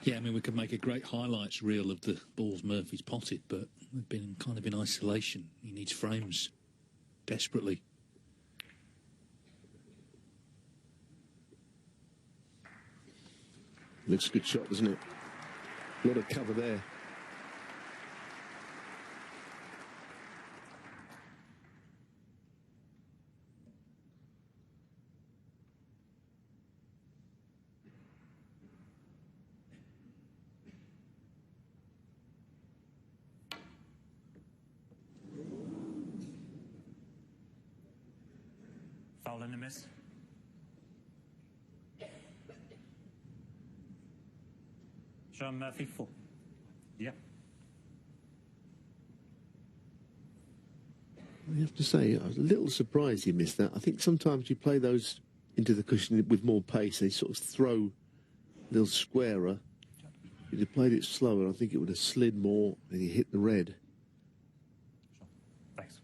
E: Yeah, I mean, we could make a great highlights reel of the balls Murphy's potted, but we've been kind of in isolation. He needs frames desperately.
F: Looks a good shot, doesn't it? A lot of cover there.
C: Foul and a miss. Shaun Murphy, 4. Yeah.
F: I have to say, I was a little surprised he missed that. I think sometimes you play those into the cushion with more pace, they sort of throw a little squarer. If he'd played it slower, I think it would have slid more and he hit the red.
C: Thanks.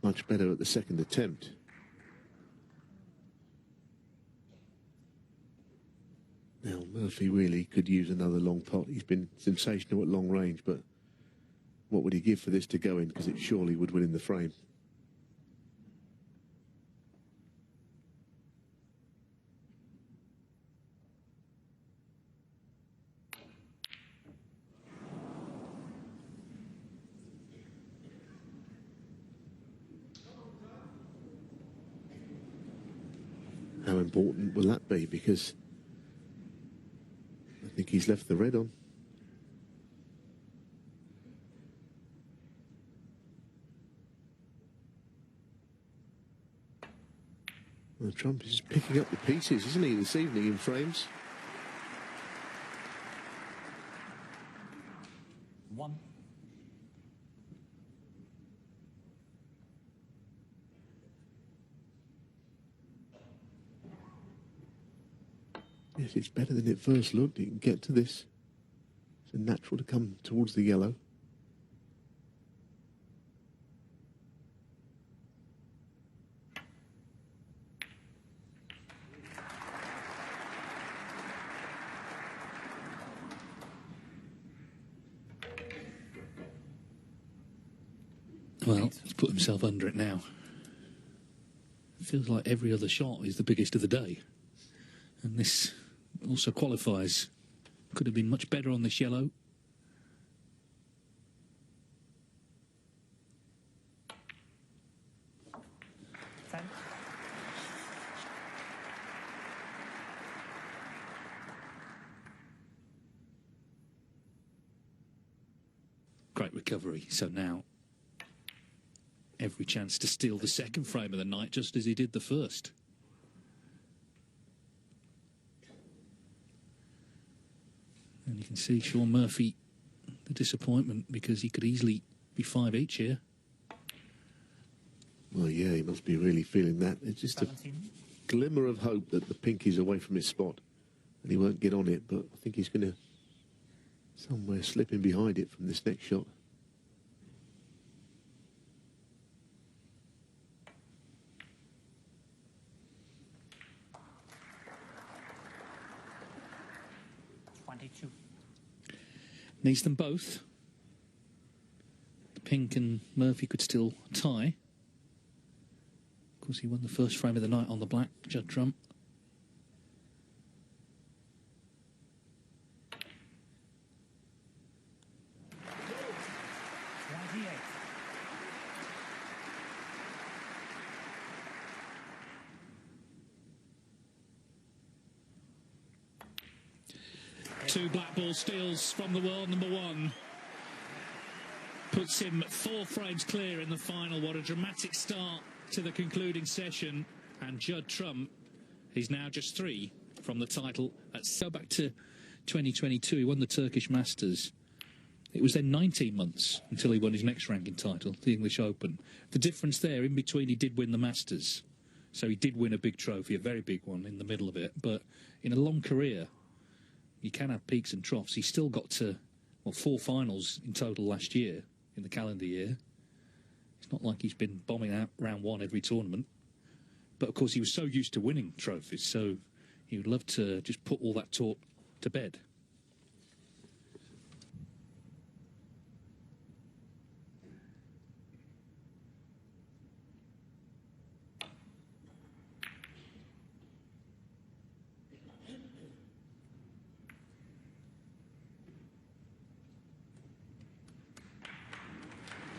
F: much better at the second attempt. Now, Murphy really could use another long pot. He's been sensational at long range, but what would he give for this to go in? Because it surely would win in the frame. How important will that be? Because I think he's left the red on. Well, Trump is picking up the pieces, isn't he, this evening in frames?
C: 1.
F: Yes, it's better than it first looked. He can get to this. It's natural to come towards the yellow.
E: Well, he's put himself under it now. It feels like every other shot is the biggest of the day. And this also qualifies. Could have been much better on this yellow. Great recovery. So now every chance to steal the second frame of the night, just as he did the first. And you can see Shaun Murphy, the disappointment, because he could easily be 5 each here.
F: Well, yeah, he must be really feeling that. It's just
C: 17.
F: a glimmer of hope that the pink is away from his spot and he won't get on it, but I think he's going to somewhere slip in behind it from this next shot.
E: Needs them both. The pink and Murphy could still tie. Of course, he won the first frame of the night on the black, Judd Trump. Two black ball steals from the world number one. Puts him 4 frames clear in the final. What a dramatic start to the concluding session. And Judd Trump, he's now just 3 from the title. Let's go back to 2022. He won the Turkish Masters. It was then 19 months until he won his next ranking title, the English Open. The difference there, in between, he did win the Masters. So he did win a big trophy, a very big one in the middle of it. But in a long career, you can have peaks and troughs. He still got to, well, 4 finals in total last year, in the calendar year. It's not like he's been bombing out round 1 every tournament. But, of course, he was so used to winning trophies, so he would love to just put all that talk to bed.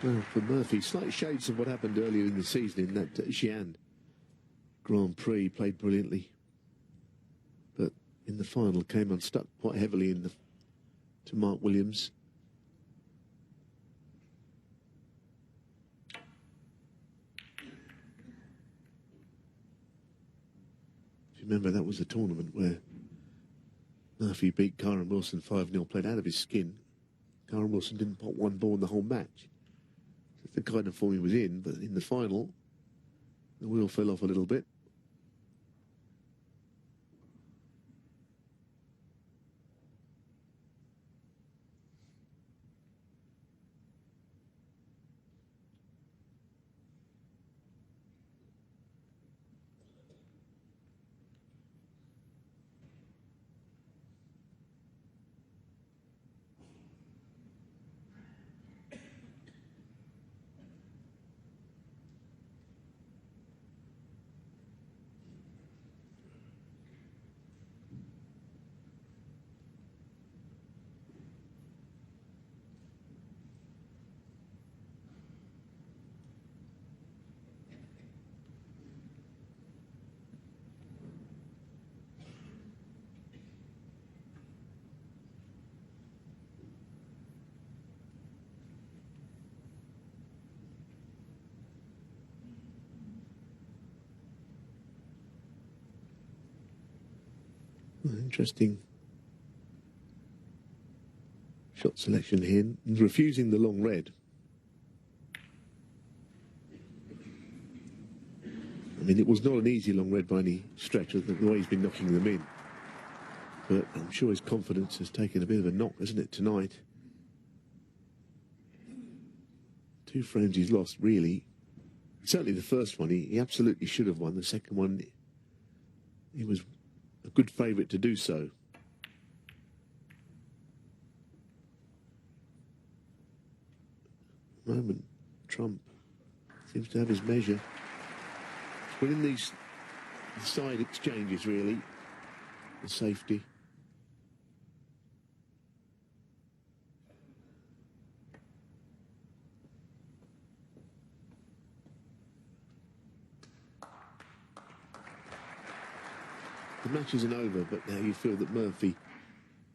F: Well, for Murphy, slight shades of what happened earlier in the season in that Xi'an Grand Prix. Played brilliantly, but in the final came unstuck quite heavily to Mark Williams. If you remember, that was a tournament where Murphy beat Kyron Wilson 5-0, played out of his skin. Kyron Wilson didn't pot 1 ball in the whole match. The kind of form he was in, but in the final, the wheel fell off a little bit. Interesting shot selection here. Refusing the long red. I mean, it was not an easy long red by any stretch of the way he's been knocking them in. But I'm sure his confidence has taken a bit of a knock, hasn't it, tonight? 2 frames he's lost, really. Certainly the first one, he absolutely should have won. The second one, he was a good favourite to do so. At the moment, Trump seems to have his measure. But in these side exchanges, really, the safety. The match isn't over, but now you feel that Murphy,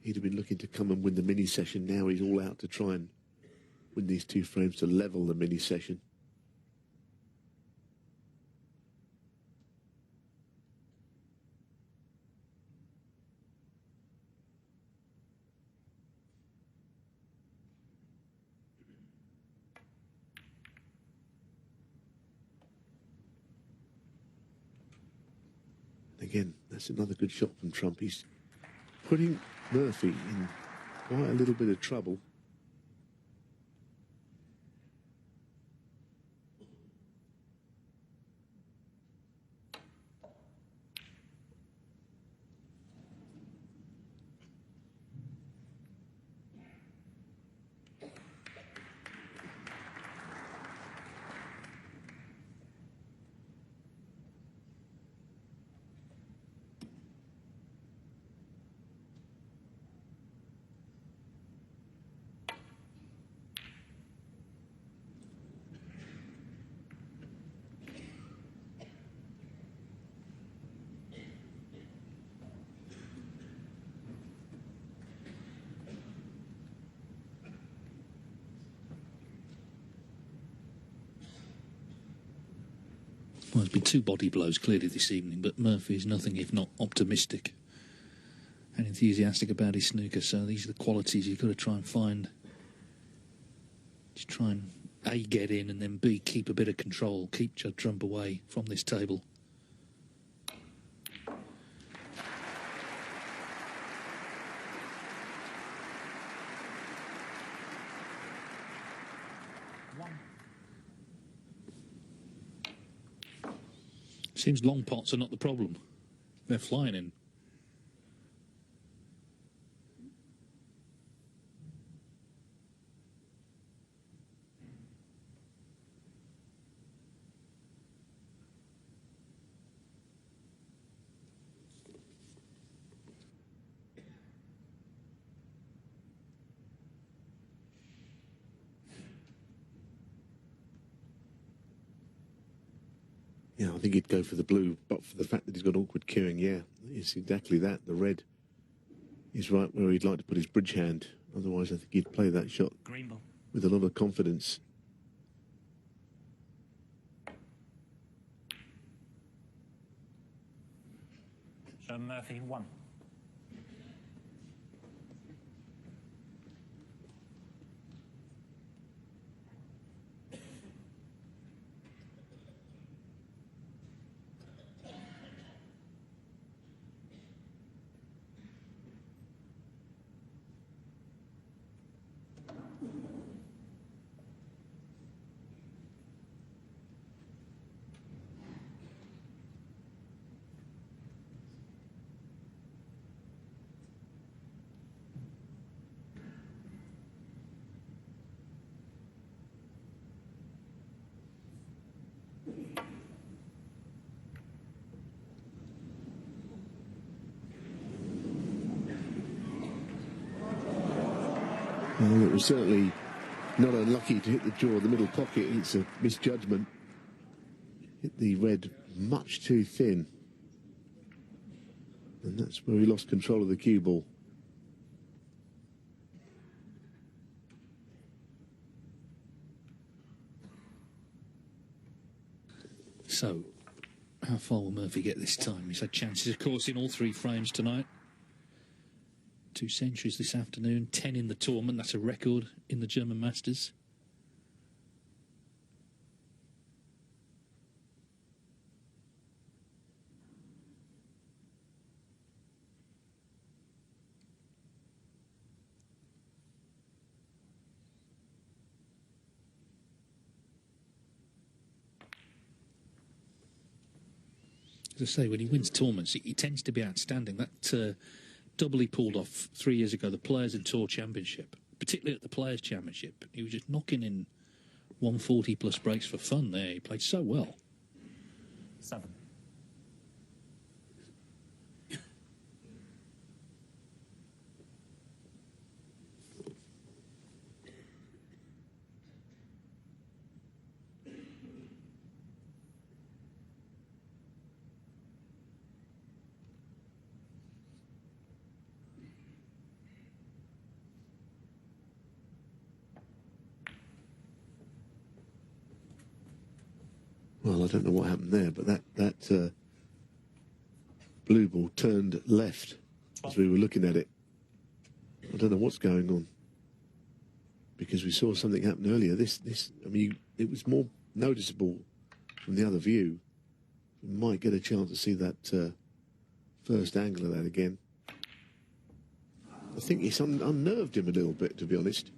F: he'd have been looking to come and win the mini session. Now he's all out to try and win these 2 frames to level the mini session. Again, that's another good shot from Trump. He's putting Murphy in quite a little bit of trouble.
E: Well, there's been 2 body blows clearly this evening, but Murphy is nothing if not optimistic and enthusiastic about his snooker. So these are the qualities you've got to try and find. Just try and A, get in, and then B, keep a bit of control, keep Judd Trump away from this table. Seems long pots are not the problem. They're flying in.
F: Yeah, I think he'd go for the blue, but for the fact that he's got awkward cueing, yeah, it's exactly that. The red is right where he'd like to put his bridge hand. Otherwise, I think he'd play that shot with a lot of confidence.
C: Shaun Murphy, 1.
F: Well, it was certainly not unlucky to hit the jaw of the middle pocket. It's a misjudgment. Hit the red much too thin. And that's where he lost control of the cue ball.
E: So, how far will Murphy get this time? He's had chances, of course, in all 3 frames tonight. 2 centuries this afternoon, 10 in the tournament. That's a record in the German Masters. As I say, when he wins tournaments, he tends to be outstanding. That double he pulled off 3 years ago, the Players and Tour Championship, particularly at the Players Championship, he was just knocking in 140 plus breaks for fun there. He played so well.
C: 7.
F: Well, I don't know what happened there, but that blue ball turned left as we were looking at it. I don't know what's going on, because we saw something happen earlier. I mean, it was more noticeable from the other view. We might get a chance to see that first angle of that again. I think it's unnerved him a little bit, to be honest.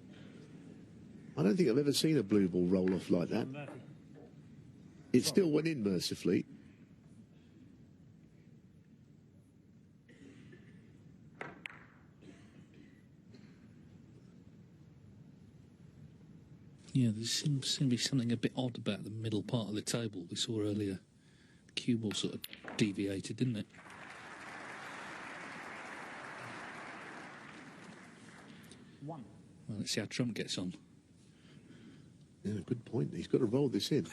F: I don't think I've ever seen a blue ball roll off like that. It still went in mercifully.
E: Yeah, there seems to be something a bit odd about the middle part of the table we saw earlier. The cue ball sort of deviated, didn't it?
C: One.
E: Well, let's see how Trump gets on.
F: Yeah, good point. He's got to roll this in.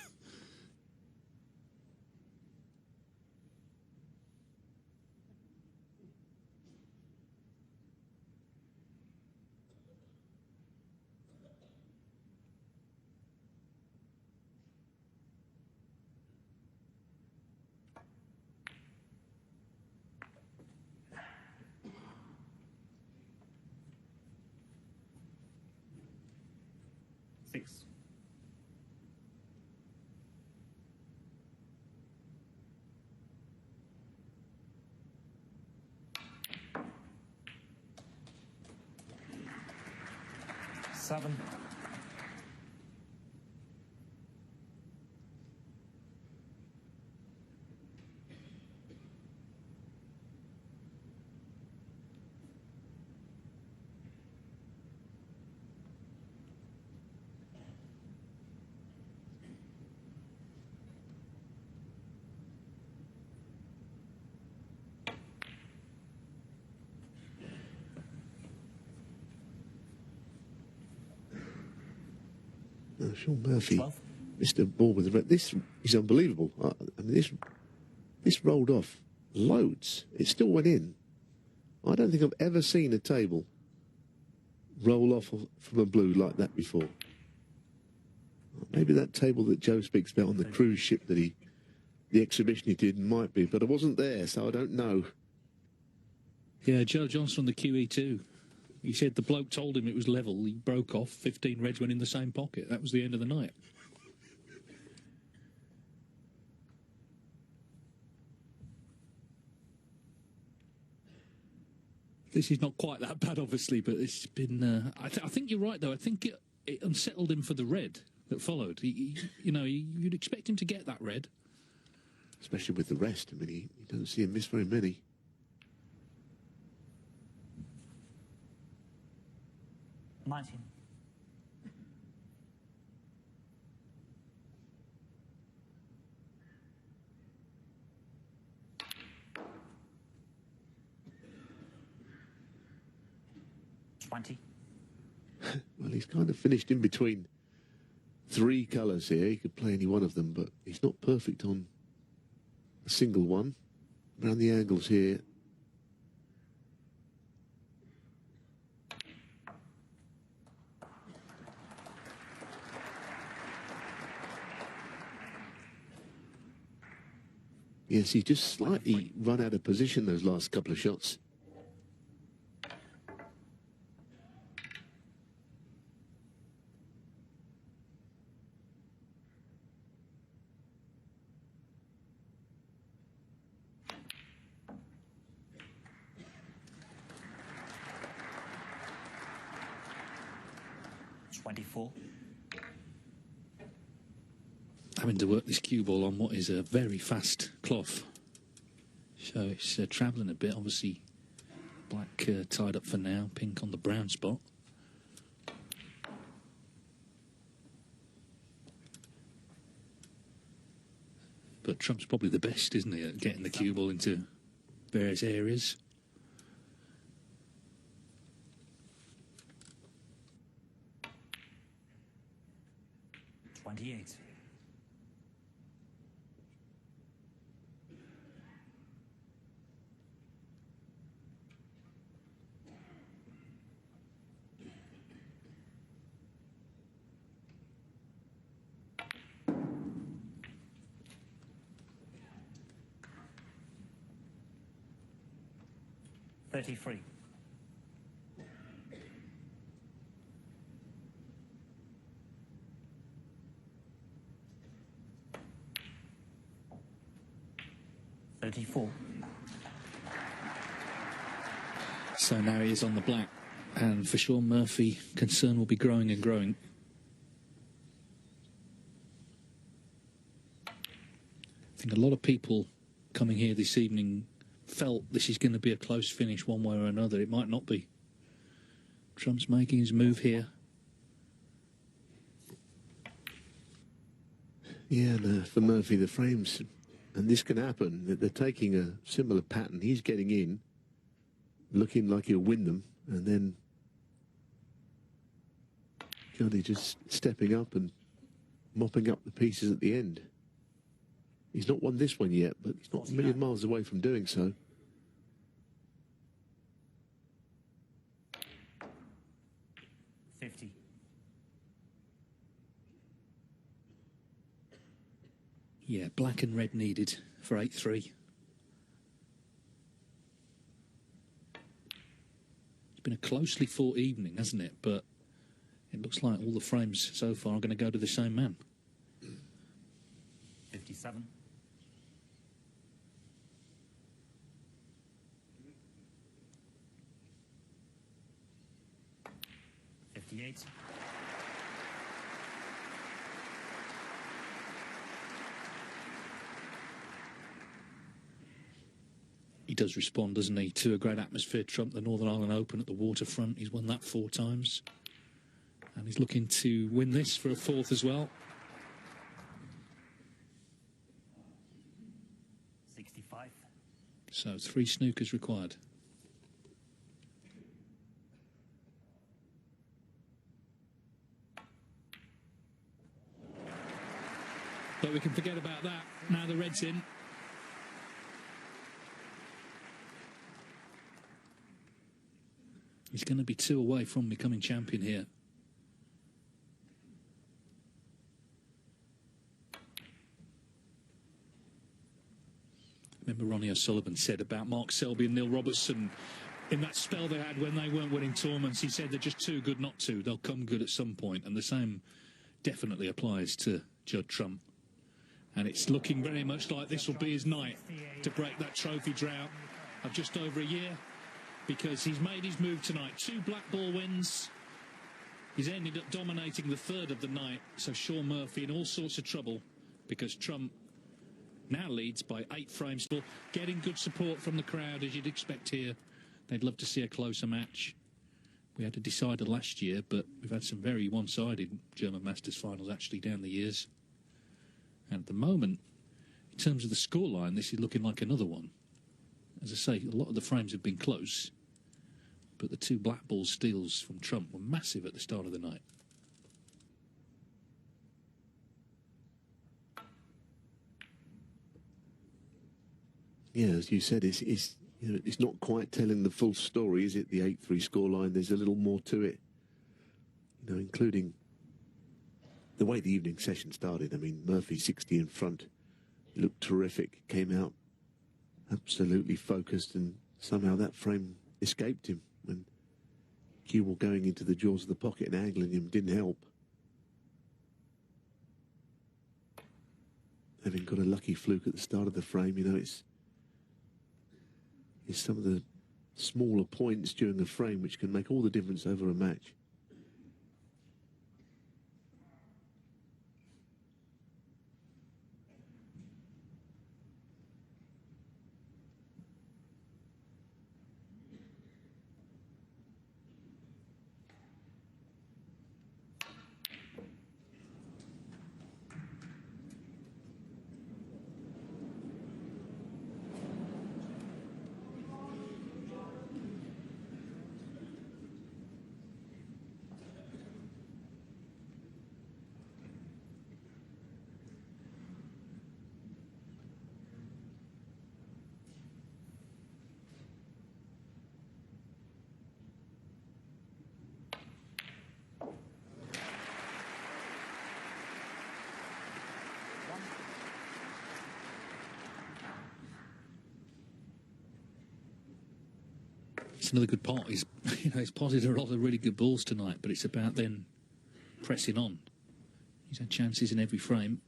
C: Six. Seven.
F: Shaun Murphy
C: 12.
F: missed the ball with the red. This is unbelievable. I mean, this rolled off loads. It still went in. I don't think I've ever seen a table roll off from a blue like that before. Maybe that table that Joe speaks about on the cruise ship that the exhibition he did might be, but I wasn't there, so I don't know.
E: Yeah, Joe Johnson on the QE2. He said the bloke told him it was level. He broke off. 15 reds went in the same pocket. That was the end of the night. This is not quite that bad, obviously, but it's been... I think you're right, though. I think it unsettled him for the red that followed. You'd expect him to get that red.
F: Especially with the rest. I mean, you don't see him miss very many.
C: 19.
F: Well, he's kind of finished in between 3 colours here. He could play any one of them, but he's not perfect on a single one. Around the angles here. Yes, he's just slightly run out of position those last couple of shots.
C: 24.
E: Having to work this cue ball on what is a very fast cloth. So it's travelling a bit. Obviously, black tied up for now, pink on the brown spot. But Trump's probably the best, isn't he, at getting the cue ball into various areas.
C: $28. $33. $34.
E: So now he is on the black, and for Shaun Murphy, concern will be growing and growing. I think a lot of people coming here this evening felt this is going to be a close finish one way or another. It might not be. Trump's making his move here.
F: Yeah, and for Murphy, the frames, and this can happen. They're taking a similar pattern. He's getting in, looking like he'll win them, and then Johnny just stepping up and mopping up the pieces at the end. He's not won this one yet, but he's not a million miles away from doing so.
C: $50.
E: Yeah, black and red needed for 8-3. It's been a closely fought evening, hasn't it? But it looks like all the frames so far are going to go to the same man.
C: 57. $58.
E: He does respond, doesn't he, to a great atmosphere. Trump, the Northern Ireland Open at the waterfront. He's won that 4 times. And he's looking to win this for a 4th as well.
C: 65.
E: So 3 snookers required. But we can forget about that. Now the red's in. He's going to be 2 away from becoming champion here. Remember Ronnie O'Sullivan said about Mark Selby and Neil Robertson in that spell they had when they weren't winning tournaments. He said they're just too good not to. They'll come good at some point. And the same definitely applies to Judd Trump. And it's looking very much like this will be his night to break that trophy drought of just over a year, because he's made his move tonight. 2 black ball wins. He's ended up dominating the 3rd of the night. So Shaun Murphy in all sorts of trouble, because Trump now leads by 8 frames. Getting good support from the crowd, as you'd expect here. They'd love to see a closer match. We had a decider last year, but we've had some very one-sided German Masters finals actually down the years. And at the moment, in terms of the scoreline, this is looking like another one. As I say, a lot of the frames have been close, but the 2 black ball steals from Trump were massive at the start of the night.
F: Yeah, as you said, it's you know, it's not quite telling the full story, is it? The 8-3 scoreline. There's a little more to it, you know, including the way the evening session started. I mean, Murphy 60 in front. He looked terrific. Came out absolutely focused, and somehow that frame escaped him when cue ball going into the jaws of the pocket and angling him didn't help. Having got a lucky fluke at the start of the frame, you know, it's some of the smaller points during a frame which can make all the difference over a match.
E: another good part. He's, he's potted a lot of really good balls tonight, but it's about then pressing on. He's had chances in every frame.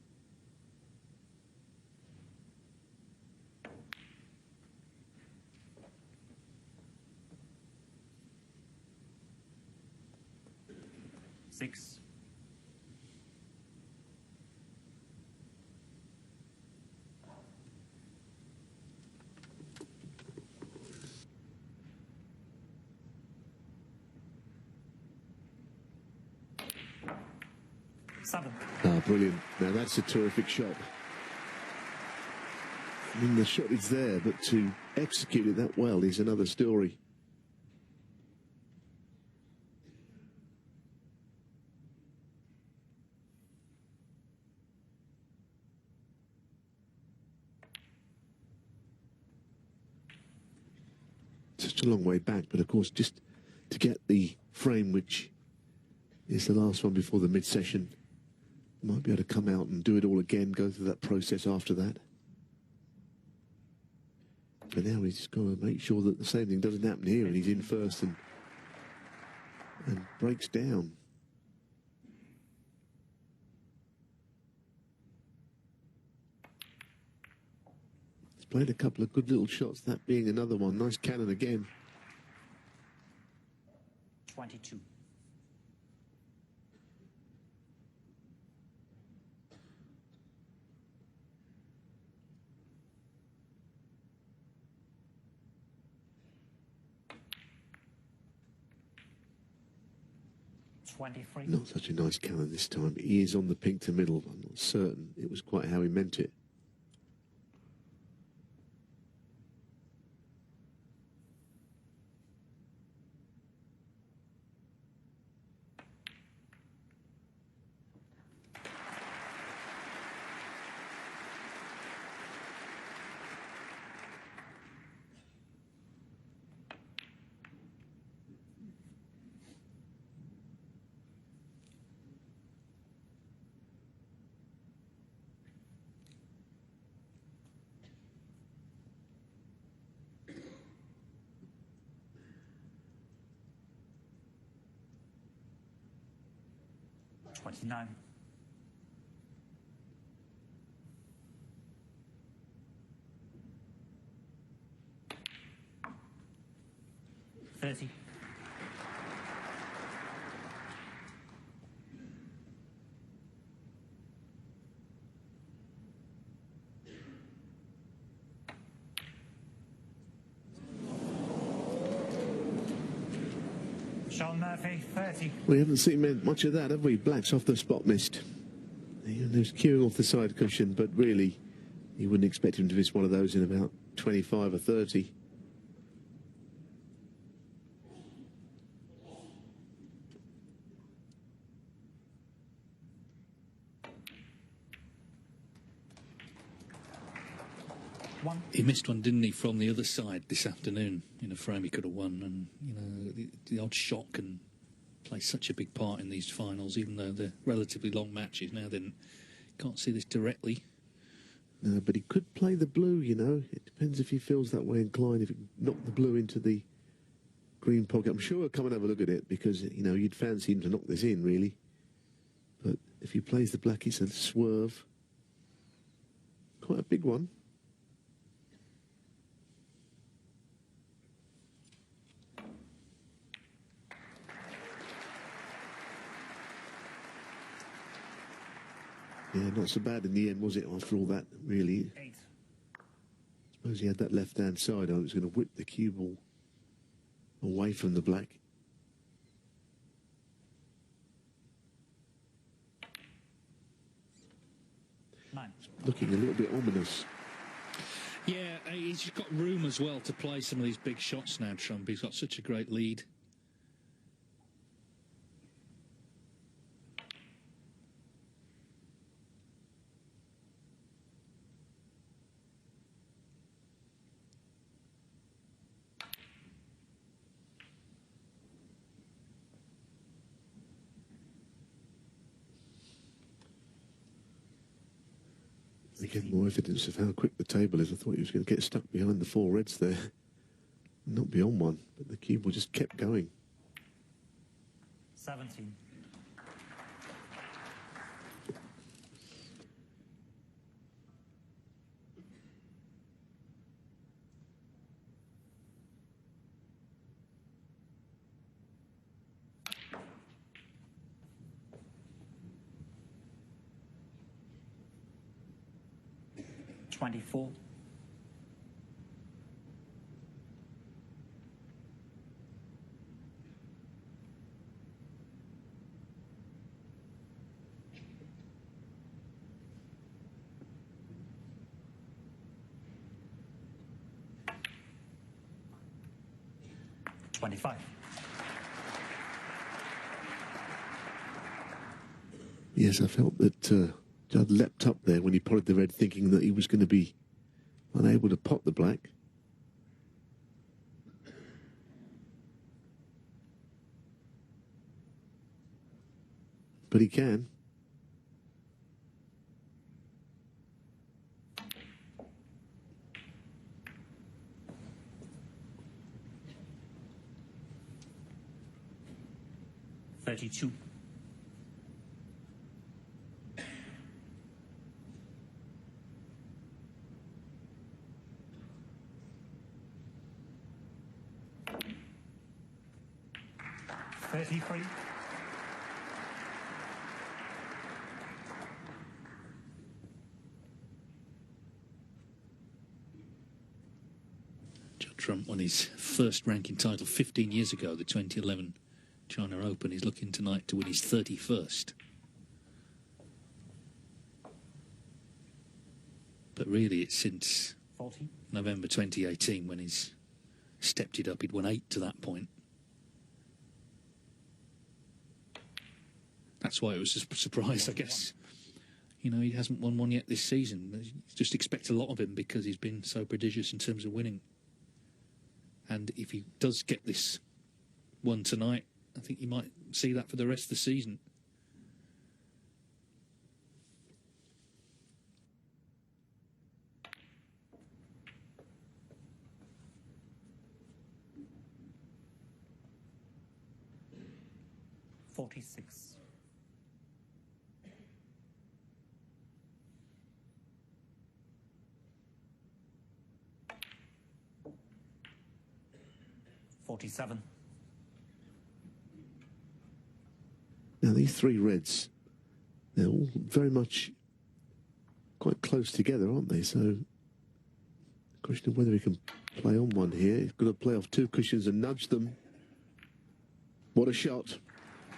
C: Six. Seven.
F: Ah, brilliant. Now that's a terrific shot. I mean, the shot is there, but to execute it that well is another story. Such a long way back, but of course, just to get the frame, which is the last one before the mid-session, might be able to come out and do it all again, go through that process after that. But now he's just got to make sure that the same thing doesn't happen here, and he's in first and breaks down. He's played a couple of good little shots, that being another one. Nice cannon again.
C: 22.
F: Not such a nice cannon this time. He is on the pink to middle. I'm not certain it was quite how he meant it.
C: Nine. $30. Shaun Murphy, 30.
F: We haven't seen much of that, have we? Black's off the spot missed. He was queuing off the side cushion, but really, you wouldn't expect him to miss one of those in about 25 or 30.
E: He missed one, didn't he, from the other side this afternoon in a frame he could have won. And, the odd shot can play such a big part in these finals, even though they're relatively long matches. Now then, can't see this directly.
F: No, but he could play the blue, It depends if he feels that way inclined, if he knocked the blue into the green pocket. I'm sure he'll come and have a look at it because, you'd fancy him to knock this in, really. But if he plays the black, it's a swerve. Quite a big one. Yeah, not so bad in the end, was it, after all that, really?
C: 8.
F: I suppose he had that left-hand side on. It was going to whip the cue ball away from the black.
C: Nine.
F: Looking a little bit ominous.
E: Yeah, he's just got room as well to play some of these big shots now, Trump. He's got such a great lead.
F: Again, more evidence of how quick the table is. I thought he was going to get stuck behind the four reds there. Not beyond one, but the cue ball just kept going.
C: 17. $24. $25.
F: Yes, I felt that Judd leapt up there when he potted the red, thinking that he was going to be unable to pot the black. But he can.
C: $32. $33.
E: Judd Trump won his first ranking title 15 years ago, the 2011 China Open. He's looking tonight to win his 31st. But really, it's since
C: 40.
E: November 2018 when he's stepped it up. He'd won 8 to that point. That's why it was a surprise, I guess. You know, he hasn't won one yet this season. Just expect a lot of him because he's been so prodigious in terms of winning. And if he does get this one tonight, I think you might see that for the rest of the season.
C: $46. $47.
F: Now, these three reds, they're all very much quite close together, aren't they? So, the question of whether he can play on one here. He's got to play off two cushions and nudge them. What a shot.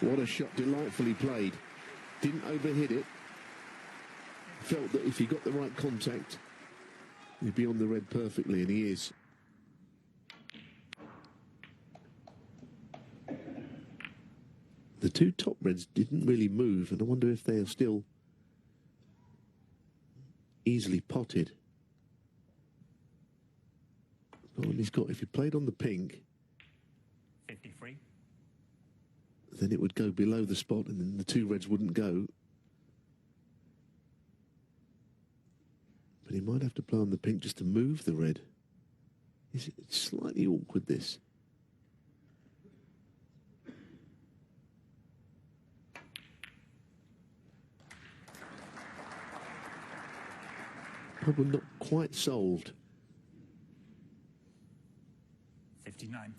F: What a shot. Delightfully played. Didn't overhit it. Felt that if he got the right contact, he'd be on the red perfectly, and he is. The two top reds didn't really move, and I wonder if they are still easily potted. Oh, and he's got, if he played on the pink,
C: 53.
F: then it would go below the spot, and then the two reds wouldn't go. But he might have to play on the pink just to move the red. It's slightly awkward, this. Problem not quite solved.
C: 59.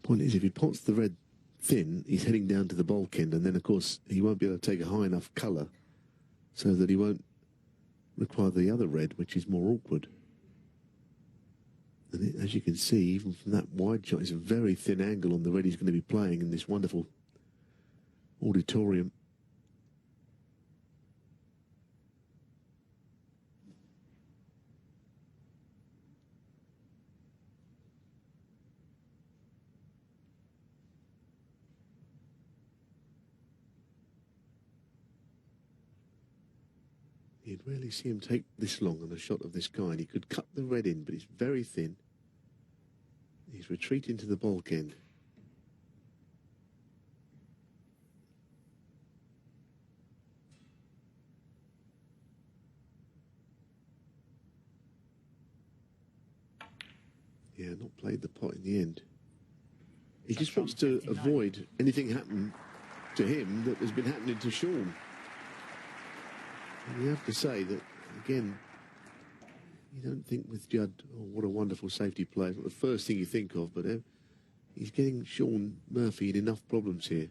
F: Point is, if he pots the red thin, he's heading down to the bulk end, and then of course he won't be able to take a high enough colour so that he won't require the other red, which is more awkward. And it, as you can see, even from that wide shot, it's a very thin angle on the red he's going to be playing in this wonderful auditorium. You'd rarely see him take this long on a shot of this kind. He could cut the red in, but it's very thin. He's retreating to the bulk end. Yeah, not played the pot in the end. He just wants to avoid anything happening to him that has been happening to Shaun. And you have to say that, again, you don't think with Judd, oh, what a wonderful safety play. It's not the first thing you think of, but he's getting Shaun Murphy in enough problems here.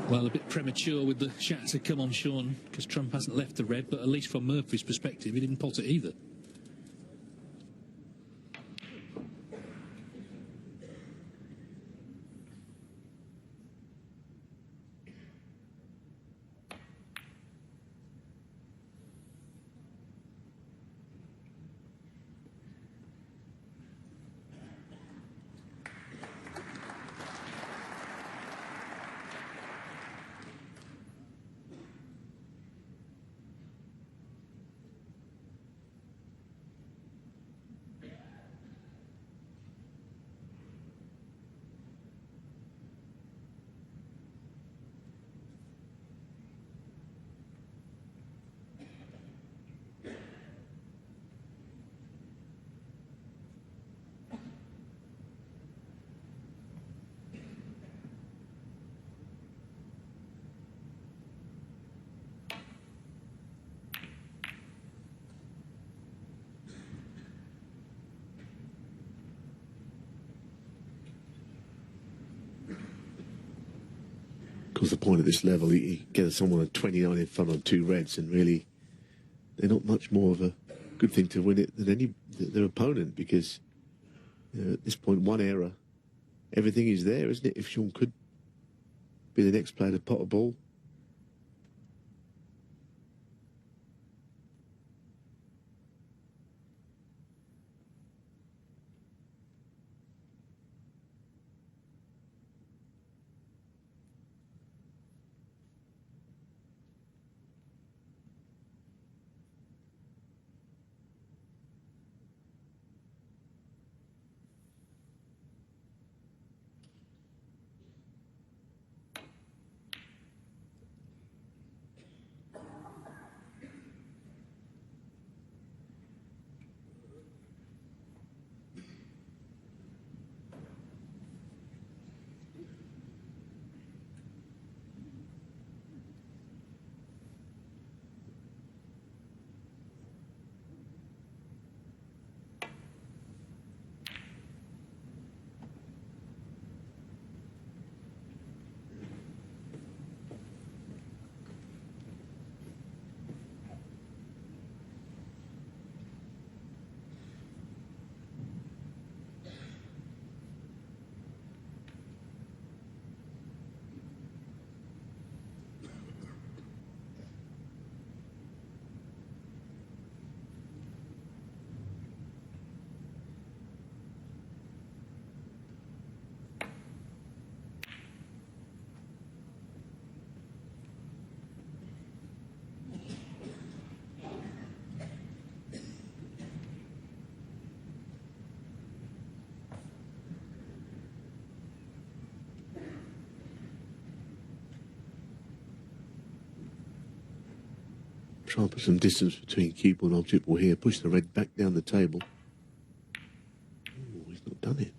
E: Well, a bit premature with the shot to come on Shaun, because Trump hasn't left the red, but at least from Murphy's perspective, he didn't pot it either.
F: Because the point at this level, he gets someone at 29 in front on 2 reds, and really, they're not much more of a good thing to win it than their opponent, because at this point, one error, everything is there, isn't it? If Shaun could be the next player to pot a ball. Try and put some distance between cue ball and object ball here. Push the red back down the table. Oh, he's not done it.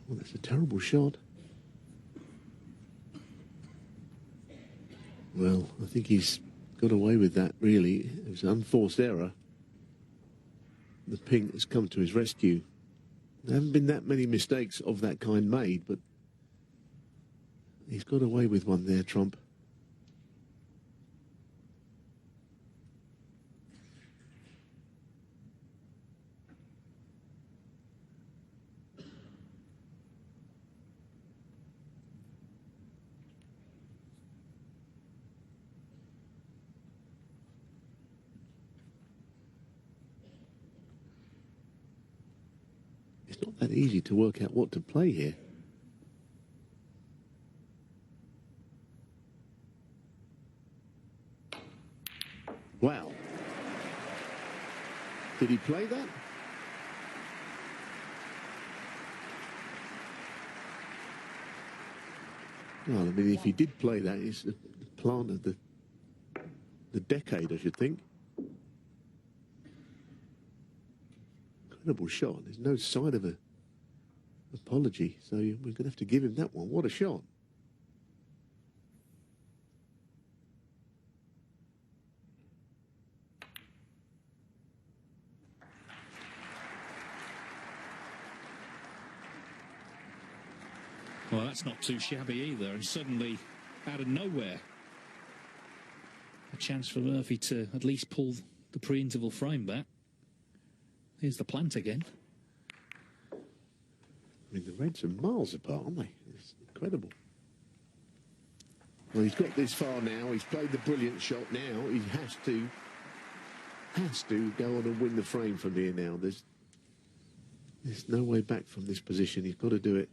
F: Oh, that's a terrible shot. Well, I think he's got away with that, really. It was an unforced error. The pink has come to his rescue. There haven't been that many mistakes of that kind made, but he's got away with one there, Trump. It's not that easy to work out what to play here. Wow. Did he play that? Well, I mean, if he did play that, it's the plant of the decade, I should think. Incredible shot. There's no sign of a apology, so we're going to have to give him that one. What a shot.
E: Well, that's not too shabby either, and suddenly, out of nowhere, a chance for Murphy to at least pull the pre-interval frame back. Here's the plant again.
F: I mean, the reds are miles apart, aren't they? It's incredible. Well, he's got this far now. He's played the brilliant shot now. He has to go on and win the frame from here now. There's no way back from this position. He's got to do it.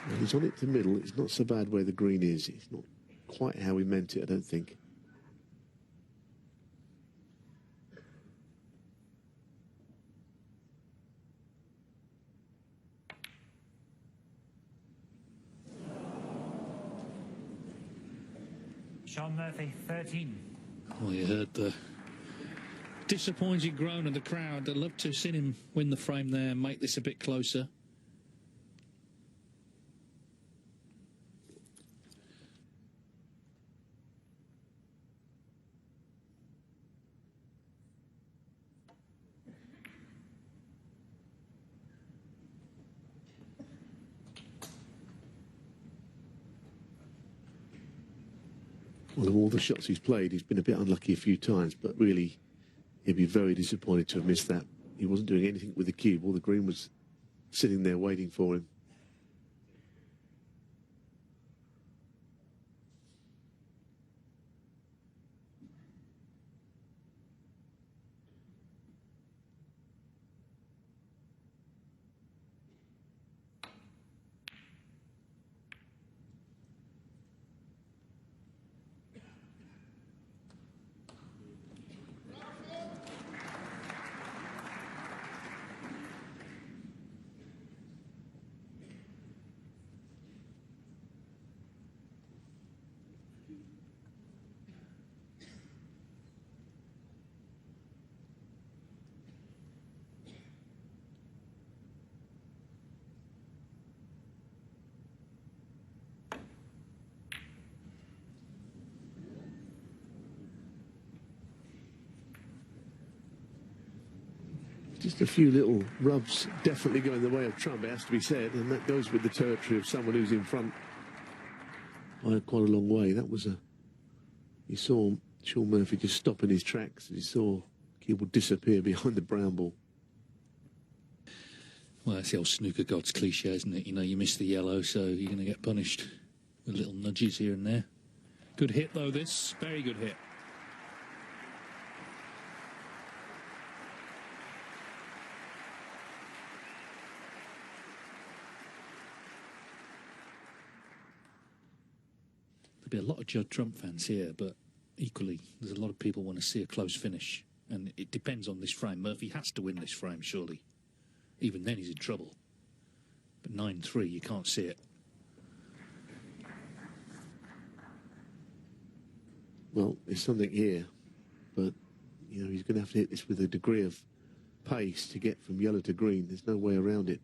F: And he's on it to middle. It's not so bad where the green is. It's not quite how he meant it, I don't think.
C: Shaun Murphy, 13.
E: Well, you heard the disappointed groan of the crowd. I'd love to have seen him win the frame there and make this a bit closer.
F: Well, of all the shots he's played, he's been a bit unlucky a few times, but really, he'd be very disappointed to have missed that. He wasn't doing anything with the cue. All the green was sitting there waiting for him. Just a few little rubs definitely going the way of Trump, it has to be said, and that goes with the territory of someone who's in front by quite a long way. That was you saw Shaun Murphy just stop in his tracks. You saw he would disappear behind the brown ball.
E: Well, that's the old snooker gods cliche, isn't it? You know, you miss the yellow, so you're going to get punished with little nudges here and there. Good hit, though, this. Very good hit. There'll be a lot of Judd Trump fans here, but equally, there's a lot of people want to see a close finish. And it depends on this frame. Murphy has to win this frame, surely. Even then, he's in trouble. But 9-3, you can't see it.
F: well, there's something here, but, you know, he's going to have to hit this with a degree of pace to get from yellow to green. There's no way around it.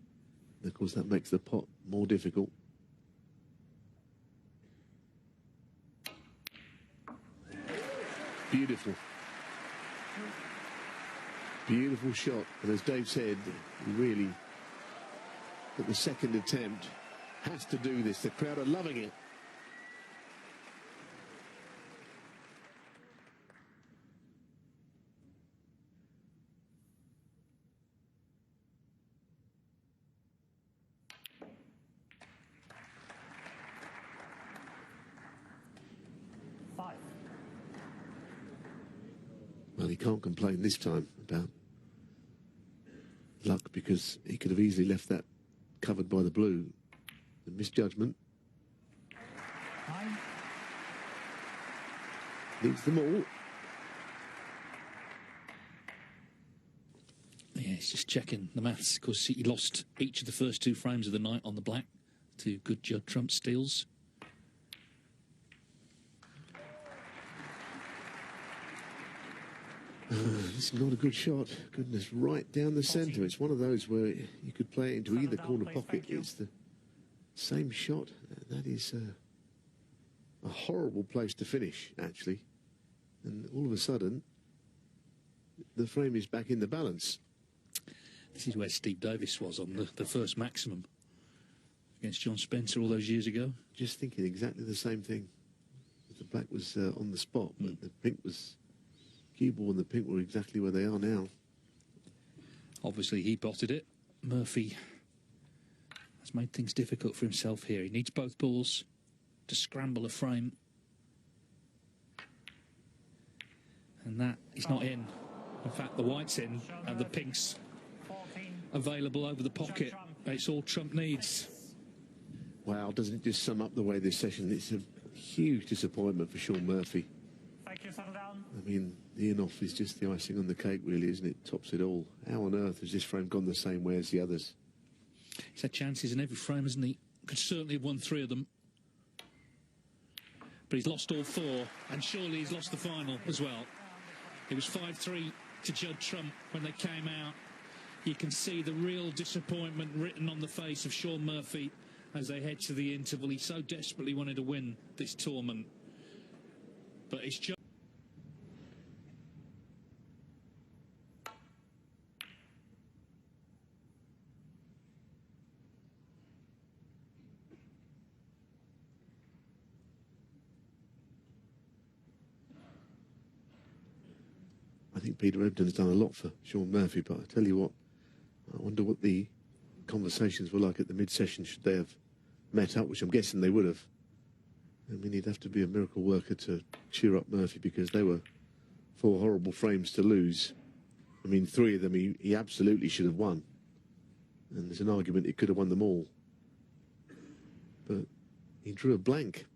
F: And of course, that makes the pot more difficult. Beautiful. Beautiful shot. And as Dave said, he really, at the second attempt, has to do this. The crowd are loving it. Well, he can't complain this time about luck, because he could have easily left that covered by the blue. The misjudgment. Needs them all.
E: Yeah, he's just checking the maths, because he lost each of the first 2 frames of the night on the black to good Judd Trump steals.
F: This is not a good shot. Goodness, right down the centre. It's one of those where you could play it into either corner pocket. It's the same shot. That is a horrible place to finish, actually. And all of a sudden, the frame is back in the balance.
E: This is where Steve Davis was on the first maximum against John Spencer all those years ago.
F: Just thinking exactly the same thing. The black was on the spot, but the pink was... Cue ball and the pink were exactly where they are now.
E: Obviously, he botted it. Murphy has made things difficult for himself here. He needs both balls to scramble a frame. And that is not in. In fact, the white's in and the pink's available over the pocket. It's all Trump needs.
F: Wow, doesn't it just sum up the way this session? It's a huge disappointment for Shaun Murphy.
C: Thank you, settle down.
F: I mean, the in-off is just the icing on the cake, really, isn't it? Tops it all. How on earth has this frame gone the same way as the others?
E: He's had chances in every frame, hasn't he? Could certainly have won 3 of them. But he's lost all 4, and surely he's lost the final as well. It was 5-3 to Judd Trump when they came out. You can see the real disappointment written on the face of Shaun Murphy as they head to the interval. He so desperately wanted to win this tournament. But it's just...
F: I think Peter Ebdon's done a lot for Shaun Murphy, but I tell you what, I wonder what the conversations were like at the mid-session, should they have met up, which I'm guessing they would have. I mean, he'd have to be a miracle worker to cheer up Murphy, because they were 4 horrible frames to lose. I mean, 3 of them he absolutely should have won. And there's an argument he could have won them all. But he drew a blank.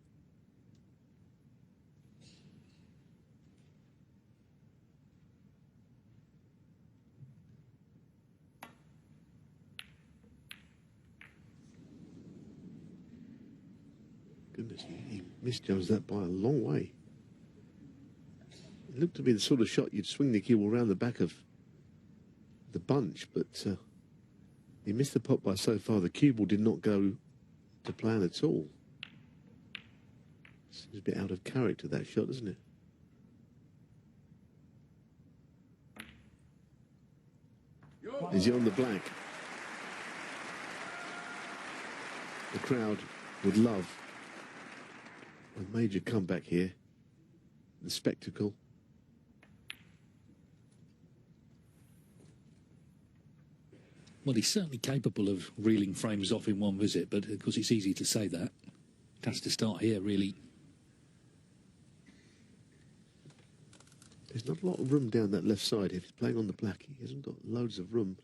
F: Goodness, he misjudged that by a long way. It looked to be the sort of shot you'd swing the cue ball around the back of the bunch, but he missed the pot by so far. The cue ball did not go to plan at all. Seems a bit out of character, that shot, doesn't it? Is he on the black? The crowd would love a major comeback here. The spectacle.
E: Well, he's certainly capable of reeling frames off in one visit, but of course it's easy to say that. It has to start here, really.
F: There's not a lot of room down that left side. If he's playing on the black, he hasn't got loads of room.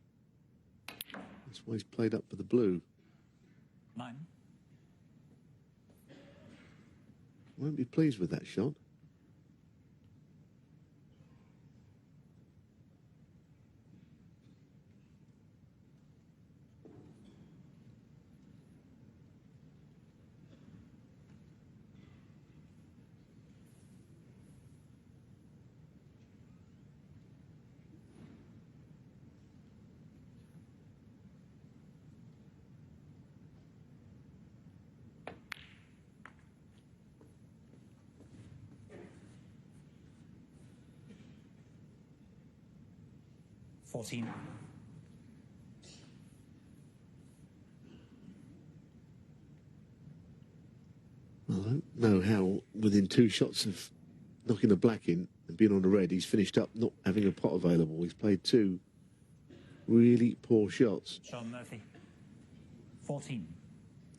F: That's why he's played up for the blue.
C: 9.
F: Won't be pleased with that shot.
C: 14.
F: I don't know how, within 2 shots of knocking a black in and being on the red, he's finished up not having a pot available. He's played 2 really poor shots.
C: Shaun Murphy. 14.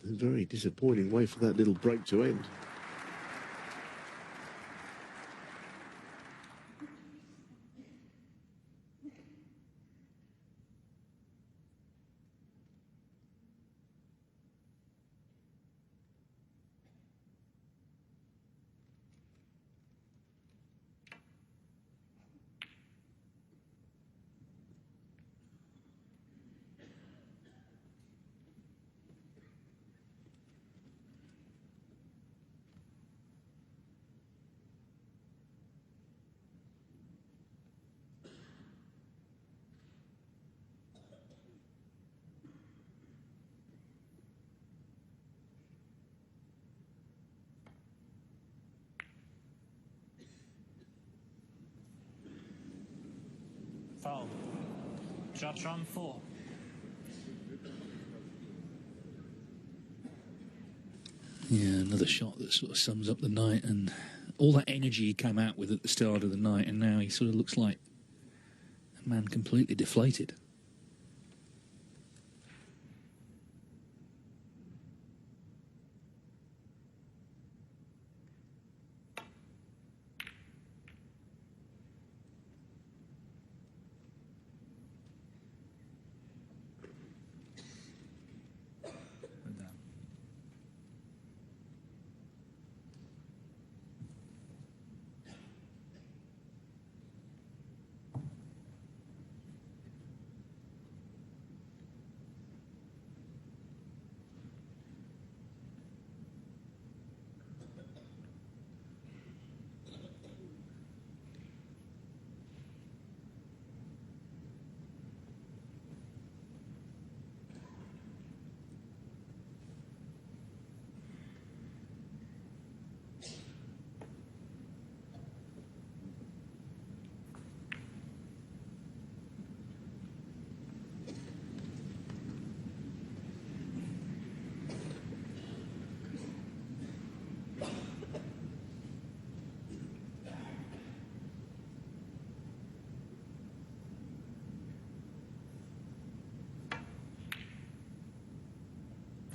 F: A very disappointing way for that little break to end.
C: Foul. Judd on 4.
E: Yeah, another shot that sort of sums up the night, and all that energy he came out with at the start of the night, and now he sort of looks like a man completely deflated.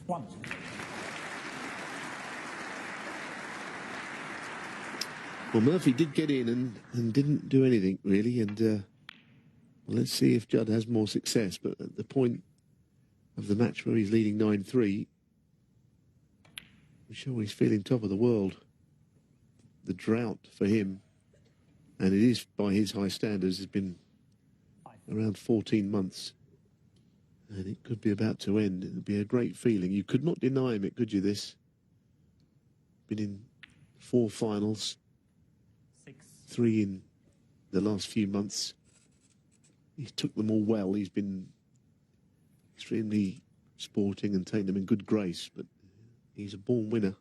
C: One.
F: Well, Murphy did get in and didn't do anything, really. And well, let's see if Judd has more success. But at the point of the match where he's leading 9-3, I'm sure he's feeling top of the world. The drought for him, and it is by his high standards, has been around 14 months. And it could be about to end. It would be a great feeling. You could not deny him it, could you, this? Been in 4 finals.
C: 6.
F: 3 in the last few months. He took them all well. He's been extremely sporting and taken them in good grace, but he's a born winner.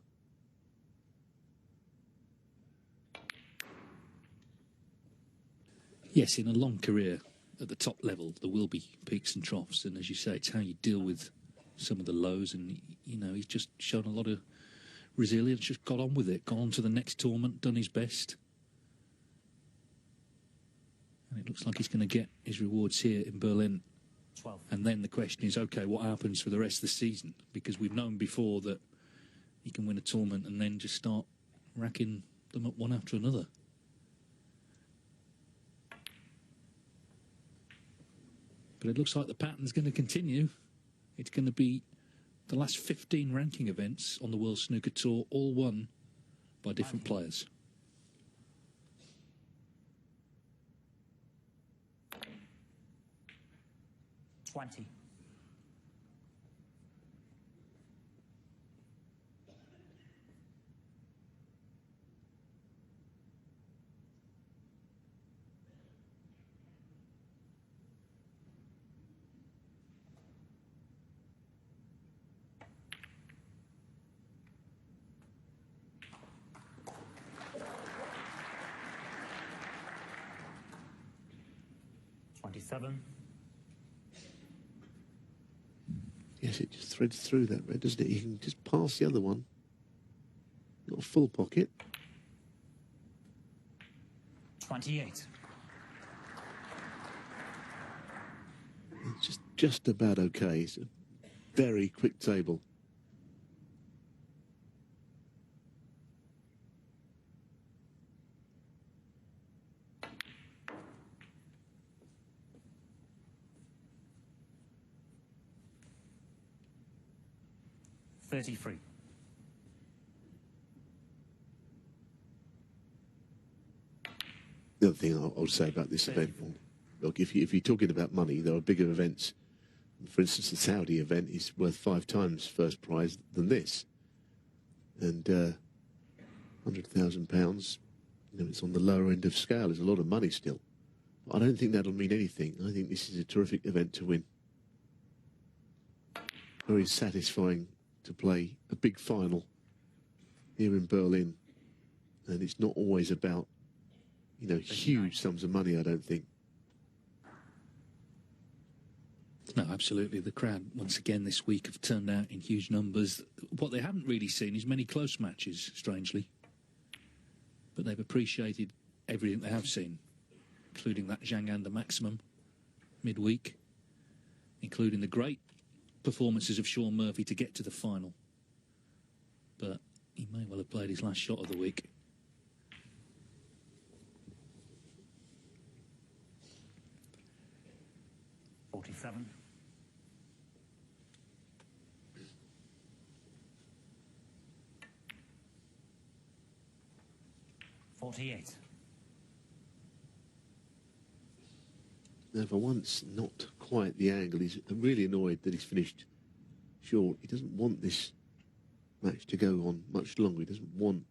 E: Yes, in a long career at the top level, there will be peaks and troughs, and as you say, it's how you deal with some of the lows, and, you know, he's just shown a lot of resilience, just got on with it, gone on to the next tournament, done his best. And it looks like he's going to get his rewards here in Berlin.
C: 12.
E: And then the question is, OK, what happens for the rest of the season? Because we've known before that he can win a tournament and then just start racking them up one after another. But it looks like the pattern's going to continue. It's going to be the last 15 ranking events on the World Snooker Tour, all won by different players.
C: $20. $20. 27.
F: Yes, it just threads through that red, doesn't it? You can just pass the other one. Not a full pocket.
C: 28.
F: It's just about okay. It's a very quick table.
C: $33.
F: The other thing I would say about this event, look, if you're talking about money, there are bigger events. For instance, the Saudi event is worth 5 times first prize than this. And £100,000, you know, it's on the lower end of scale. There's a lot of money still. I don't think that'll mean anything. I think this is a terrific event to win. Very satisfying to play a big final here in Berlin. And it's not always about, you know, huge sums of money, I don't think.
E: No, absolutely. The crowd, once again, this week have turned out in huge numbers. What they haven't really seen is many close matches, strangely. But they've appreciated everything they have seen, including that Zhang Anda maximum midweek, including the great performances of Shaun Murphy to get to the final. But he may well have played his last shot of the week.
C: $47. $48.
F: Now, for once, not quite the angle. He's really annoyed that he's finished short. He doesn't want this match to go on much longer. He doesn't want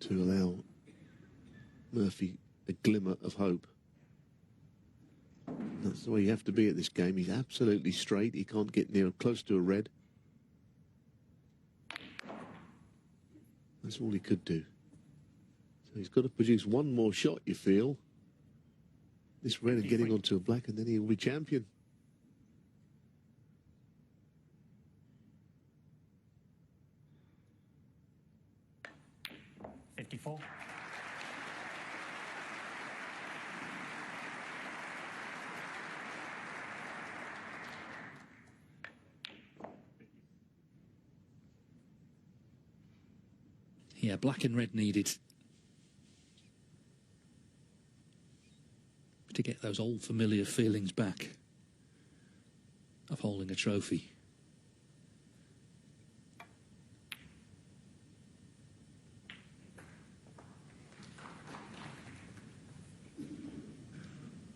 F: to allow Murphy a glimmer of hope. That's the way you have to be at this game. He's absolutely straight. He can't get near close to a red. That's all he could do. So he's got to produce one more shot, you feel. This red and getting onto a black, and then he'll be champion.
C: $54.
E: Yeah, black and red needed to get those old familiar feelings back of holding a trophy.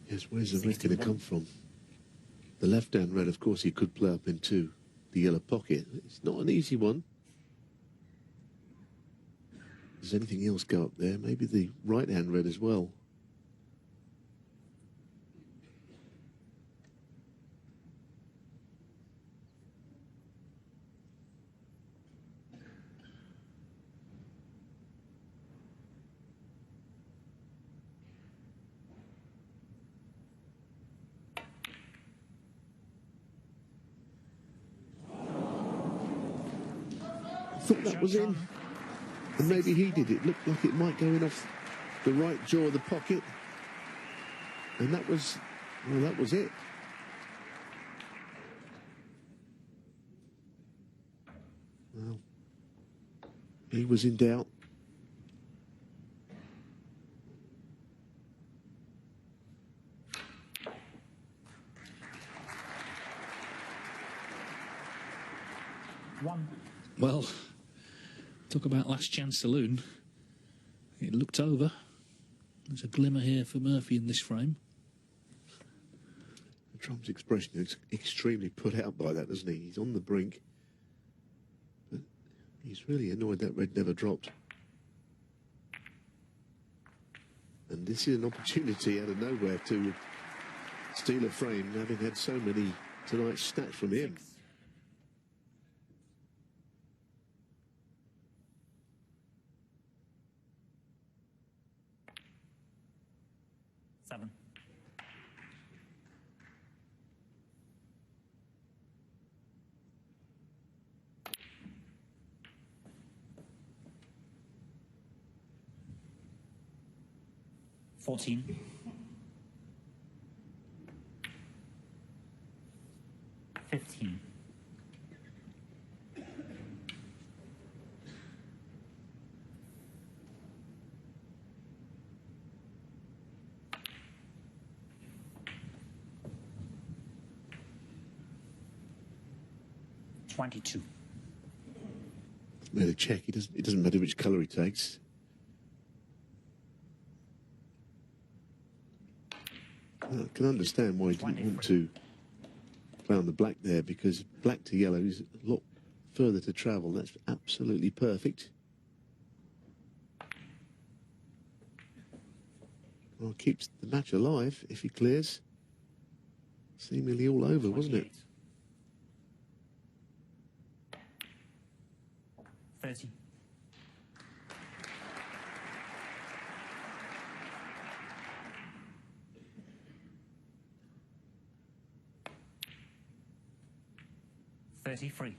F: Yes, where's the red going to come from? The left-hand red, of course, he could play up into the yellow pocket. It's not an easy one. Does anything else go up there? Maybe the right-hand red as well. I thought that was in. And maybe he did. It looked like it might go in off the right jaw of the pocket. And that was, well, that was it. Well, he was in doubt.
C: $1.
E: Well, talk about last chance saloon. It looked over. There's a glimmer here for Murphy in this frame.
F: Trump's expression is extremely put out by that, isn't he? He's on the brink. But he's really annoyed that red never dropped. And this is an opportunity out of nowhere to steal a frame, having had so many tonight snatched from him.
C: 6. $7. 14. 15. 22.
F: Made a check. It doesn't matter which colour he takes. I can understand why he didn't want to play on the black there, because black to yellow is a lot further to travel. That's absolutely perfect. Well, keeps the match alive if he clears. Seemingly all over, wasn't it?
C: 30. 33.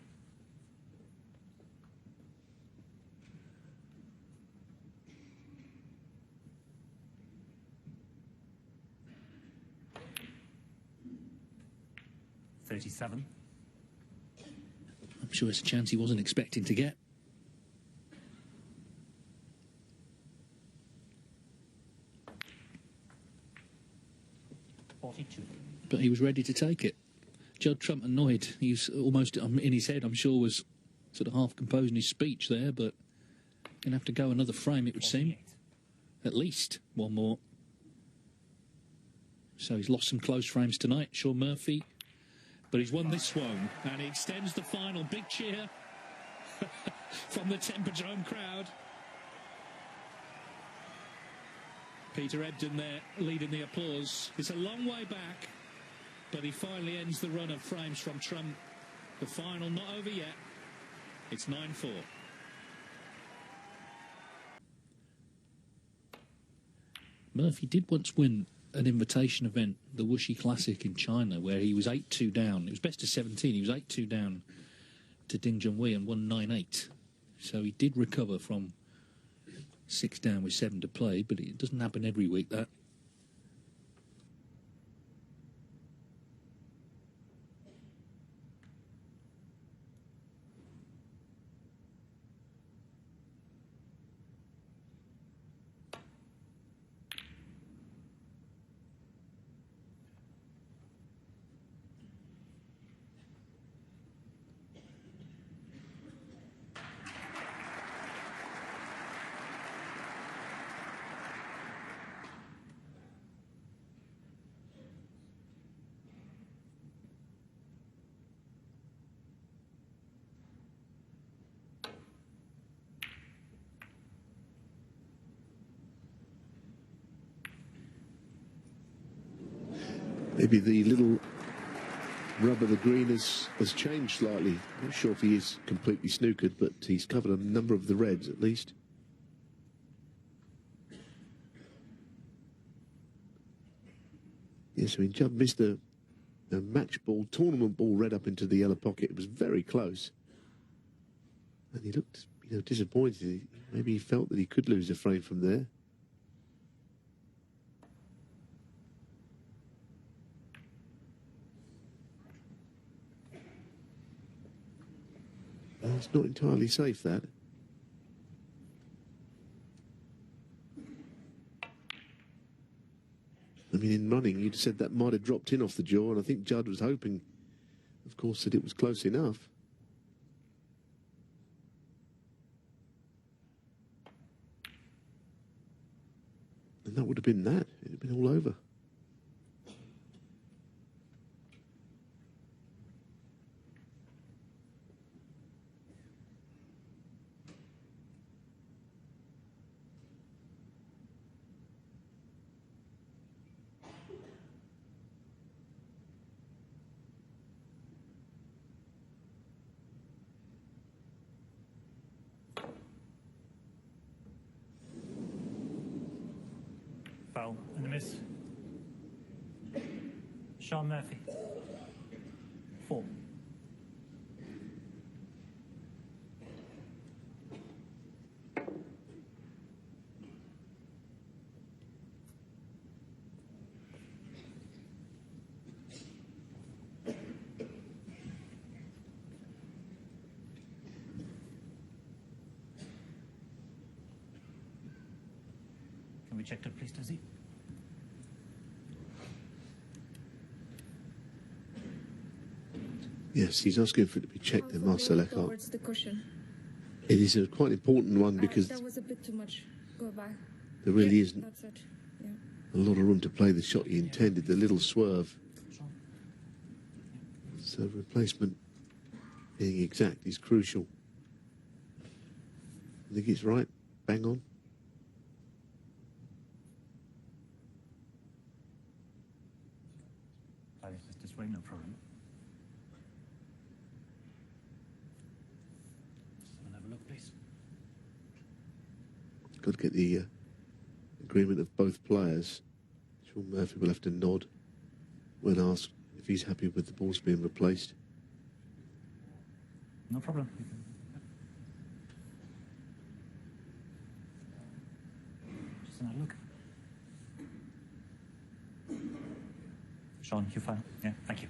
C: 37.
E: I'm sure it's a chance he wasn't expecting to get. But he was ready to take it. Judd Trump annoyed. He's almost in his head, I'm sure, was sort of half composing his speech there, but going to have to go another frame, it would seem. At least one more. So he's lost some close frames tonight, Shaun Murphy. But he's won this one, and he extends the final. Big cheer from the Tempodrom crowd. Peter Ebdon there leading the applause. It's a long way back, but he finally ends the run of frames from Trump. The final not over yet. It's 9-4. Murphy did once win an invitation event, the Wuxi Classic in China, where he was 8-2 down. It was best of 17. He was 8-2 down to Ding Junhui and won 9-8. So he did recover from 6 down with 7 to play, but it doesn't happen every week, that.
F: Maybe the little rub of the green has changed slightly. Not sure if he is completely snookered, but he's covered a number of the reds at least. Yes, I mean, Judd missed a match ball, tournament ball red up into the yellow pocket. It was very close. And he looked, disappointed. Maybe he felt that he could lose a frame from there. It's not entirely safe, that. I mean, in running, you'd said that might have dropped in off the jaw, and I think Judd was hoping, of course, that it was close enough. And that would have been that. It would have been all over.
C: Foul and a miss. Shaun Murphy. 4. checked it, please, does he?
F: Yes, he's asking for it to be checked in Marcel Eckhart.
G: Towards the cushion.
F: It is a quite important one because
G: That was a bit too much. Go back.
F: there really
G: Yeah,
F: isn't
G: that's it. Yeah.
F: a lot of room to play the shot he intended, the little swerve. So replacement being exact is crucial. I think he's right. Bang on.
C: This way, no problem. Someone have a look, please.
F: Got to get the agreement of both players. Shaun Murphy will have to nod when asked if he's happy with the balls being replaced.
C: No problem. Just another look. Shaun, you fine? Yeah, thank you.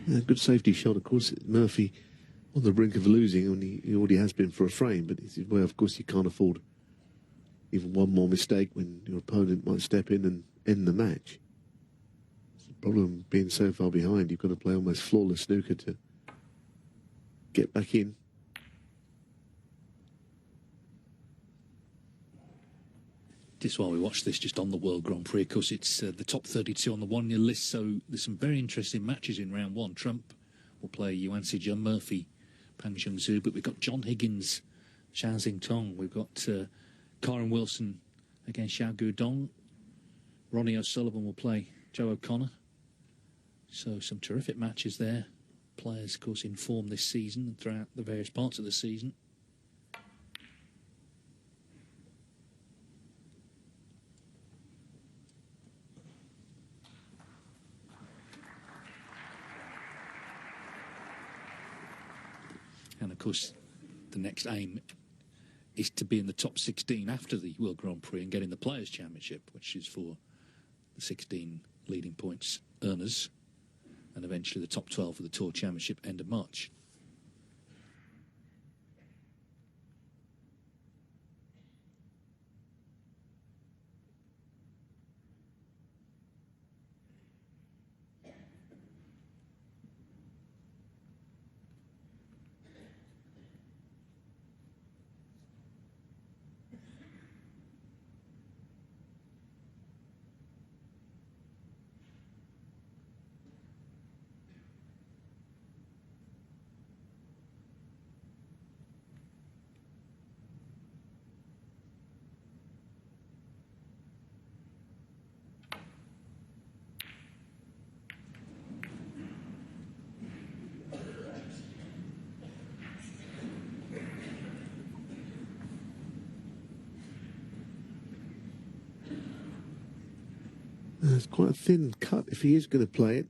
F: Yeah, good safety shot, of course. Murphy on the brink of losing, and he already has been for a frame, but it's where, of course, you can't afford even one more mistake when your opponent might step in and end the match. It's the problem being so far behind. You've got to play almost flawless snooker to get back in.
E: This is why we watch this just on the World Grand Prix. Of course, it's the top 32 on the one-year list, so there's some very interesting matches in round one. Trump will play Yuan John Murphy, Pang Zhengzhu, but we've got John Higgins, Shan Xing We've got Karen Wilson against Xiao Guodong. Ronnie O'Sullivan will play Joe O'Connor. So some terrific matches there. Players, of course, in form this season and throughout the various parts of the season. And of course, the next aim is to be in the top 16 after the World Grand Prix and get in the Players' Championship, which is for the 16 leading points earners, and eventually the top 12 for the Tour Championship end of March.
F: It's quite a thin cut if he is going to play it.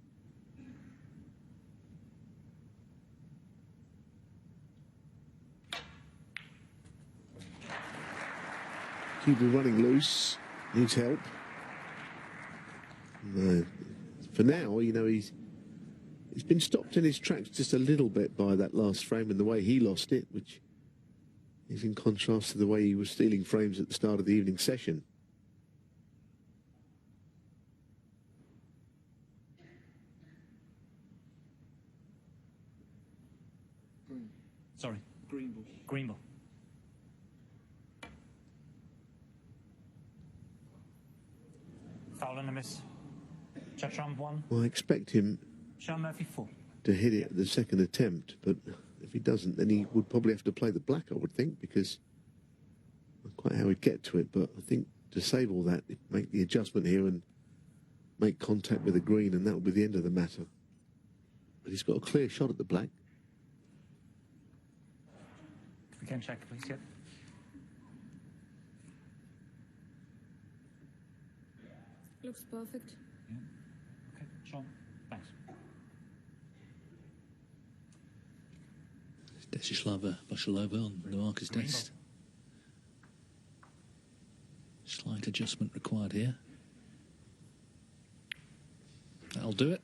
F: Cue ball running loose. Needs help. For now, you know, he's been stopped in his tracks just a little bit by that last frame and the way he lost it, which is in contrast to the way he was stealing frames at the start of the evening session.
C: Sorry.
H: Green ball.
C: Green ball. Foul and a miss. Judd Trump 1.
F: Well, I expect him
C: Shaun Murphy 4.
F: to hit it at the second attempt, but if he doesn't, then he would probably have to play the black, I would think, because not quite how he'd get to it, but I think to save all that, make the adjustment here and make contact with the green, and that will be the end of the matter. But he's got a clear shot at the black.
C: If we can check, please. Yep.
G: Looks perfect.
C: Yeah. Okay, Shaun. Thanks.
E: Desislava Bashalova on the marker's test. Slight adjustment required here. That'll do it.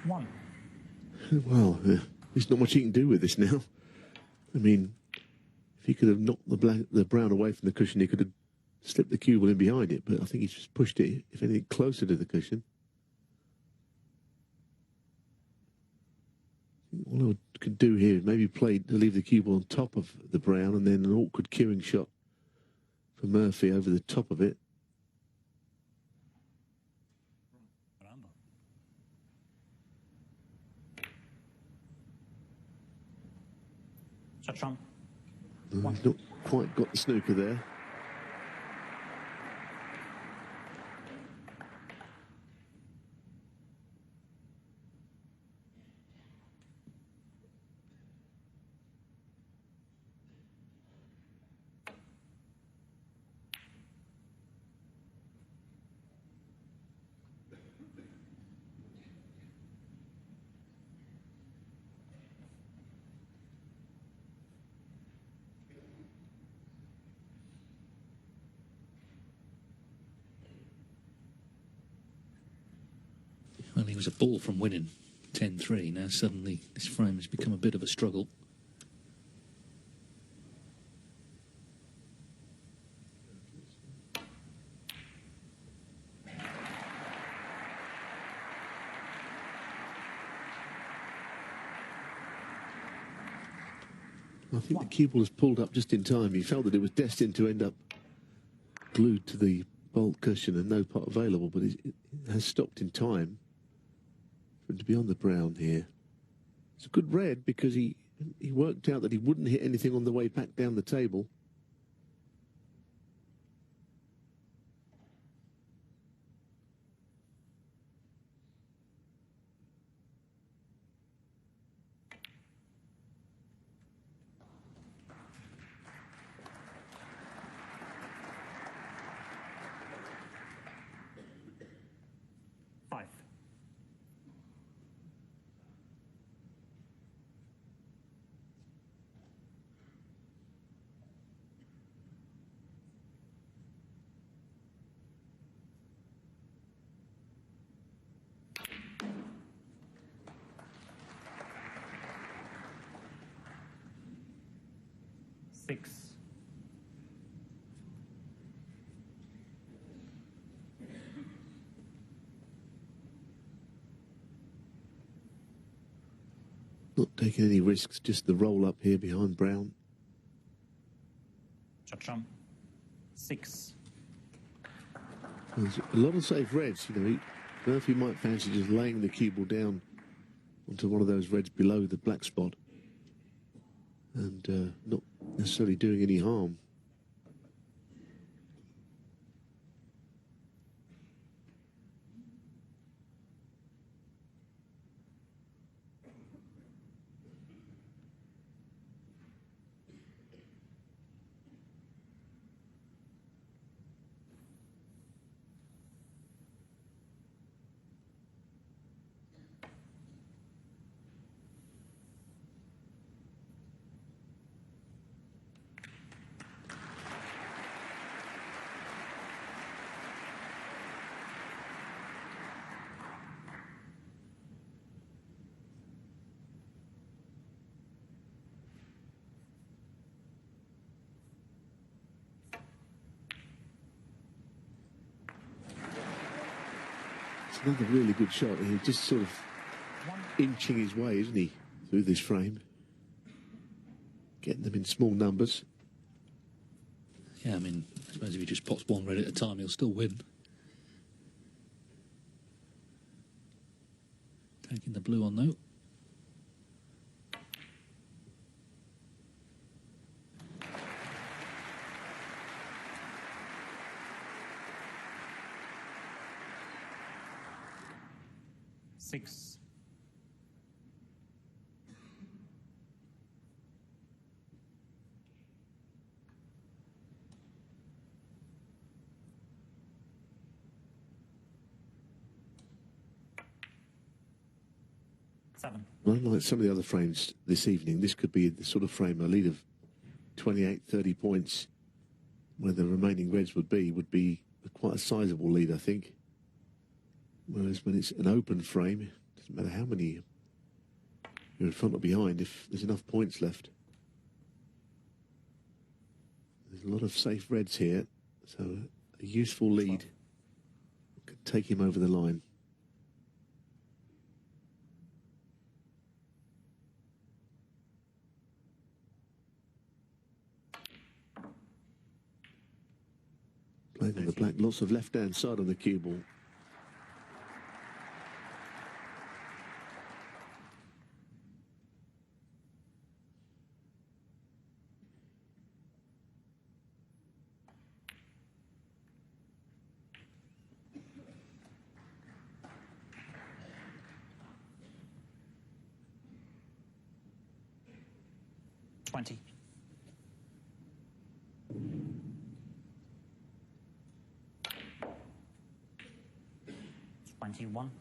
C: One.
F: Well, there's not much he can do with this now. I mean, if he could have knocked the brown away from the cushion, he could have slipped the cue ball in behind it, but I think he's just pushed it, if anything, closer to the cushion. All I could do here is maybe play to leave the cue ball on top of the brown and then an awkward cueing shot for Murphy over the top of it.
C: Judd Trump.
F: He's not quite got the snooker there.
E: Well, he was a ball from winning 10-3. Now suddenly this frame has become a bit of a struggle.
F: I think the cue ball was pulled up just in time. He felt that it was destined to end up glued to the bolt cushion and no pot available, but it has stopped in time for him to be on the brown here. It's a good red because he worked out that he wouldn't hit anything on the way back down the table.
C: 5. Six.
F: Not taking any risks, just the roll up here behind Brown.
C: Judd, 6.
F: There's a lot of safe reds, you know. Murphy might fancy just laying the cue ball down onto one of those reds below the black spot and not necessarily doing any harm. It's another really good shot. He's just sort of inching his way, isn't he, through this frame? Getting them in small numbers.
E: Yeah, I mean, I suppose if he just pots one red at a time, he'll still win. Taking the blue on, though.
C: Six. Seven.
F: Well, unlike some of the other frames this evening, this could be the sort of frame a lead of 28, 30 points, where the remaining reds would be quite a sizable lead, I think. Whereas when it's an open frame, it doesn't matter how many you're in front or behind, if there's enough points left. There's a lot of safe reds here, so a useful lead could take him over the line. Playing on the black, lots of left-hand side on the cue ball.
C: $20. 21.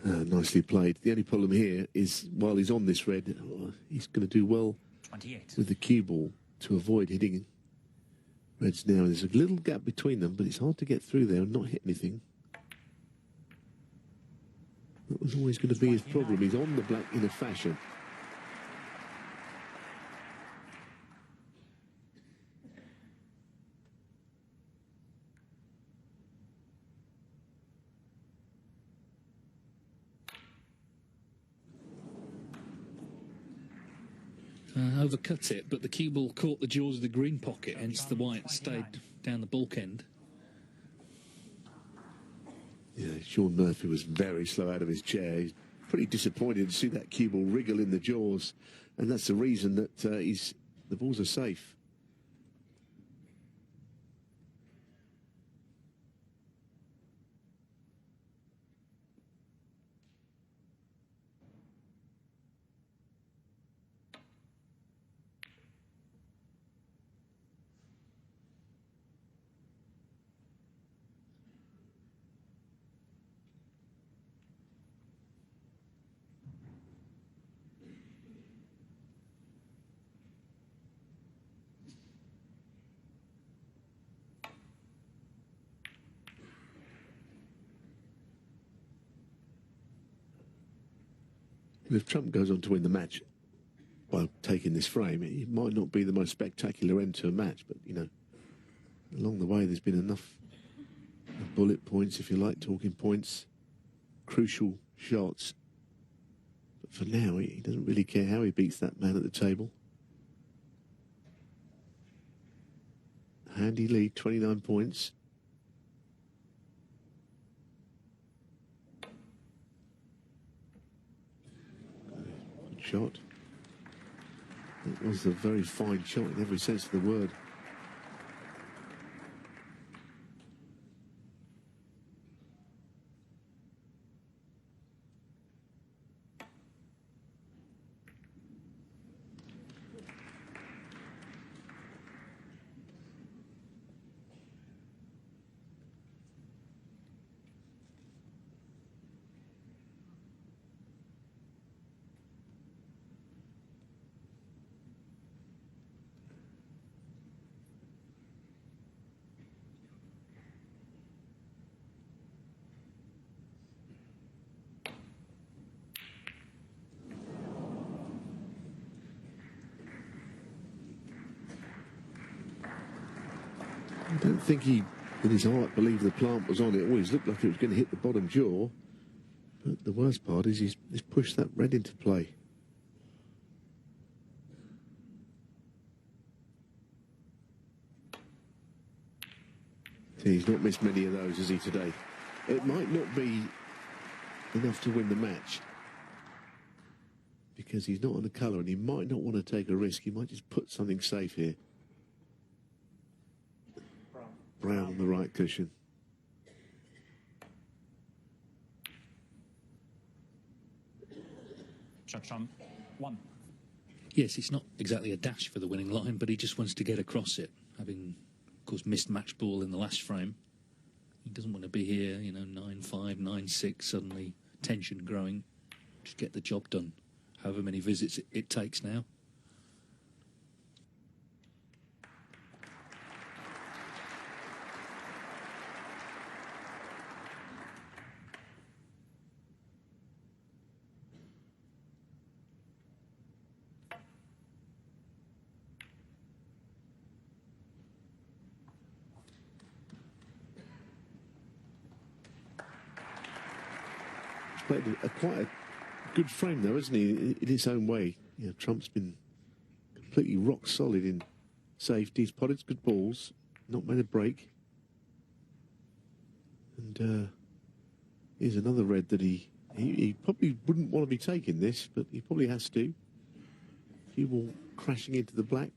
F: Nicely played. The only problem here is while he's on this red, he's going to do well
C: 28.
F: with the cue ball to avoid hitting reds now. There's a little gap between them, but it's hard to get through there and not hit anything. That was always going to be his problem. He's on the black in a fashion.
E: Overcut it, but the cue ball caught the jaws of the green pocket, hence the white stayed down the bulk end.
F: Yeah, Shaun Murphy was very slow out of his chair. He's pretty disappointed to see that cue ball wriggle in the jaws, and that's the reason that the balls are safe. If Trump goes on to win the match by taking this frame, it might not be the most spectacular end to a match, but, you know, along the way there's been enough bullet points, if you like, talking points, crucial shots. But for now, he doesn't really care how he beats that man at the table. Handy lead, 29 points. Good shot. It was a very fine shot in every sense of the word. I don't think he, in his heart, believed the plant was on it. Always looked like it was going to hit the bottom jaw. But the worst part is he's pushed that red into play. He's not missed many of those, has he, today? It might not be enough to win the match, because he's not on the colour and he might not want to take a risk. He might just put something safe here. Brown on the right cushion.
C: Judd, 1.
E: Yes, it's not exactly a dash for the winning line, but he just wants to get across it, having, of course, missed match ball in the last frame. He doesn't want to be here, you know, 9-5, 9-6, suddenly tension growing. Just get the job done, however many visits it takes now.
F: Played quite a good frame, though, hasn't he, in his own way. You know, Trump's been completely rock solid in safety. He's potted good balls, not made a break. And here's another red that he probably wouldn't want to be taking this, but he probably has to. He will crashing into the black.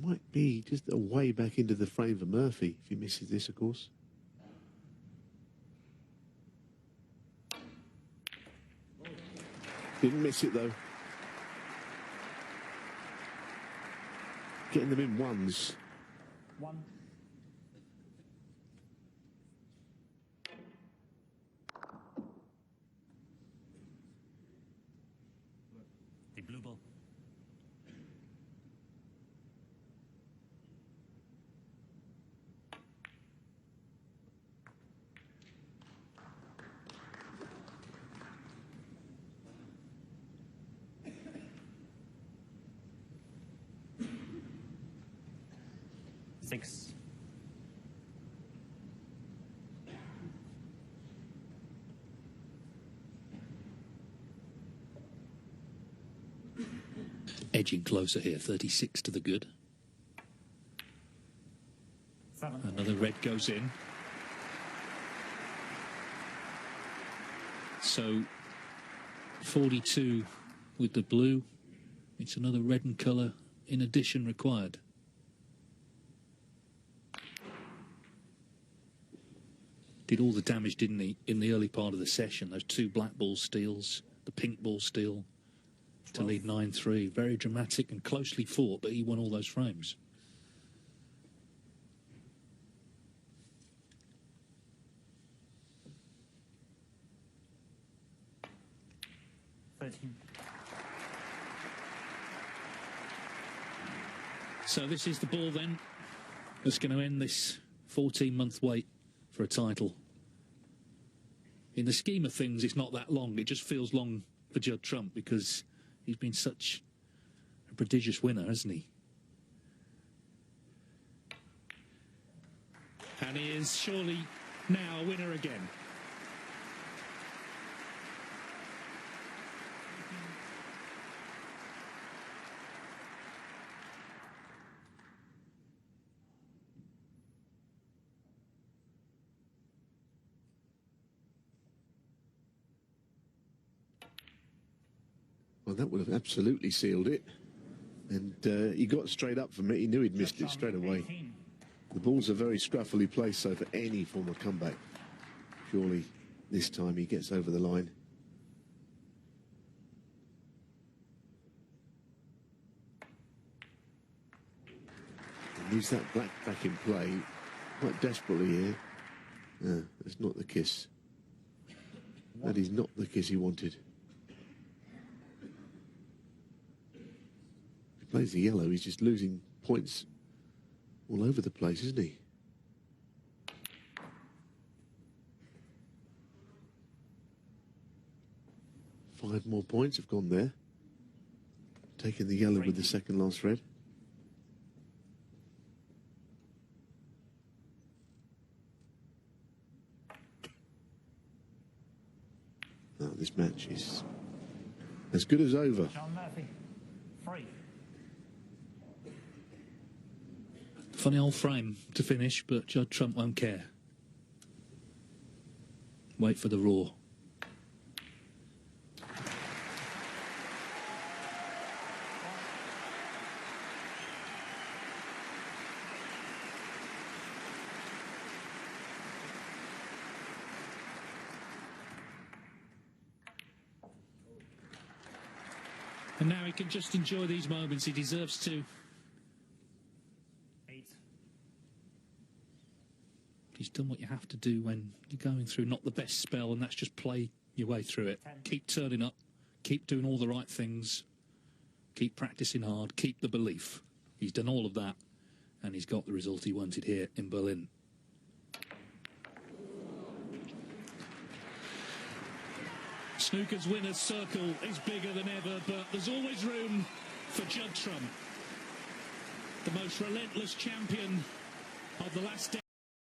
F: Might be just a way back into the frame for Murphy if he misses this, of course. Didn't miss it, though. Getting them in ones.
C: 1. The blue ball. Six.
E: Edging closer here, 36 to the good.
C: 7.
E: Another red goes in. So 42 with the blue. It's another red and colour in addition required. Did all the damage, didn't he, in the early part of the session? Those 2 black ball steals, the pink ball steal to lead 9-3. Very dramatic and closely fought, but he won all those frames. So this is the ball then that's going to end this 14-month wait for a title. In the scheme of things, it's not that long. It just feels long for Judd Trump because he's been such a prodigious winner, hasn't he? And he is surely now a winner again.
F: Well, that would have absolutely sealed it. And he got straight up from it. He knew he'd missed it straight away. The balls are very scruffily placed, so for any form of comeback, surely this time he gets over the line. And needs that black back in play quite desperately here. No, that's not the kiss. That is not the kiss he wanted. If he plays the yellow, he's just losing points all over the place, isn't he? Five more points have gone there. Taking the yellow with the second last red. Now this match is as good as over.
C: Shaun Murphy, 3.
E: Funny old frame to finish, but Judd Trump won't care. Wait for the roar. And now he can just enjoy these moments. He deserves to.
C: 8.
E: He's done what you have to do when you're going through not the best spell, and that's just play your way through it. Keep turning up, keep doing all the right things, keep practicing hard, keep the belief. He's done all of that, and he's got the result he wanted here in Berlin. Snooker's winner's circle is bigger than ever, but there's always room for Judd Trump, the most relentless champion of the last decade.